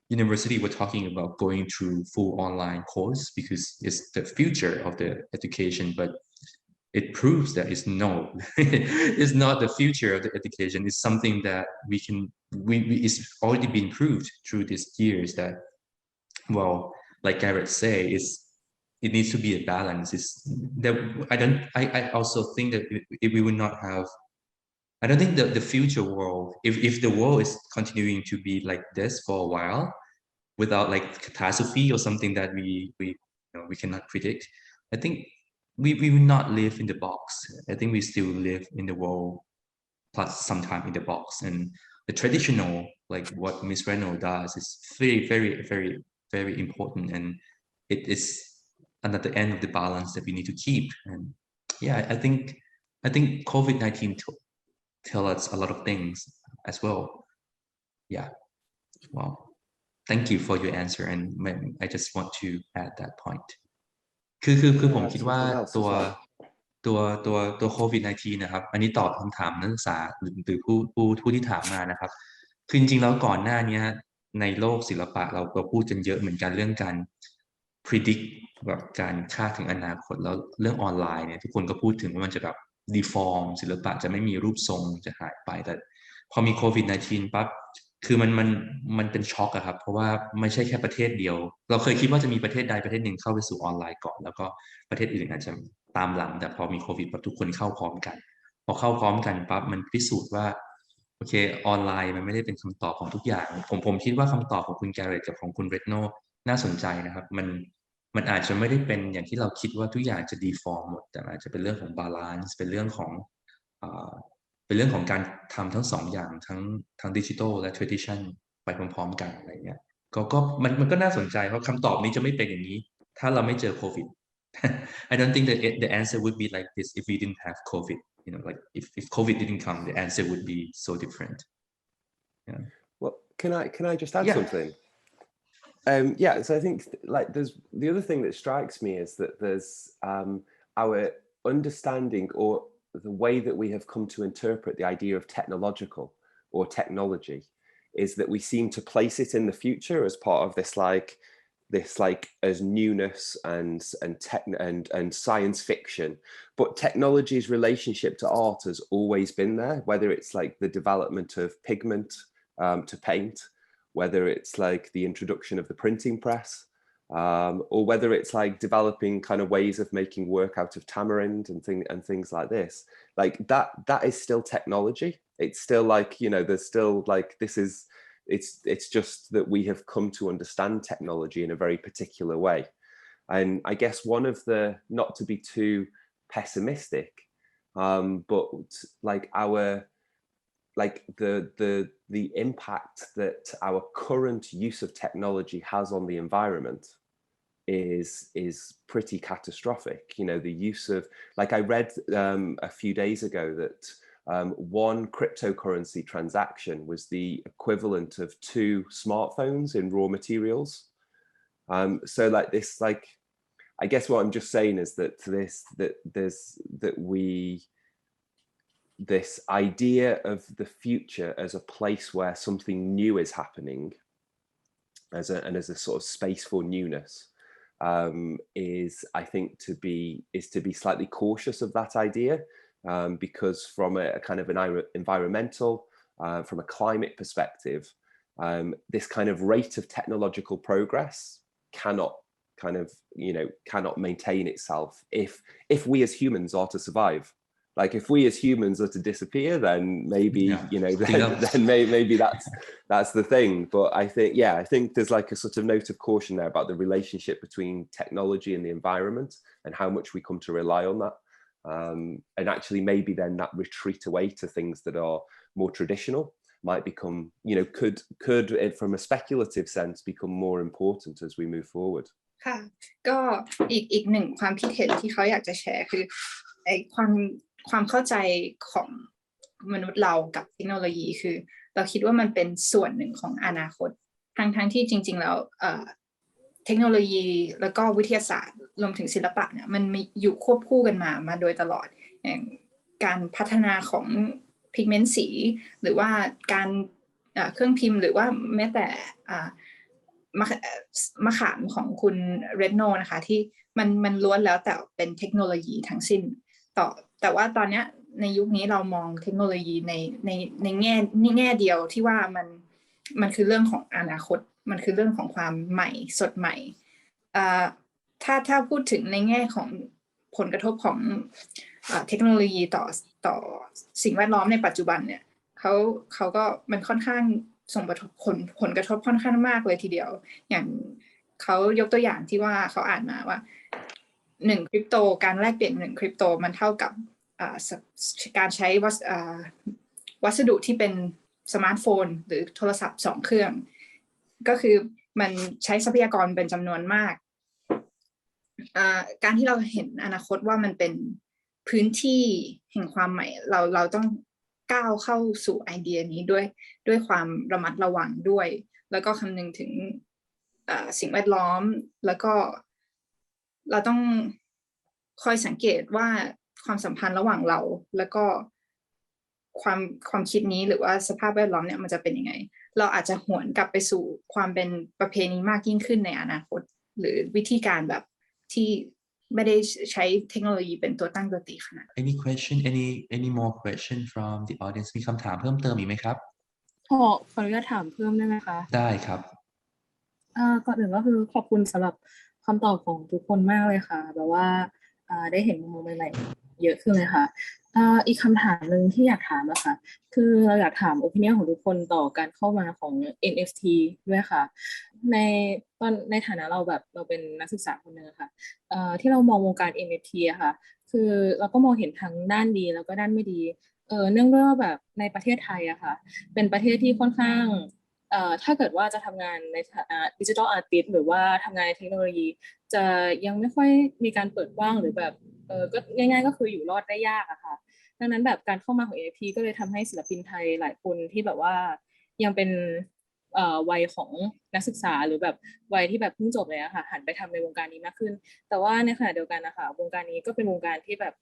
university were talking about going through full online course because it's the future of the education, but it proves that it's not the future of the education. It's something that it's already been proved through these years that, well, like Gareth say, it needs to be a balance. I also think that if we would not have, I don't think that the future world, if the world is continuing to be like this for a while, without like catastrophe or something that we cannot predict, I think we will not live in the box. I think we still live in the world plus sometime in the box. And the traditional, like what Miss Retno does, is very, very, very, very important, and it is another end of the balance that we need to keep. And yeah, I think COVID-19 tell us a lot of things as well. Yeah. Wow. Thank you for your answer, and I just want to add that point. คือผมคิดว่าตัวโควิด -19 นะครับอันนี้ตอบคำถามนักศึกษาหรือผู้ที่ถามมานะครับคือจริงๆแล้วก่อนหน้านี้ในโลกศิลปะเราก็พูดกันเยอะเหมือนกันเรื่องการ predict แบบการคาดถึงอนาคตแล้วเรื่องออนไลน์เนี่ยทุกคนก็พูดถึงว่ามันจะแบบ deform ศิลปะจะไม่มีรูปทรงจะหายไปแต่พอมีโควิด -19 ปั๊บคือมันเป็นช็อกอะครับเพราะว่าไม่ใช่แค่ประเทศเดียวเราเคยคิดว่าจะมีประเทศใดประเทศหนึ่งเข้าไปสู่ออนไลน์ก่อนแล้วก็ประเทศอื่นอาจจะตามหลังแต่พอมีโควิดปั๊บทุกคนเข้าพร้อมกันพอเข้าพร้อมกันปั๊บมันพิสูจน์ว่าโอเคออนไลน์มันไม่ได้เป็นคำตอบของทุกอย่างผมคิดว่าคำตอบของคุณแกเรตกับของคุณเรตโนน่าสนใจนะครับมันอาจจะไม่ได้เป็นอย่างที่เราคิดว่าทุกอย่างจะดีฟอร์มหมดแต่อาจจะเป็นเรื่องของบาลานซ์เป็นเรื่องของ เป็นเรื่องของการทำทั้งสองอย่างทั้งดิจิทัลและ tradition ไปพร้อมๆกันอะไรเงี้ยก็มันก็น่าสนใจเพราะคำตอบนี้จะไม่เป็นอย่างนี้ถ้าเราไม่เจอโควิด I don't think that the answer would be like this if we didn't have COVID. Like if COVID didn't come, the answer would be so different. Yeah. Well, can I just add Yeah. something? Yeah, so I think like there's the other thing that strikes me is that there's our understanding or the way that we have come to interpret the idea of technological or technology is that we seem to place it in the future as part of this like as newness and science fiction, but technology's relationship to art has always been there, whether it's like the development of pigment to paint, whether it's like the introduction of the printing press, or whether it's like developing kind of ways of making work out of tamarind and things like this. Like that is still technology. It's still like, there's still like it's just that we have come to understand technology in a very particular way. And I guess one of the, not to be too pessimistic, but like the impact that our current use of technology has on the environment is pretty catastrophic. The use of, like I read a few days ago that one cryptocurrency transaction was the equivalent of 2 smartphones in raw materials. So like this, like, I guess what I'm just saying is that this idea of the future as a place where something new is happening, as a sort of space for newness, is I think to be slightly cautious of that idea. Because from a kind of an environmental, from a climate perspective, this kind of rate of technological progress cannot maintain itself if we as humans are to survive. Like if we as humans are to disappear, then maybe then maybe that's the thing. But I think there's like a sort of note of caution there about the relationship between technology and the environment and how much we come to rely on that. And actually maybe then that retreat away to things that are more traditional might become, could from a speculative sense become more important as we move forward. ค่ะก็อีกหนึ่งความคิดเห็นที่เขาอยากจะแชร์คือไอ้ความเข้าใจของมนุษย์เรากับเทคโนโลยีคือเราคิดว่ามันเป็นส่วนหนึ่งของอนาคตทั้งที่จริงๆแล้วเทคโนโลยีแล้วก็วิทยาศาสตร์รวมถึงศิลปะเนี่ยมันมีอยู่ควบคู่กันมาโดยตลอดอย่างการพัฒนาของพิกเมนต์สีหรือว่าการเครื่องพิมพ์หรือว่าแม้แต่มะขามของคุณ Retno นะคะที่มันล้วนแล้วแต่เป็นเทคโนโลยีทั้งสิ้นแต่ว่าตอนนี้ในยุคนี้เรามองเทคโนโลยีในแง่เดียวที่ว่ามันคือเรื่องของอนาคตมันคือเรื่องของความใหม่สดใหม่ถ้าพูดถึงในแง่ของผลกระทบของเทคโนโลยีต่อสิ่งแวดล้อมในปัจจุบันเนี่ยเขาก็มันค่อนข้างส่งผลกระทบค่อนข้างมากเลยทีเดียวอย่างเขายกตัวอย่างที่ว่าเขาอ่านมาว่า1คริปโตการแลกเปลี่ยน1คริปโตมันเท่ากับการใช้วัสดุที่เป็นสมาร์ทโฟนหรือโทรศัพท์2เครื่องก็คือมันใช้ทรัพยากรเป็นจำนวนมากการที่เราเห็นอนาคตว่ามันเป็นพื้นที่แห่งความใหม่เราต้องก้าวเข้าสู่ไอเดียนี้ด้วยความระมัดระวังด้วยแล้วก็คำนึงถึงสิ่งแวดล้อมแล้วก็เราต้องคอยสังเกตว่าความสัมพันธ์ระหว่างเราแล้วก็ความคิดนี้หรือว่าสภาพแวดล้อมเนี่ยมันจะเป็นยังไงเราอาจจะหวนกลับไปสู่ความเป็นประเพณีมากยิ่งขึ้นในอนาคตหรือวิธีการแบบที่ไม่ได้ใช้เทคโนโลยีเป็นตัวตั้งตัวตีขนาด Any question any more question from the audience มีคำถามเพิ่มเติมอีกไหมครับขออนุญาตถามเพิ่มได้ไหมคะได้ครับก่อนอื่นก็คือขอบคุณสำหรับคำตอบของทุกคนมากเลยค่ะแบบว่าได้เห็นมุมมองใหม่ๆเยอะขึ้นเลยค่ะอีกคำถามหนึ่งที่อยากถามนะคะคือเราอยากถาม opinion ของทุกคนต่อการเข้ามาของ NFT ด้วยค่ะในฐานะเราเป็นนักศึกษาคนนึงค่ะที่เรามองวงการ NFT อะค่ะ คือเราก็มองเห็นทั้งด้านดีแล้วก็ด้านไม่ดีเนื่องด้วยว่าแบบในประเทศไทยอะค่ะเป็นประเทศที่ค่อนข้างถ้าเกิดว่าจะทำงานในฐานะดิจิทัลอาร์ติสต์หรือว่าทำงานในเทคโนโลยีจะยังไม่ค่อยมีการเปิดกว้างหรือแบบก็ง่ายๆก็คืออยู่รอดได้ยากอะค่ะดังนั้นแบบการเข้ามาของ AFP ก็เลยทำให้ศิลปินไทยหลายคนที่แบบว่ายังเป็นวัยของนักศึกษาหรือแบบวัยที่แบบเพิ่งจบเลยอะค่ะหันไปทำในวงการนี้มากขึ้นแต่ว่าในขณะเดียวกันนะคะวงการนี้ก็เป็นวงการที่แบบ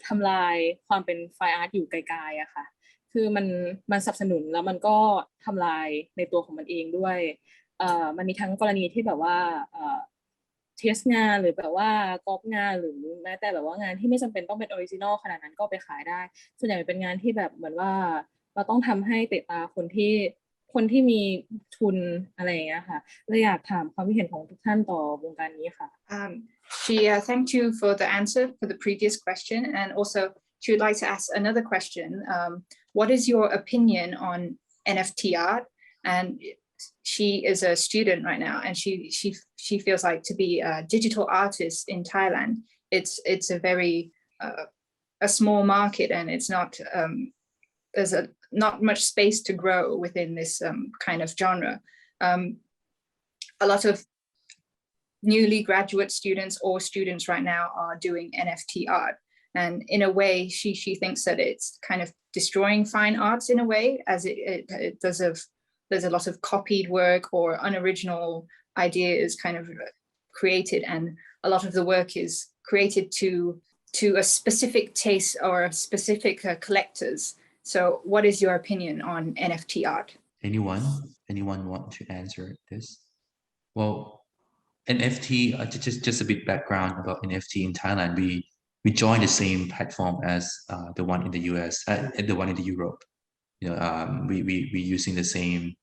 ทำลายความเป็นไฟอาร์ตอยู่ไกลๆอะค่ะคือมันสนับสนุนแล้วมันก็ทำลายในตัวของมันเองด้วยมันมีทั้งกรณีที่แบบว่าเทสงานหรือแบบว่าก๊อปงานหรือแม้แต่แบบว่างานที่ไม่จำเป็นต้องเป็นออริจินอลขนาดนั้นก็ไปขายได้ส่วนใหญ่เป็นงานที่แบบเหมือนว่าเราต้องทำให้เตะตาคนที่มีทุนอะไรอย่างเงี้ยค่ะเลยอยากถามความคิดเห็นของทุกท่านต่อวงการนี้ค่ะ She thanked you for the answer for the previous question, and also she would like to ask another question. What is your opinion on NFT art? And she is a student right now, and she feels like to be a digital artist in Thailand, it's a very a small market, and it's not there's not much space to grow within this kind of genre. A lot of newly graduate students or students right now are doing NFT art, and in a way she thinks that it's kind of destroying fine arts in a way, as it does of there's a lot of copied work or unoriginal ideas kind of created, and a lot of the work is created to a specific taste or a specific collectors. So what is your opinion on NFT art? Anyone want to answer this? Well, NFT, just a bit background about NFT in Thailand. We joined the same platform as the one in the US and the one in the Europe. You know, we using the same.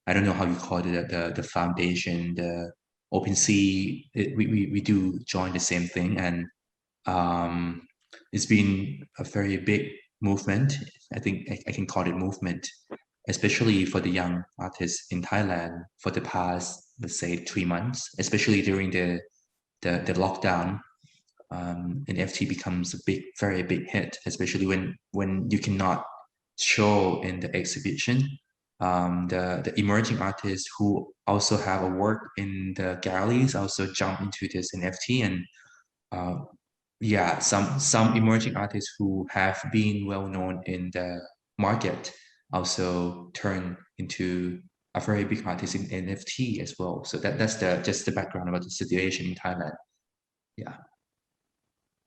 I don't know how you call it, the foundation, the OpenSea. We do join the same thing, and it's been a very big movement. I think I can call it movement, especially for the young artists in Thailand for the past, let's say, 3 months, especially during the lockdown. NFT becomes a very big hit, especially when you cannot show in the exhibition. The emerging artists who also have a work in the galleries also jump into this NFT, and yeah, some emerging artists who have been well known in the market also turn into a very big artist in NFT as well. So that's just the background about the situation in Thailand. Yeah.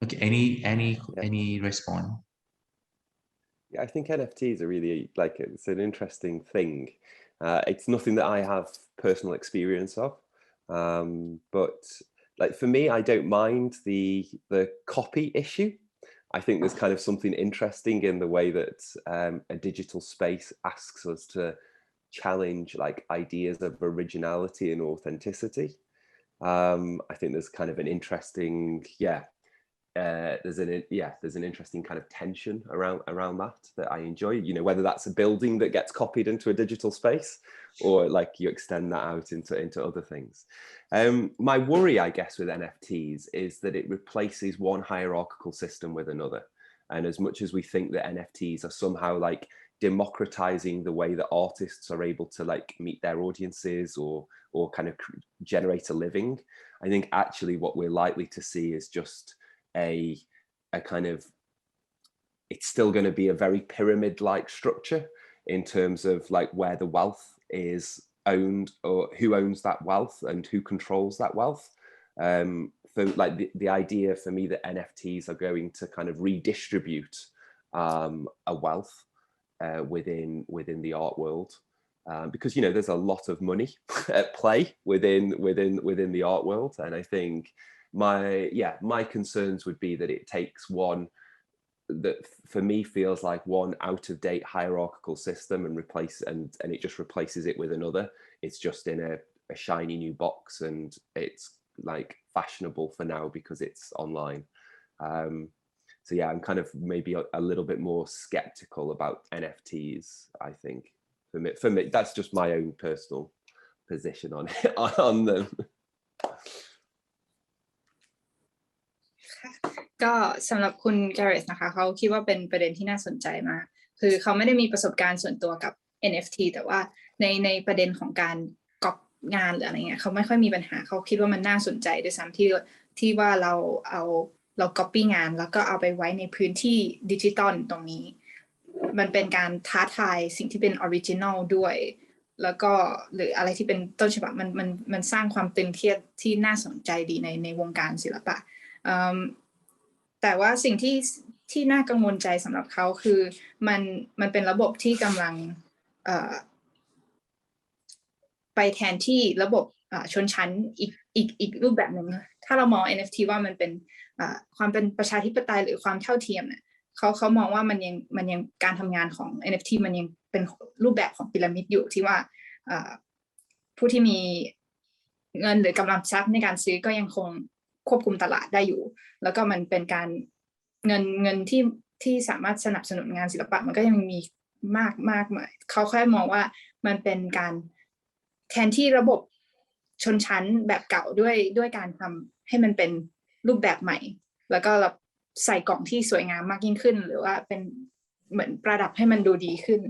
Okay. Any response? Yeah, I think NFTs are really it's an interesting thing. It's nothing that I have personal experience of, but like for me, I don't mind the copy issue. I think there's kind of something interesting in the way that a digital space asks us to challenge like ideas of originality and authenticity. I think there's kind of an interesting, there's an interesting kind of tension around that I enjoy. You know, whether that's a building that gets copied into a digital space, or like you extend that out into other things. My worry, I guess, with NFTs is that it replaces one hierarchical system with another. And as much as we think that NFTs are somehow like democratizing the way that artists are able to like meet their audiences or kind of generate a living, I think actually what we're likely to see is just a kind of, it's still going to be a very pyramid-like structure in terms of like where the wealth is owned, or who owns that wealth and who controls that wealth. So like the idea for me that NFTs are going to kind of redistribute a wealth within the art world, because you know there's a lot of money at play within the art world, and I think my concerns would be that it takes one that for me feels like one out-of-date hierarchical system and it just replaces it with another. It's just in a shiny new box, and it's like fashionable for now because it's online. So yeah, I'm kind of maybe a little bit more skeptical about NFTs. I think for me that's just my own personal position on them. ก็สำหรับคุณ Gareth นะคะเขาคิดว่าเป็นประเด็นที่น่าสนใจมากคือเขาไม่ได้มีประสบการณ์ส่วนตัวกับ NFT แต่ว่าในประเด็นของการก๊อปงานหรืออะไรเงี้ยเขาไม่ค่อยมีปัญหาเขาคิดว่ามันน่าสนใจด้วยซ้ำที่ว่าเราก๊อปปี้งานแล้วก็เอาไปไว้ในพื้นที่ดิจิตอลตรงนี้มันเป็นการท้าทายสิ่งที่เป็นออริจินอลด้วยแล้วก็หรืออะไรที่เป็นต้นฉบับมันสร้างความตึงเครียดที่น่าสนใจดีในวงการศิลปะแต่ว่าสิ่งที่น่ากังวลใจสำหรับเขาคือมันเป็นระบบที่กำลังไปแทนที่ระบบชนชั้นอีกรูปแบบหนึ่งถ้าเรามอง NFT ว่ามันเป็นความเป็นประชาธิปไตยหรือความเท่าเทียมเนี่ยเขามองว่ามันยังการทำงานของ NFT มันยังเป็นรูปแบบของพีระมิดอยู่ที่ว่าผู้ที่มีเงินหรือกำลังทรัพย์ในการซื้อก็ยังคงควบคุมตลาดได้อยู่แล้วก็มันเป็นการเงินที่สามารถสนับสนุนงานศิลปะมันก็ยังมีมากมายเขาแค่มองว่ามันเป็นการแทนที่ระบบชนชั้นแบบเก่าด้วยการทำให้มันเป็นรูปแบบใหม่แล้วก็ใส่กล่องที่สวยงามมากยิ่งขึ้นหรือว่าเป็นเหมือนประดับให้มันดูดีขึ้น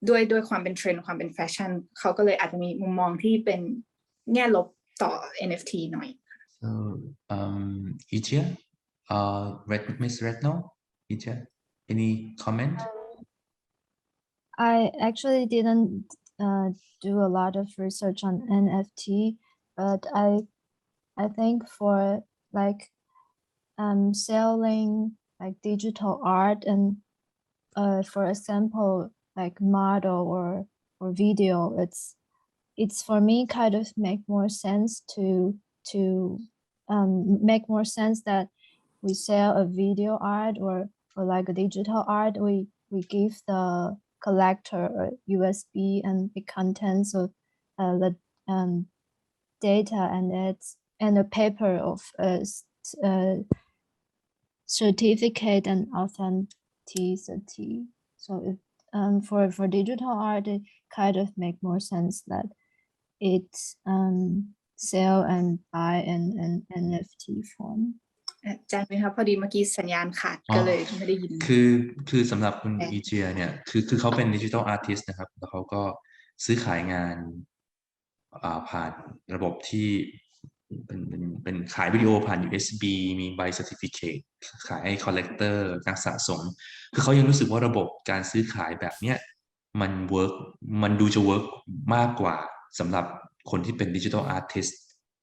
ด้วยความเป็นเทรนด์ความเป็นแฟชั่นเขาก็เลยอาจจะมีมุมมองที่เป็นแง่ลบต่อ NFT หน่อย So I-Chieh, Miss Retno, I-Chieh, any comment? I actually didn't do a lot of research on NFT, but I think for like selling like digital art and for example like model or video, it's for me kind of make more sense to make more sense that we sell a video art or like a digital art, we give the collector a USB and the contents of the data and a paper of certificate and authenticity. So if for digital art, it kind of make more sense that it's sell and buy an NFT form. อาจารย์ไหมครับพอดีเมื่อกี้สัญญาณขาดก็เลยไม่ได้ยินคือสำหรับคุณI-Chiehเนี่ยคือเขาเป็นดิจิทัลอาร์ติสต์นะครับแล้วเขาก็ซื้อขายงานผ่านระบบที่เป็นขายวิดีโอผ่าน USB มีใบ certificate ขายให้ collector นักสะสมคือเขายังรู้สึกว่าระบบการซื้อขายแบบเนี้ยมันดูจะ work มากกว่าสำหรับคนที่เป็นดิจิทัลอาร์ติสต์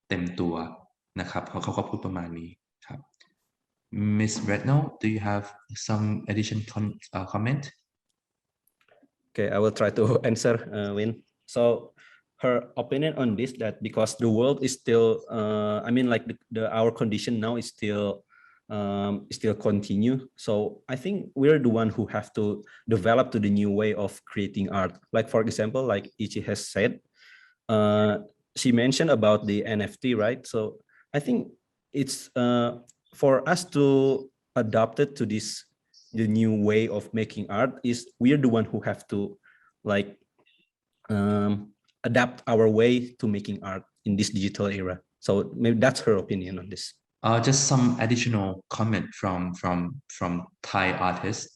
เต็มตัวนะครับเขาก็พูดประมาณนี้ครับ Miss Retno, do you have some additional comment? Okay, I will try to answer, Win. So her opinion on this, that because the world is still, I mean, like our condition now is still continue. So I think we're the one who have to develop to the new way of creating art. Like for example, like I-Chieh has said, she mentioned about the NFT, right? So I think it's for us to adapt it to the new way of making art is we're the one who have to like adapt our way to making art in this digital era. So maybe that's her opinion on this. Just some additional comment from Thai artists,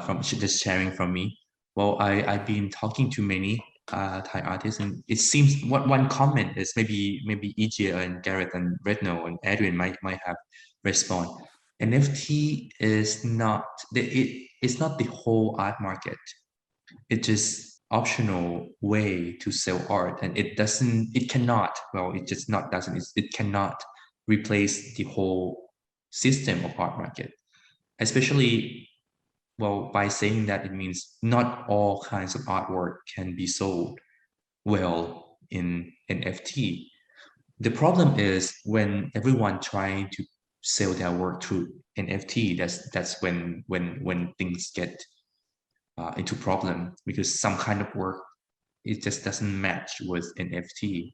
from just sharing from me. Well, I've been talking to many Thai artists, and it seems one comment is maybe I-Chieh and Gareth and Retno and Adrian might have respond. NFT is not the whole art market. It's just optional way to sell art, and it cannot replace the whole system of art market, especially by saying that it means not all kinds of artwork can be sold well in NFT. The problem is when everyone trying to sell their work through NFT, that's when things get into problem, because some kind of work it just doesn't match with NFT.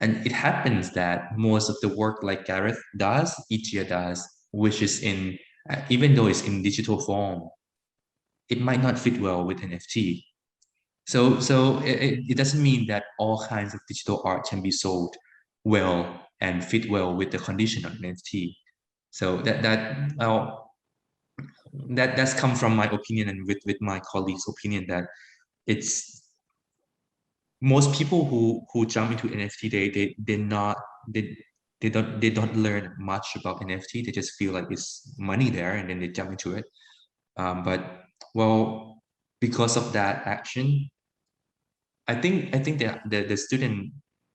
And it happens that most of the work like Gareth does, I-Chieh does, which is in even though it's in digital form, it might not fit well with NFT. So it doesn't mean that all kinds of digital art can be sold well and fit well with the condition of NFT. So that's come from my opinion and with my colleagues' opinion that it's most people who jump into NFT they don't learn much about NFT. They just feel like it's money there and then they jump into it. But well, because of that action, I think that the student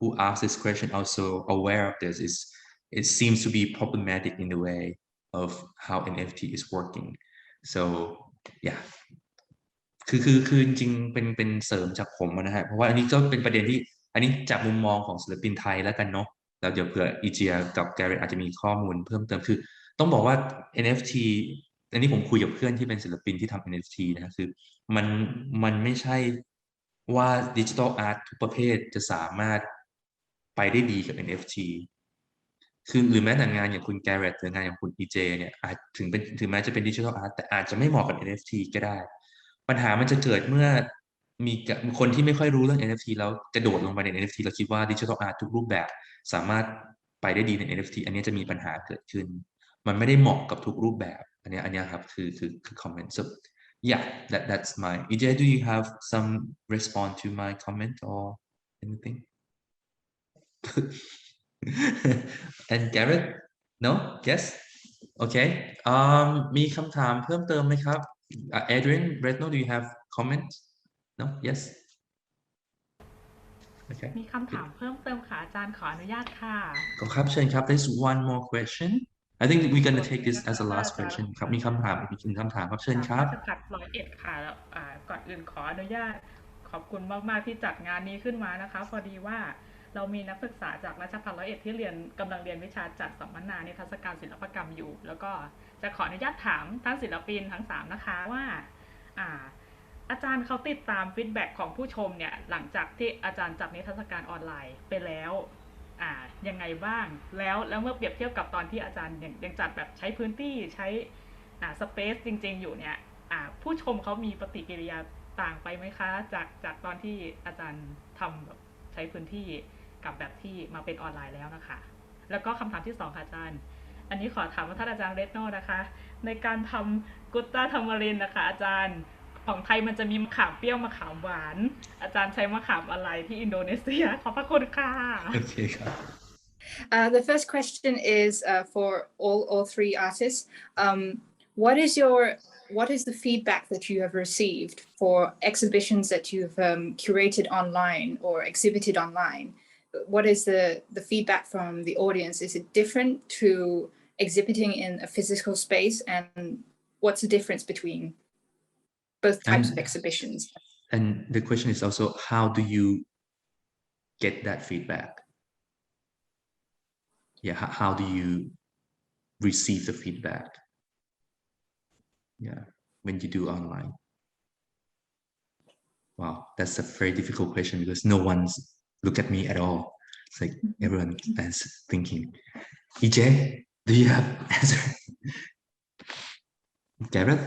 who asked this question also aware of this. It seems to be problematic in the way of how NFT is working. So yeah. คือจริงๆเป็นเสริมจากผมนะฮะเพราะว่าอันนี้ก็เป็นประเด็นที่อันนี้จากมุมมองของศิลปินไทยแล้วกันเนาะแล้วเดี๋ยวเผื่ออีเจียกับแกเรตอาจจะมีข้อมูลเพิ่มเติมคือต้องบอกว่า NFT อันนี้ผมคุยกับเพื่อนที่เป็นศิลปินที่ทำ NFT นะฮะคือมันไม่ใช่ว่าดิจิทัลอาร์ตทุกประเภทจะสามารถไปได้ดีกับ NFT คือหรือแม้แต่งานอย่างคุณแกเรตหรืองานอย่างคุณอีเจเนี่ยอาจถึงแม้จะเป็นดิจิทัลอาร์ตแต่อาจจะไม่เหมาะกับ NFT ก็ได้ปัญหามันจะเกิดเมื่อมีคนที่ไม่ค่อยรู้เรื่อง NFT แล้วกระโดดลงไปใน NFT แล้วคิดว่าดิจิทัลอาร์ตทุกรูปแบบสามารถไปได้ดีใน NFT อันนี้จะมีปัญหาเกิดขึ้นมันไม่ได้เหมาะกับทุกรูปแบบอันนี้ครับคือคอมเมนต์ so yeah that's my EJ do you have some response to my comment or anything and Gareth no yes okay มีคำถามเพิ่มเติมไหมครับAdrian Retno do you have comments no yes okay มีคำถามเพิ่มเติมค่ะอาจารย์ขออนุญาตค่ะครับเชิญครับ there's one more question I think we're gonna take this as a last question ครับมีคำถามอีก1คำถามครับเชิญครับจะจัด101ค่ะแล้วก่อนอื่นขออนุญาตขอบคุณมากๆที่จัดงานนี้ขึ้นมานะคะพอดีว่าเรามีนักศึกษาจากราชภัฏ101ที่กำลังเรียนวิชาจัดสัมมนานิทรรศการศิลปกรรมอยู่แล้วก็จะขออนุญาตถามทั้งศิลปินทั้ง3นะคะว่าอาจารย์เขาติดตามฟีดแบ็กของผู้ชมเนี่ยหลังจากที่อาจารย์จัดนิทรรศการออนไลน์ไปแล้วยังไงบ้างแล้วเมื่อเปรียบเทียบกับตอนที่อาจารย์ยังจัดแบบใช้พื้นที่ใช้สเปซจริงๆอยู่เนี่ยผู้ชมเขามีปฏิกิริยาต่างไปไหมคะจากตอนที่อาจารย์ทำแบบใช้พื้นที่กับแบบที่มาเป็นออนไลน์แล้วนะคะแล้วก็คำถามที่2ค่ะอาจารย์อันนี้ขอถามว่าท่านอาจารย์เรดโน่นะคะในการทำกุตตาธรรมรินนะคะอาจารย์ของไทยมันจะมีมะขามเปรี้ยวมะขามหวานอาจารย์ใช้มะขามอะไรที่อินโดนีเซียขอบพระคุณค่ะโอเคครับ The first question is for all three artists. What is the feedback that you have received for exhibitions that you've curated online or exhibited online? What is the feedback from the audience? Is it different to exhibiting in a physical space, and what's the difference between both types of exhibitions? And the question is also, how do you get that feedback? Yeah, how do you receive the feedback? Yeah, when you do online. Wow, that's a very difficult question because no one's look at me at all. It's like everyone is thinking. EJ, do you have answer? Gareth?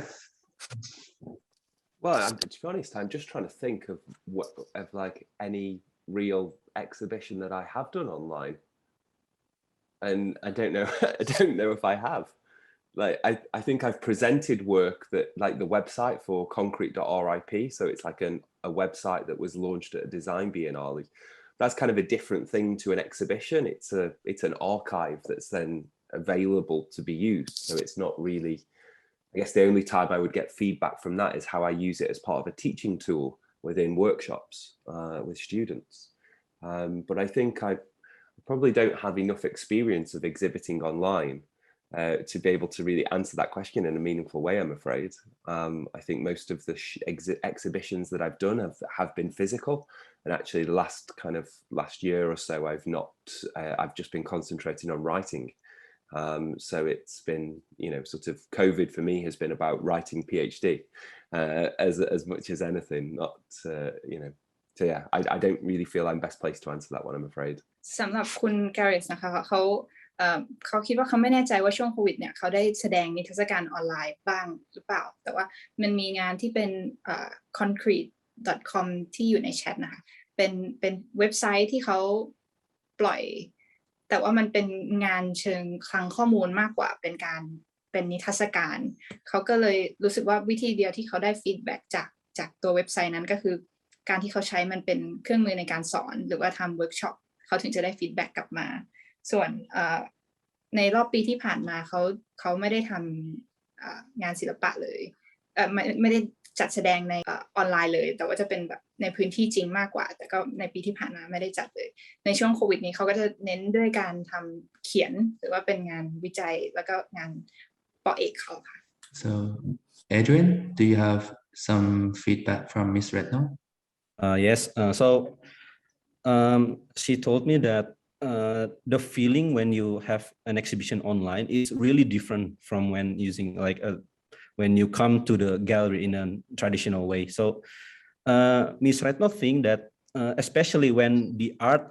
Well, to be honest, I'm just trying to think of like any real exhibition that I have done online, and I don't know. I don't know if I have. Like, I think I've presented work that, like the website for concrete.rip. So it's like a website that was launched at a design biennale. That's kind of a different thing to an exhibition. It's an archive that's then available to be used. So it's not really. I guess the only time I would get feedback from that is how I use it as part of a teaching tool within workshops with students. But I think I probably don't have enough experience of exhibiting online to be able to really answer that question in a meaningful way, I'm afraid. I think most of the exhibitions that I've done have been physical, and actually the last year or so I've just been concentrating on writing. So it's been, sort of COVID for me has been about writing PhD as much as anything, not, so yeah, I don't really feel I'm best placed to answer that one, I'm afraid. สำหรับคุณ Gareth นะคะเขาคิดว่าเขาไม่แน่ใจว่าช่วงโควิดเนี่ยเขาได้แสดงนิทรรศการออนไลน์บ้างหรือเปล่าแต่ว่ามันมีงานที่เป็นconcrete.com ที่อยู่ในแชทนะคะเป็นเว็บไซต์ที่เขาปล่อย แต่ว่ามันเป็นงานเชิงคลังข้อมูลมากกว่าเป็นนิทรรศการเขาก็เลยรู้สึกว่าวิธีเดียวที่เขาได้ฟีดแบ็กจากตัวเว็บไซต์นั้นก็คือการที่เขาใช้มันเป็นเครื่องมือในการสอนหรือว่าทำเวิร์กช็อปเขาถึงจะได้ฟีดแบ็กกลับมาส่วนในรอบปีที่ผ่านมาเขาไม่ได้ทำงานศิลปะเลยไม่ได้จัดแสดงในออนไลน์เลยแต่ว่าจะเป็นแบบในพื้นที่จริงมากกว่าแต่ก็ในปีที่ผ่านมาไม่ได้จัดเลยในช่วงโควิดนี้เขาก็จะเน้นด้วยการทำเขียนหรือว่าเป็นงานวิจัยแล้วก็งานปอเอกเขาค่ะ So Adrian, do you have some feedback from Miss Retno? Yes. So she told me that the feeling when you have an exhibition online is really different from when using when you come to the gallery in a traditional way. So Ms. Retno think that especially when the art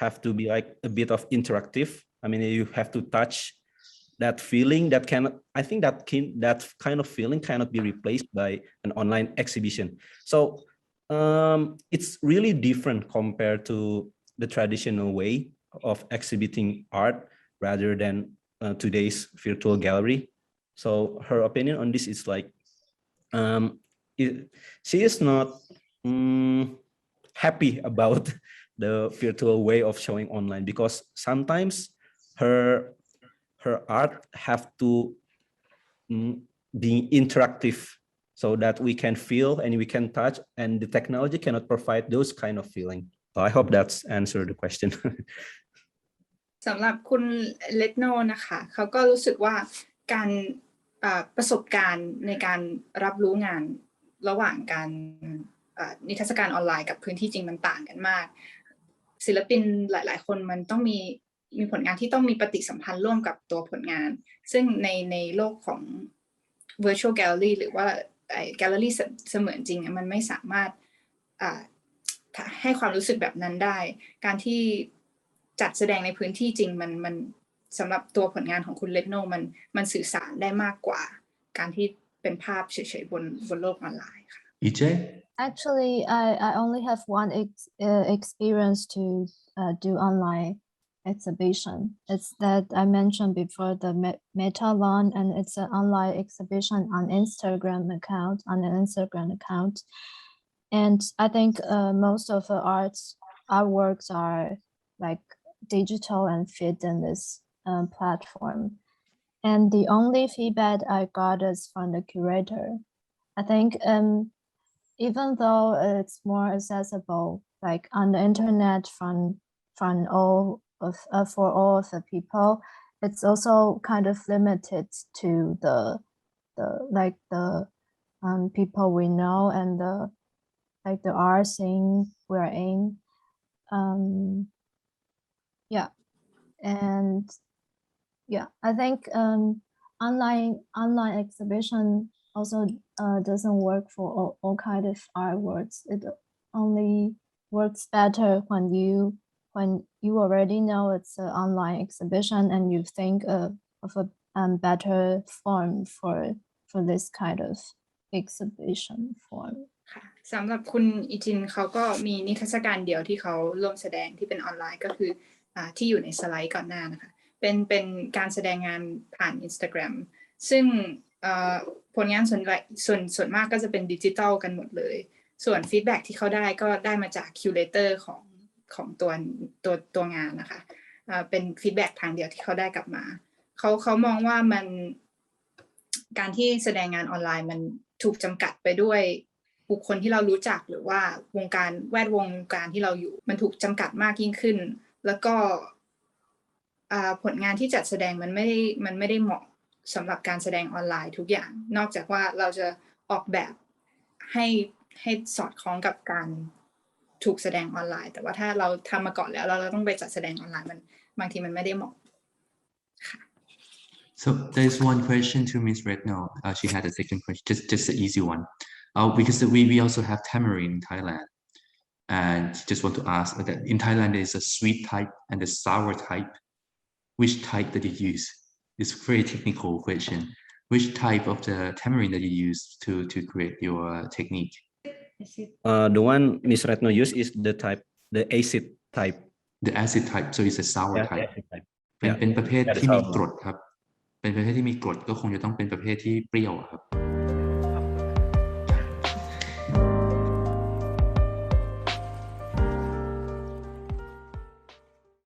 have to be like a bit of interactive. I mean, you have to touch that feeling that I think that kind of feeling cannot be replaced by an online exhibition. So it's really different compared to the traditional way of exhibiting art rather than today's virtual gallery. So her opinion on this is like she is not happy about the virtual way of showing online because sometimes her art have to be interactive so that we can feel and we can touch, and the technology cannot provide those kind of feeling. So I hope that's answered the question. สำหรับคุณเลตโนนะคะเขาก็รู้สึกว่าการประสบการณ์ในการรับรู้งานระหว่างการนิทรรศการออนไลน์กับพื้นที่จริงมันต่างกันมากศิลปินหลายๆคนมันต้องมีผลงานที่ต้องมีปฏิสัมพันธ์ร่วมกับตัวผลงานซึ่งในโลกของ virtual gallery หรือว่าแกลเลอรี่เสมือนจริงมันไม่สามารถให้ความรู้สึกแบบนั้นได้การที่จัดแสดงในพื้นที่จริงมันสำหรับตัวผลงานของคุณเลตโนมันสื่อสารได้มากกว่าการที่เป็นภาพเฉยๆบนโลกออนไลน์ค่ะ I-Chieh? Actually, I only have one experience to do online exhibition. It's that I mentioned before the Metalon, and it's an online exhibition on an Instagram account. And I think most of the artworks are like digital and fit in this platform. And the only feedback I got is from the curator. I think even though it's more accessible, like on the internet for all of the people, it's also kind of limited to the people we know and the art scene we're in. I think online exhibition also doesn't work for all kind of artworks. It only works better when you already know it's an online exhibition and you think of a better form for this kind of exhibition form. สำหรับคุณอิจินเขาก็มีนิทรรศการเดียวที่เขาร่วมแสดงที่เป็นออนไลน์ก็คือที่อยู่ในสไลด์ก่อนหน้านะคะเป็นการแสดงงานผ่าน Instagram ซึ่งผลงานส่วนมากก็จะเป็นดิจิทัลกันหมดเลยส่วนฟีดแบ็กที่เขาได้ก็ได้มาจากคิวเรเตอร์ของตัวงานนะคะเป็นฟีดแบ็กทางเดียวที่เขาได้กลับมาเขามองว่ามันการที่แสดงงานออนไลน์มันถูกจำกัดไปด้วยบุคคลที่เรารู้จักหรือว่แวดวงการที่เราอยู่มันถูกจำกัดมากยิ่งขึ้นแล้วก็ผลงานที่จัดแสดงมันไม่ได้เหมาะสำหรับการแสดงออนไลน์ทุกอย่างนอกจากว่าเราจะออกแบบให้สอดคล้องกับการถูกแสดงออนไลน์แต่ว่าถ้าเราทำมาก่อนแล้วเราต้องไปจัดแสดงออนไลน์บางทีมันไม่ได้เหมาะค่ะ So there's one question to Ms. Retno. She had a second question, just an easy one. Because we also have tamarind in Thailand, and just want to ask that in Thailand there is a sweet type and a sour type. Which type that you use? It's a very technical question. Which type of the tamarind that you use to create your technique? The one Ms. Retno used is the acid type. the acid type so it's a sour Yeah, type acid type. เป็น Yeah. เป็นประเภท Yeah, the ที่มี sour กรดครับเป็นประเภทที่มีกรดก็คงจะต้องเป็นประเภทที่เปรี้ยวอะครับ